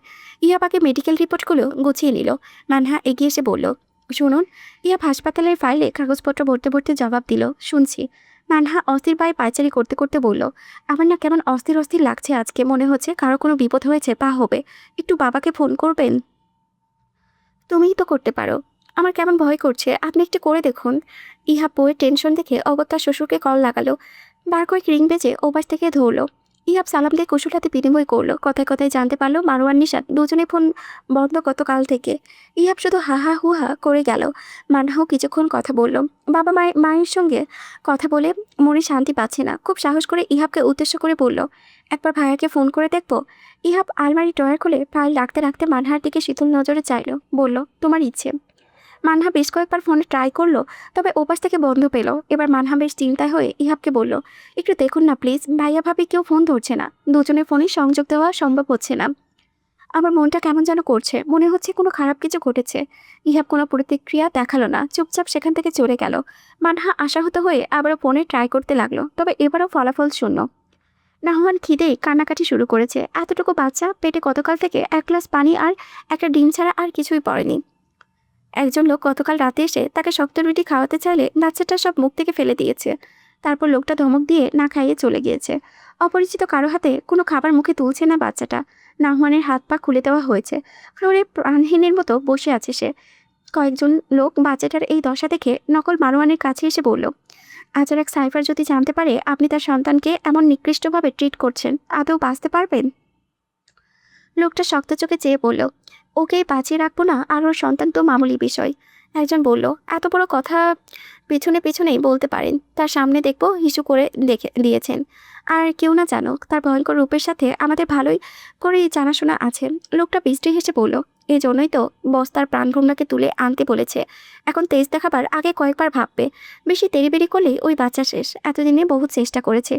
ইহাবাকে মেডিকেল রিপোর্টগুলো গুছিয়ে নিল। মানহা এগিয়ে এসে বলল, শুনুন। ইহাব হাসপাতালের ফাইলে কাগজপত্র ভরতে ভরতে জবাব দিল, শুনছি। মানহা অস্থির পায়ে পায়চারি করতে করতে বলল, আমার না কেমন অস্থির অস্থির লাগছে আজকে, মনে হচ্ছে কারো কোনো বিপদ হয়েছে, পা হবে। একটু বাবাকে ফোন করবেন? তুমিই তো করতে পারো। আমার কেমন ভয় করছে, আপনি একটু করে দেখুন। ইহাব বউয়ের টেনশন দেখে অগত্যা শ্বশুরকে কল লাগালো। বার কয়েক রিং বেজে ওপাশ থেকে ধরল। ইহাব সালাম দিয়ে কুশল হাতে বিনিময় করলো। কথায় কথায় জানতে পারলো মারওয়ান নিশাত দুজনে ফোন বন্ধ গতকাল থেকে। ইহাব শুধু হাহা হুহা করে গেল। মানহাও কিছুক্ষণ কথা বলল। বাবা মায়ের সঙ্গে কথা বলে মনে শান্তি পাচ্ছে না। খুব সাহস করে ইহাবকে উদ্দেশ্য করে বলল, একবার ভাইয়াকে ফোন করে দেখবো। ইহাব আলমারি ড্রয়ার খুলে ফাইল রাখতে রাখতে মানহার দিকে শীতল নজরে চাইল। বলল, তোমার ইচ্ছে। মানহা বেশ কয়েকবার ফোনে ট্রাই করলো, তবে ওপাশ থেকে বন্ধ পেল। এবার মানহা বেশ চিন্তায় হয়ে ইহাবকে বলল, একটু দেখুন না প্লিজ, ভাইয়া ভাবি কেউ ফোন ধরছে না, দুজনের ফোনে সংযোগ দেওয়া সম্ভব হচ্ছে না। আমার মনটা কেমন যেন করছে, মনে হচ্ছে কোনো খারাপ কিছু ঘটেছে। ইহাব কোনো প্রতিক্রিয়া দেখালো না, চুপচাপ সেখান থেকে চলে গেল। মানহা আশাহত হয়ে আবারও ফোনে ট্রাই করতে লাগলো, তবে এবারও ফলাফল শূন্য। নাহওয়ান খিদেই কান্নাকাটি শুরু করেছে। এতটুকু বাচ্চা পেটে গতকাল থেকে এক গ্লাস পানি আর একটা ডিম ছাড়া আর কিছুই পড়েনি। একজন লোক গতকাল রাতে এসে তাকে শক্ত রুটি খাওয়াতে চাইলে বাচ্চাটা সব মুখ থেকে ফেলে দিয়েছে। তারপর লোকটা ধমক দিয়ে না খাইয়ে চলে গিয়েছে। অপরিচিত কারো হাতে কোনো খাবার মুখে তুলছে না বাচ্চাটা। নাহওয়ানের হাত পা খুলে দেওয়া হয়েছে। ফ্লোরে প্রাণহীনের মতো বসে আছে সে। কয়েকজন লোক বাচ্চাটার এই দশা দেখে নকল মারওয়ানের কাছে এসে বলল, আচারাক সাইফার যদি জানতে পারে আপনি তার সন্তানকে এমন নিকৃষ্টভাবে ট্রিট করছেন, আদৌ বাঁচতে পারবেন? লোকটা শক্ত চোখে চেয়ে বলল, ওকেই বাঁচিয়ে রাখবো না, আর ওর সন্তান তো মামুলি বিষয়। একজন বলল, এত বড় কথা পেছনে পেছনেই বলতে পারেন, তার সামনে দেখবো হিসু করে দেখে দিয়েছেন। আর কেউ না জানুক, তার ভয়ঙ্কর রূপের সাথে আমাদের ভালোই করেই জানাশোনা আছে। লোকটা বৃষ্টি হেসে বলল, এই জন্যই তো বস তার প্রাণভ্রমণাকে তুলে আনতে বলেছে। এখন তেজ দেখাবার আগে কয়েকবার ভাববে। বেশি তেড়িবেড়ি করলেই ওই বাচ্চা শেষ। এতদিনে বহু চেষ্টা করেছে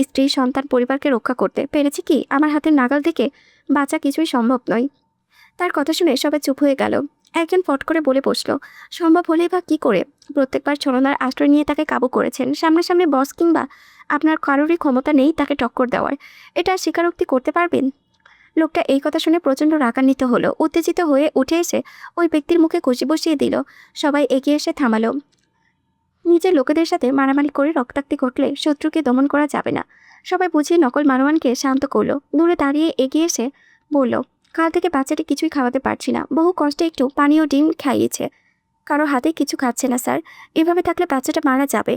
স্ত্রী সন্তান পরিবারকে রক্ষা করতে, পেরেছে কি আমার হাতের নাগাল থেকে বাঁচা কিছুই সম্ভব নয়। তার কথা শুনে সবাই চুপ হয়ে গেল। একজন ফট করে বলে বসলো, সম্ভব হলেই বা কি করে? প্রত্যেকবার ছলনার আশ্রয় নিয়ে তাকে কাবু করেছেন। সামনাসামনি বস কিংবা আপনার কারোরই ক্ষমতা নেই তাকে টক্কর দেওয়ার। এটা স্বীকারোক্তি করতে পারবেন? লোকটা এই কথা শুনে প্রচণ্ড রাগান্বিত হলো। উত্তেজিত হয়ে উঠে এসে ওই ব্যক্তির মুখে কষি বসিয়ে দিল। সবাই এগিয়ে এসে থামালো। নিজের লোকেদের সাথে মারামারি করে রক্তাক্তি ঘটলে শত্রুকে দমন করা যাবে না। সবাই বুঝিয়ে নকল মারওয়ানকে শান্ত করলো। দূরে দাঁড়িয়ে এগিয়ে এসে বলল, কাল থেকে বাচ্চাটি কিছুই খাওয়াতে পারছি না। বহু কষ্টে একটু পানি ও ডিম খাইয়েছে, কারো হাতে কিছু খাচ্ছে না স্যার। এভাবে থাকলে বাচ্চাটা মারা যাবে।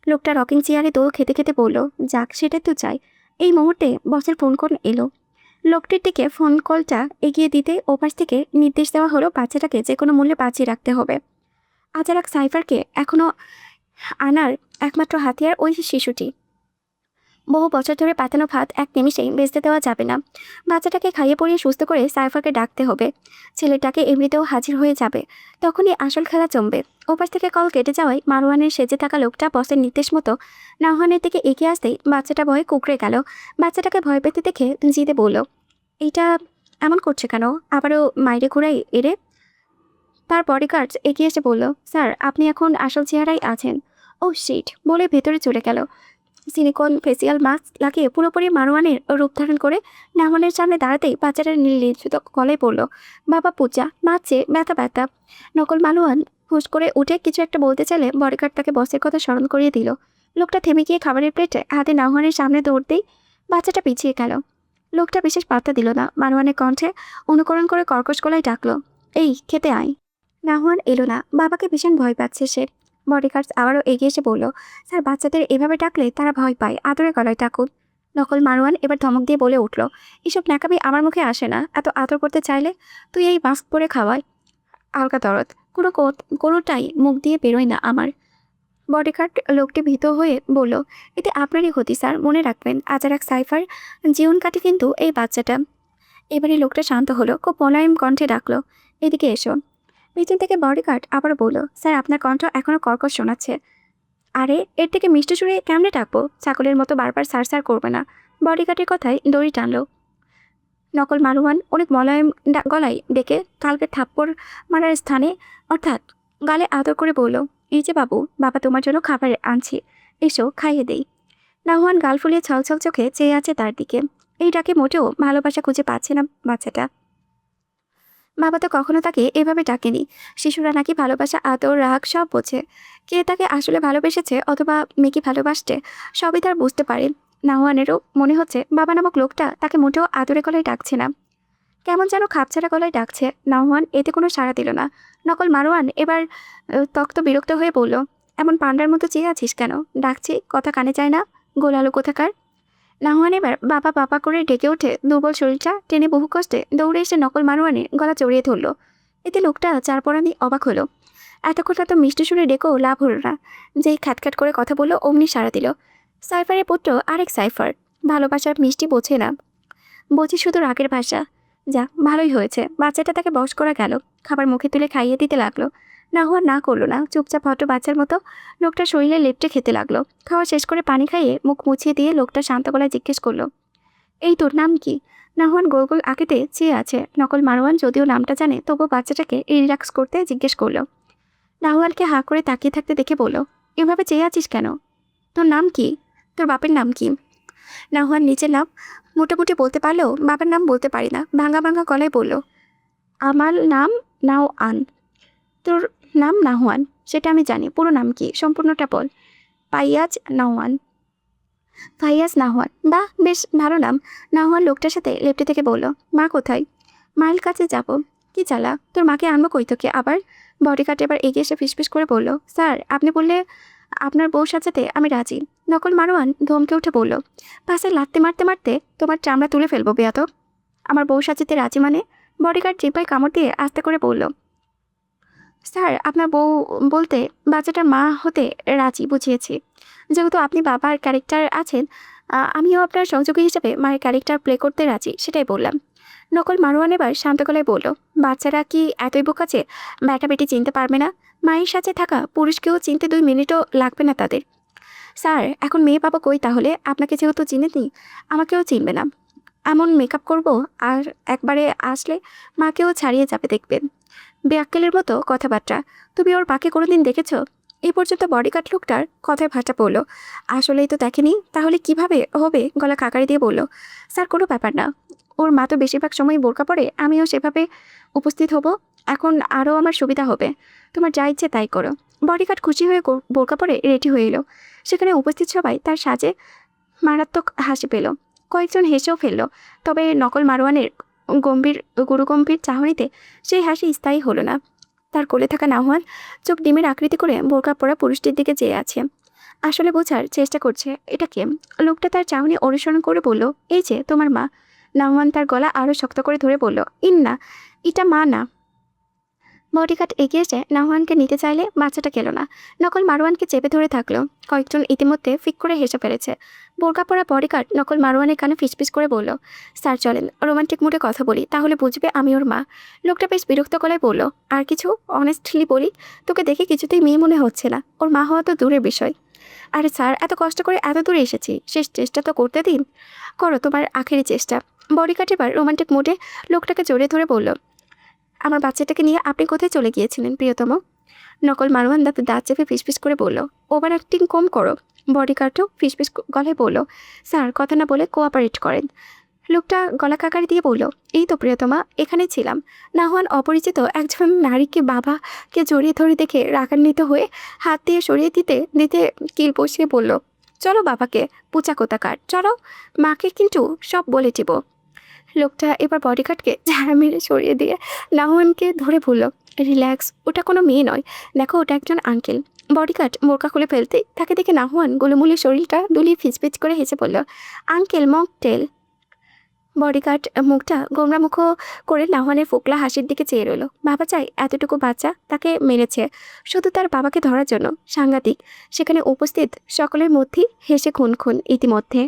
লোকটা রকিং চেয়ারে দোল খেতে খেতে বলল, যাক সেটা তো চাই। এই মুহূর্তে বসের ফোন কল এলো। লোকটির দিকে ফোন কলটা এগিয়ে দিতে ওপাশ থেকে নির্দেশ দেওয়া হলো বাচ্চাটাকে যে কোনো মূল্যে বাঁচিয়ে রাখতে হবে। আজারাক সাইফারকে এখনও আনার একমাত্র হাতিয়ার ওই শিশুটি। বহু বছর ধরে পাতানো ভাত এক নিমিষেই বেচতে দেওয়া যাবে না। বাচ্চাটাকে খাইয়ে পরিয়ে সুস্থ করে সাইফারকে ডাকতে হবে। ছেলেটাকে এমনিতেও হাজির হয়ে যাবে, তখনই আসল খেলা জমবে। ওপাশ থেকে কল কেটে যাওয়ায় মারওয়ানের সেজে থাকা লোকটা বসের নির্দেশ মতো নাওহানের দিকে এগিয়ে আসতেই বাচ্চাটা ভয়ে কুঁকড়ে গেল। বাচ্চাটাকে ভয় পেতে দেখে জিদে বলল, এইটা এমন করছে কেন? আবারও মাইরে ঘুরাই এরে? তার বডিগার্ডস এগিয়ে এসে বলল, স্যার আপনি এখন আসল চেহারাই আছেন। ও শিট বলে ভেতরে চলে গেল। সিলিকন ফেসিয়াল মাস্ক লাগিয়ে পুরোপুরি মারওয়ানের রূপ ধারণ করে নাহনের সামনে দাঁড়াতেই বাচ্চাটার নির্লিপ্ত গলায় পড়ল, বাবা পূজা মারছে, ব্যথা ব্যথা। নকল মারওয়ান হুশ করে উঠে কিছু একটা বলতে চাইলে বডিগার্ড তাকে বসের কথা স্মরণ করিয়ে দিল। লোকটা থেমে গিয়ে খাবারের প্লেটে হাতে নাহনের সামনে দৌড়তেই বাচ্চাটা পিছিয়ে গেল। লোকটা বিশেষ পাত্তা দিল না। মারওয়ানের কণ্ঠে অনুকরণ করে কর্কশ গলায় ডাকলো, এই খেতে আয়। নাহওয়ান এলো না। বাবাকে ভীষণ ভয় পাচ্ছে সে। বডিগার্ডস আবারও এগিয়ে এসে বলল, স্যার বাচ্চাদের এভাবে ডাকলে তারা ভয় পায়, আদরে গলায় ডাকুন। নকল মারওয়ান এবার ধমক দিয়ে বলে উঠল, এসব ন্যাকামি আমার মুখে আসে না। এত আদর করতে চাইলে তুই এই মাস্ক পরে খাওয়ায়। আলকা দরদ কোনোটাই মুখ দিয়ে বেরোয় না আমার। বডিগার্ড লোকটি ভীত হয়ে বলল, এতে আপনারই ক্ষতি স্যার, মনে রাখবেন আজারাক সাইফার জীবন কাটে কিন্তু এই বাচ্চাটা। এবারে লোকটা শান্ত হলো। খুব মোলায়েম কণ্ঠে ডাকলো, এদিকে এসো। পিছন থেকে বডিগার্ড আবার বলল, স্যার আপনার কণ্ঠ এখনও কর্কশ শোনাচ্ছে। আরে এর থেকে মিষ্টি সুরে কেমনে ডাকবো? ছাগলের মতো বারবার সার করবে না। বডিগার্ডের কথায় দড়ি টানলো। নকল মারওয়ান অনেক মোলায়েম গলায় ডেকে কালকে থাপ্পড় মারার স্থানে অর্থাৎ গালে আদর করে বলল, এই যে বাবু, বাবা তোমার জন্য খাবার আনছি, এসো খাইয়ে দেই। নাহওয়ান গাল ফুলিয়ে ছলছল চোখে চেয়ে আছে তার দিকে। এই ডাকে মোটেও ভালোবাসা খুঁজে পাচ্ছে না বাচ্চাটা। বাবা তো কখনো তাকে এভাবে ডাকেনি। শিশুরা নাকি ভালোবাসা, আদর, রাগ সব বোঝে। কে তাকে আসলে ভালোবেসেছে অথবা মেয়েকে ভালোবাসছে সবই তার বুঝতে পারে। নাহওয়ানেরও মনে হচ্ছে বাবা নামক লোকটা তাকে মোটেও আদরে গলায় ডাকছে না, কেমন যেন খাপছাড়া গলায় ডাকছে। নাহওয়ান এতে কোনো সাড়া দিল না। নকল মারওয়ান এবার তক্ত বিরক্ত হয়ে বলল, এমন পান্ডার মতো চেয়ে আছিস কেন? ডাকছি কথা কানে যায় না, গোলালো কোথাকার। নাহুয়ান এবার বাবা বাবা করে ডেকে ওঠে দুর্বল শরীরটা টেনে বহু কষ্টে দৌড়ে এসে নকল মারোয়ানে গলা জড়িয়ে ধরল। এতে লোকটা চারপরানি অবাক হলো। এতক্ষণ এত মিষ্টি সুরে ডেকেও লাভ হলো না। যেই খ্যাটখ্যাট করে কথা বললো অমনি সাড়া দিল। সাইফারের পুত্র আরেক সাইফার। ভালোবাসার মিষ্টি বোঝে না, বোঝে শুধু রাগের ভাষা। যাক, ভালোই হয়েছে, বাচ্চাটা তাকে বশ করা গেল। খাবার মুখে তুলে খাইয়ে দিতে লাগলো। নাহুয়া না করলো না, চুপচাপ ভদ্র বাচ্চার মতো লোকটার শরীরে লেপটে খেতে লাগলো। খাওয়া শেষ করে পানি খাইয়ে মুখ মুছিয়ে দিয়ে লোকটা শান্ত গলায় জিজ্ঞেস করলো, এই তোর নাম কি? নাহুয়ান গোল গোল আঁকেতে চেয়ে আছে। নকল মারোয়ান যদিও নামটা জানে, তবু বাচ্চাটাকে রিল্যাক্স করতে জিজ্ঞেস করলো। নাহুয়ানকে হাঁ করে তাকিয়ে থাকতে দেখে বলল, এভাবে চেয়ে আছিস কেন? তোর নাম কি? তোর বাপের নাম কি? নাহুয়ান নিজের নাম মোটামুটি বলতে পারলেও বাবার নাম বলতে পারি না। ভাঙা ভাঙা গলায় বলল, আমার নাম নাওয়ান। তোর নাম নাহুয়ান, সেটা আমি জানি। পুরো নাম কি, সম্পূর্ণটা বল। ফাইয়াজ নাওয়ান। ফাইয়াজ নাহুয়ান, বাহ, বেশ ভালো নাম। নাহুয়ান লোকটার সাথে লেপটে থেকে বলল, মা কোথায়? মায়ের কাছে যাব। কি চালা, তোর মাকে আনবো কই তোকে আবার? বডিগার্ড এবার এগিয়ে এসে ফিসফিস করে বলল, স্যার আপনি বললে আপনার বউ সাজাতে আমি রাজি। নকল মারোয়ান ধমকে উঠে বলল, পাশে লাত্তি মারতে মারতে তোমার চামড়া তুলে ফেলবো বেয়াদব। আমার বউ সাজাতে রাজি মানে? বডিগার্ড জিপায় কামড় দিয়ে আস্তে করে বলল, স্যার আপনার বউ বলতে বাচ্চাটার মা হতে রাজি বুঝিয়েছি। যেহেতু আপনি বাবার ক্যারেক্টার আছেন, আমিও আপনার সহযোগী হিসেবে মায়ের ক্যারেক্টার প্লে করতে রাজি, সেটাই বললাম। নকল মারোয়ান এবার শান্ত গলায় বলল, বাচ্চারা কি এতই বোকা যে ব্যাটা বেটি চিনতে পারবে না? মায়ের সাথে থাকা পুরুষকেও চিনতে 2 মিনিটও লাগবে না তাদের। স্যার এখন মেয়ে পাবো কই তাহলে? আপনাকে যেহেতু চিনেনি, আমাকেও চিনবে না। এমন মেকআপ করব, আর একবারে আসলে মাকেও ছাড়িয়ে যাবে দেখবেন। বেয়াক্কেলের মতো কথাবার্তা। তুমি ওর পাকে কোনোদিন দেখেছ? এই পর্যন্ত বডিগার্ড লোকটার কথায় ভাটা পড়ল। আসলেই তো দেখেনি, তাহলে কিভাবে হবে? গলা কাকারি দিয়ে বলল, স্যার কোনো ব্যাপার না। ওর মা তো বেশিরভাগ সময় বোরকা পরে, আমিও সেভাবে উপস্থিত হব। এখন আরও আমার সুবিধা হবে। তোমার যা ইচ্ছে তাই করো। বডিগার্ড খুশি হয়ে বোরকা পরে রেডি হয়ে এলো। সেখানে উপস্থিত সবাই তার সাজে মারাত্মক হাসি পেল। কয়েকজন হেসেও ফেলল। তবে নকল মারোয়ানের গুরুগম্ভীর চাহনিতে সেই হাসি স্থায়ী হলো না। তার কোলে থাকা নাহুয়ান চোখ ডিমের আকৃতি করে বোরকা পরা পুরুষটির দিকে চেয়ে আছে। আসলে বোঝার চেষ্টা করছে এটা কে। লোকটা তার চাহনি অনুসরণ করে বলল, এই যে তোমার মা। নাহুয়ান তার গলা আরও শক্ত করে ধরে বলল, না, এটা মা না। বডিগার্ড এগিয়ে এসে নাহুয়ানকে নিতে চাইলে বাচ্চাটা গেল না। নকল মারোয়ানকে চেপে ধরে থাকলো। কয়েকজন ইতিমধ্যে ফিক করে হেসে ফেলেছে। বোরকা পরা বডিগার্ড নকল মারোয়ানের কানে ফিসফিস করে বলল, স্যার চলেন, রোমান্টিক মুডে কথা বলি, তাহলে বুঝবে আমি ওর মা। লোকটা বেশ বিরক্ত গলায় বলল, আর কিছু? অনেস্টলি বলি, তোকে দেখে কিছুতেই মেয়ে মনে হচ্ছে না। ওর মা হওয়া তো দূরের বিষয়। আরে স্যার, এত কষ্ট করে এত দূরে এসেছি, শেষ চেষ্টা তো করতে দিন। করো তোমার আখেরি চেষ্টা। বডিগার্ড এবার রোমান্টিক মুডে লোকটাকে জড়িয়ে ধরে বলল, আমার বাচ্চাটাকে নিয়ে আপনি কোথায় চলে গিয়েছিলেন প্রিয়তম? নকল মারোয়ান দাঁত চেপে ফিসফিস করে বলল, ওভার অ্যাক্টিং কম করো। বডিগার্ডও ফিসফিস গলায় বলল, স্যার কথা না বলে কোঅপারেট করেন। লোকটা গলা কাকারি দিয়ে বলল, এই তো প্রিয়তমা, এখানে ছিলাম। নাহুয়ান অপরিচিত একজন নারীকে বাবাকে জড়িয়ে ধরে দেখে রাগান্বিত হয়ে হাত দিয়ে সরিয়ে দিতে দিতে কিল বসিয়ে বলল, চলো বাবাকে, পুচা কোথাকার, চলো, মাকে কিন্তু সব বলে দিব। লোকটা এবার বডিগার্ডকে ঝাড়া মেরে সরিয়ে দিয়ে নাহুয়ানকে ধরে বলল, রিল্যাক্স, ওটা কোনো মেয়ে নয়, দেখো ওটা একজন আঙ্কেল। বডিগার্ড বোরকা খুলে ফেলতেই তাকে দেখে নাহুয়ান গোলুমুলি শরীরটা দুলিয়ে ফিচফিচ করে হেসে বলল, আঙ্কেল মকটেল। বডিগার্ড মুখটা গোমরা মুখ করে নাহুয়ানের ফোকলা হাসির দিকে চেয়ে রইল। বাবা চাই এতটুকু বাচ্চা তাকে মেরেছে শুধু তার বাবাকে ধরার জন্য। সাংঘাতিক। সেখানে উপস্থিত সকলের মধ্যেই হেসে খুন ইতিমধ্যে।